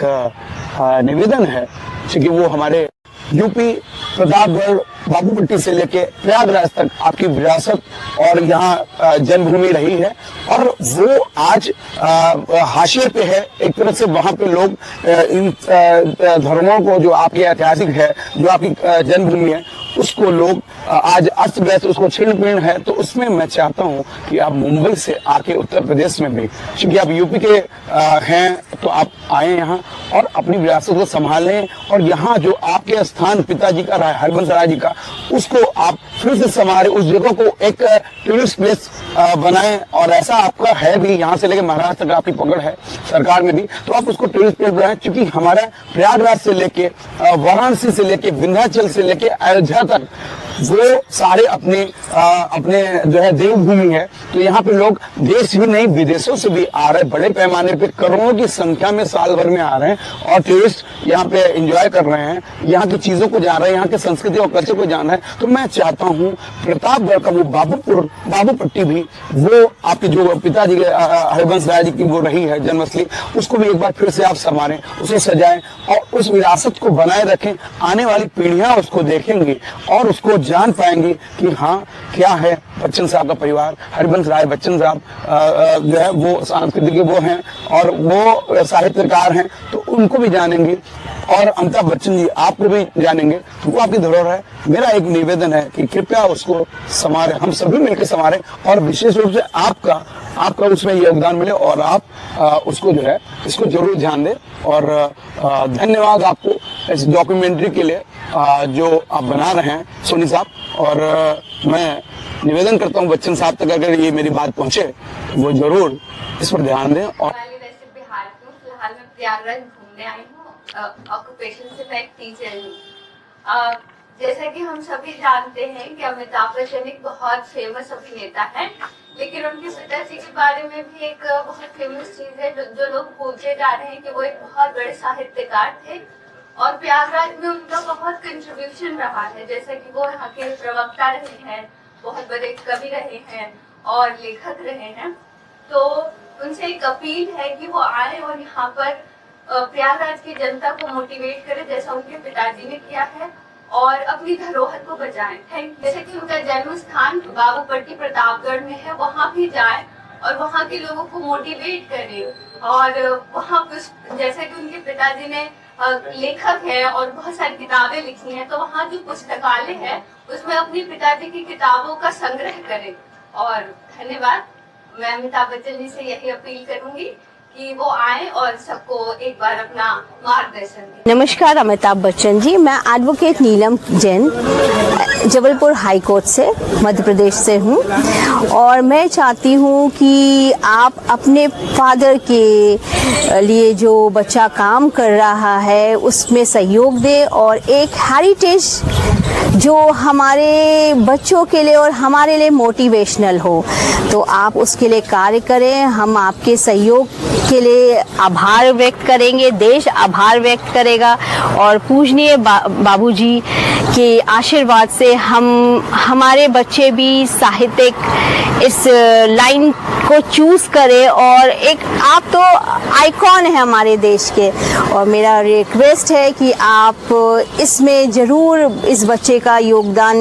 निवेदन है, क्योंकि वो हमारे यूपी प्रतापगढ़ बाबूपट्टी से लेके प्रयागराज तक आपकी विरासत और यहाँ जन्मभूमि रही है, और वो आज हाशिए पे है एक तरह से। वहां पे लोग इन धर्मों को, जो आपके ऐतिहासिक है, जो आपकी जन्मभूमि है, उसको लोग आज अस्त व्यस्त, उसको छीन पीण है। तो उसमें मैं चाहता हूं कि आप मुंबई से आके उत्तर प्रदेश में भी, क्योंकि आप यूपी के हैं, तो आप आए यहाँ और अपनी विरासत को संभालें, और यहाँ जो आपके स्थान पिताजी का रहा है, हरिवंश राय जी का, उसको आप फिर से संभालें, उस जगह को एक टूरिस्ट प्लेस बनाएं। और ऐसा आपका है भी, यहाँ से लेकर महाराष्ट्र तक आपकी पकड़ है सरकार में भी, तो आप उसको टूरिस्ट प्लेस बनाएं। क्योंकि हमारा प्रयागराज से लेके वाराणसी से लेके विंध्याचल से लेके अयोध्या तक वो सारे अपने जो है देवभूमि है। तो यहाँ पे लोग देश ही नहीं विदेशों से भी आ रहे हैं, बड़े पैमाने पे करोड़ों की संख्या में साल भर में आ रहे हैं, और टूरिस्ट यहाँ पे एंजॉय कर रहे हैं, यहाँ की चीजों को जान रहे हैं, यहाँ की संस्कृति और कल्चर को जान रहे हैं। तो मैं चाहता हूँ प्रतापगढ़ का वो बाबूपट्टी भी, वो आपके जो पिताजी के हरिवंश राय जी की वो रही है जन्मस्थली, उसको भी एक बार फिर से आप संवारें, उसे सजाएं और उस विरासत को बनाए रखें। आने वाली पीढ़ियां उसको देखेंगी और उसको जान पाएंगे कि हाँ क्या है बच्चन साहब का परिवार। हरिवंश राय बच्चन साहब जो है वो सांस्कृतिक वो हैं और वो साहित्यकार हैं, तो उनको भी जानेंगे, और अमिताभ बच्चन जी आपको भी जानेंगे, तो वो आपकी धरोहर है। मेरा एक निवेदन है कि कृपया उसको संवारें, हम सभी मिलकर संवारें, और विशेष रूप से आपका उसमें योगदान मिले, और आप उसको जो है इसको जरूर ध्यान दें। और धन्यवाद आपको इस डॉक्यूमेंट्री के लिए जो आप बना रहे हैं सोनी साहब, और मैं निवेदन करता हूँ बच्चन साहब तक अगर ये मेरी बात पहुंचे तो वो जरूर इस पर ध्यान दें। और फिलहाल मैं प्रयागराज घूमने आई हूँ, ऑक्यूपेशन से मैं एक टीचर हूँ। जैसा कि हम सभी जानते हैं कि अमिताभ बच्चन एक बहुत फेमस अभिनेता है, लेकिन उनके पिताजी के बारे में भी एक बहुत फेमस चीज है जो लोग भूलते जा रहे हैं कि वो एक बहुत बड़े साहित्यकार थे, और प्रयागराज में उनका बहुत कंट्रीब्यूशन रहा है। जैसे कि वो यहाँ के प्रवक्ता रहे हैं, बहुत बड़े कवि रहे हैं और लेखक रहे हैं। तो उनसे एक अपील है कि वो आए और यहाँ पर प्रयागराज की जनता को मोटिवेट करें, जैसा उनके पिताजी ने किया है, और अपनी धरोहर को बचाएं। जैसे कि उनका जन्म स्थान बाबूपट्टी प्रतापगढ़ में है, वहाँ भी जाएं और वहाँ के लोगों को मोटिवेट करें। और वहाँ जैसे कि उनके पिताजी ने लेखक है और बहुत सारी किताबें लिखी हैं, तो वहाँ जो पुस्तकालय है उसमें अपनी पिताजी की किताबों का संग्रह करें। और धन्यवाद, मैं अमिताभ बच्चन जी से यही अपील करूंगी कि वो आए और सबको एक बार अपना मार्गदर्शन दें। नमस्कार, अमिताभ बच्चन जी, मैं एडवोकेट नीलम जैन जबलपुर हाई कोर्ट से मध्य प्रदेश से हूँ, और मैं चाहती हूँ कि आप अपने फादर के लिए जो बच्चा काम कर रहा है उसमें सहयोग दें, और एक हेरिटेज जो हमारे बच्चों के लिए और हमारे लिए मोटिवेशनल हो, तो आप उसके लिए कार्य करें। हम आपके सहयोग के लिए आभार व्यक्त करेंगे, देश आभार व्यक्त करेगा, और पूजनीय बाबूजी के आशीर्वाद से हमारे बच्चे भी साहित्यिक इस लाइन को चूज करें, और एक आप तो आइकॉन है हमारे देश के, और मेरा रिक्वेस्ट है कि आप इसमें ज़रूर इस बच्चे का योगदान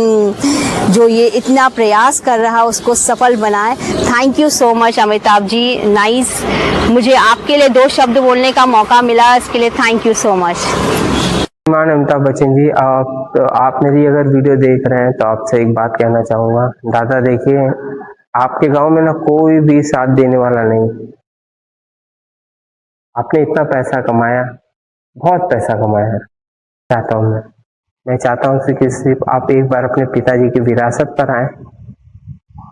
जो ये इतना प्रयास कर रहा है उसको सफल बनाएं। Thank you so much Amitabh ji, nice. मुझे आपके लिए 2 शब्द बोलने का मौका मिला, इसके लिए थैंक यू सो मच। श्रीमान अमिताभ बच्चन जी, आप मेरी अगर वीडियो देख रहे हैं तो आपसे एक बात कहना चाहूँगा। दादा देखिए, आपके गांव में ना कोई भी साथ देने वाला नहीं। आपने इतना पैसा कमाया, बहुत पैसा कमाया है। चाहता हूँ मैं चाहता हूँ कि सिर्फ आप एक बार अपने पिताजी की विरासत पर आए।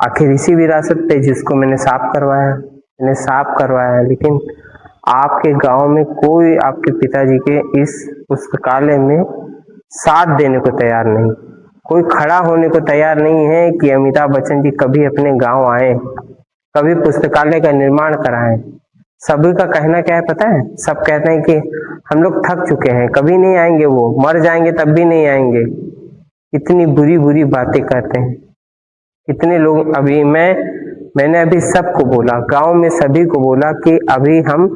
आखिर इसी विरासत पे जिसको मैंने साफ करवाया है, लेकिन आपके गांव में कोई आपके पिताजी के इस पुस्तकालय में साथ देने को तैयार नहीं, कोई खड़ा होने को तैयार नहीं है कि अमिताभ बच्चन जी कभी अपने गांव आए, कभी पुस्तकालय का निर्माण कराएं। सभी का कहना क्या है पता है? सब कहते हैं कि हम लोग थक चुके हैं, कभी नहीं आएंगे, वो मर जाएंगे तब भी नहीं आएंगे। इतनी बुरी बुरी बातें करते हैं कितने लोग। अभी मैंने अभी सबको बोला, गांव में सभी को बोला कि अभी हम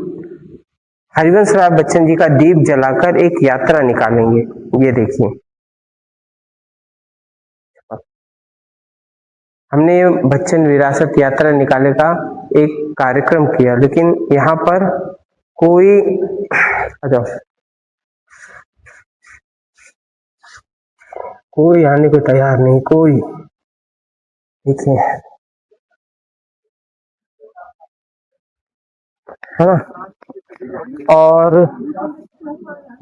हरिवंश राय बच्चन जी का दीप जलाकर एक यात्रा निकालेंगे। ये देखिए, हमने बच्चन विरासत यात्रा निकालने का एक कार्यक्रम किया, लेकिन यहाँ पर कोई कोई आने को तैयार नहीं, कोई। ठीक है ना। और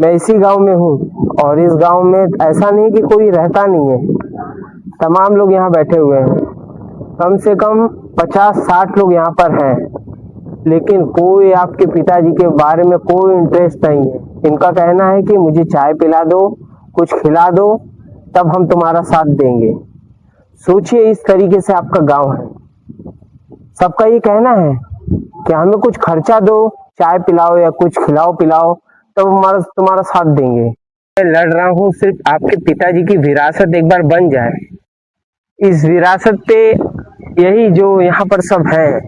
मैं इसी गांव में हूँ, और इस गांव में ऐसा नहीं कि कोई रहता नहीं है, तमाम लोग यहाँ बैठे हुए हैं, कम से कम 50-60 लोग यहाँ पर हैं, लेकिन कोई आपके पिताजी के बारे में कोई इंटरेस्ट नहीं है। इनका कहना है कि मुझे चाय पिला दो, कुछ खिला दो, तब हम तुम्हारा साथ देंगे। सोचिए, इस तरीके से आपका गांव है। सबका ये कहना है कि हमें कुछ खर्चा दो, चाय पिलाओ या कुछ खिलाओ पिलाओ, तब हमारा तुम्हारा साथ देंगे। मैं लड़ रहा हूँ सिर्फ आपके पिताजी की विरासत एक बार बन जाए। इस विरासत पे यही जो यहाँ पर सब है,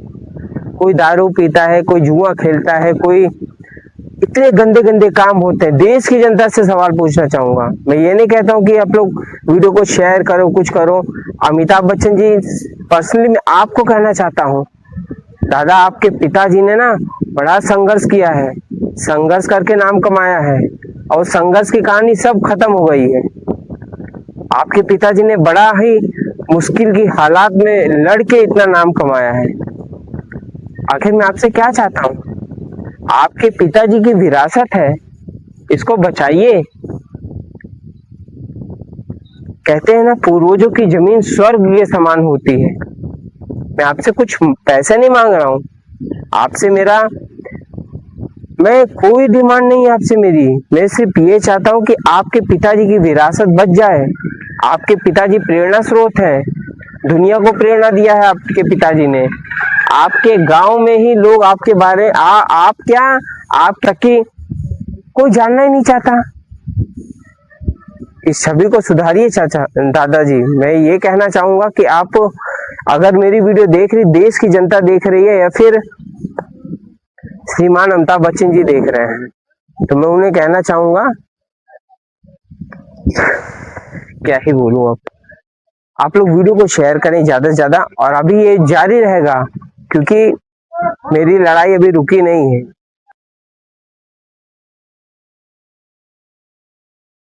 कोई दारू पीता है, कोई जुआ खेलता है, कोई इतने गंदे गंदे काम होते हैं। देश की जनता से सवाल पूछना चाहूंगा। मैं ये नहीं कहता हूँ कि आप लोग वीडियो को शेयर करो, कुछ करो। अमिताभ बच्चन जी, पर्सनली मैं आपको कहना चाहता हूँ, दादा आपके पिताजी ने ना बड़ा संघर्ष किया है, संघर्ष करके नाम कमाया है, और संघर्ष की कहानी सब खत्म हो गई है। आपके पिताजी ने बड़ा ही मुश्किल की हालात में लड़के इतना नाम कमाया है। आखिर मैं आपसे क्या चाहता हूँ, आपके पिताजी की विरासत है, इसको बचाइए। कहते हैं ना, पूर्वजों की जमीन स्वर्ग के समान होती है। मैं आपसे कुछ पैसे नहीं मांग रहा हूँ, आपसे मैं कोई डिमांड नहीं है आपसे मेरी। मैं सिर्फ ये चाहता हूँ कि आपके पिताजी की विरासत बच जाए। आपके पिताजी प्रेरणा स्रोत है, दुनिया को प्रेरणा दिया है आपके पिताजी ने। आपके गांव में ही लोग आपके बारे आप तक की कोई जानना ही नहीं चाहता। इस छवि को सुधारिए चाचा, दादाजी। मैं ये कहना चाहूंगा कि आप अगर मेरी वीडियो देख रही, देश की जनता देख रही है, या फिर श्रीमान अमिताभ बच्चन जी देख रहे हैं, तो मैं उन्हें कहना चाहूंगा, क्या ही बोलूं अब। आप लोग वीडियो को शेयर करें ज्यादा से ज्यादा, और अभी ये जारी रहेगा, क्योंकि मेरी लड़ाई अभी रुकी नहीं है।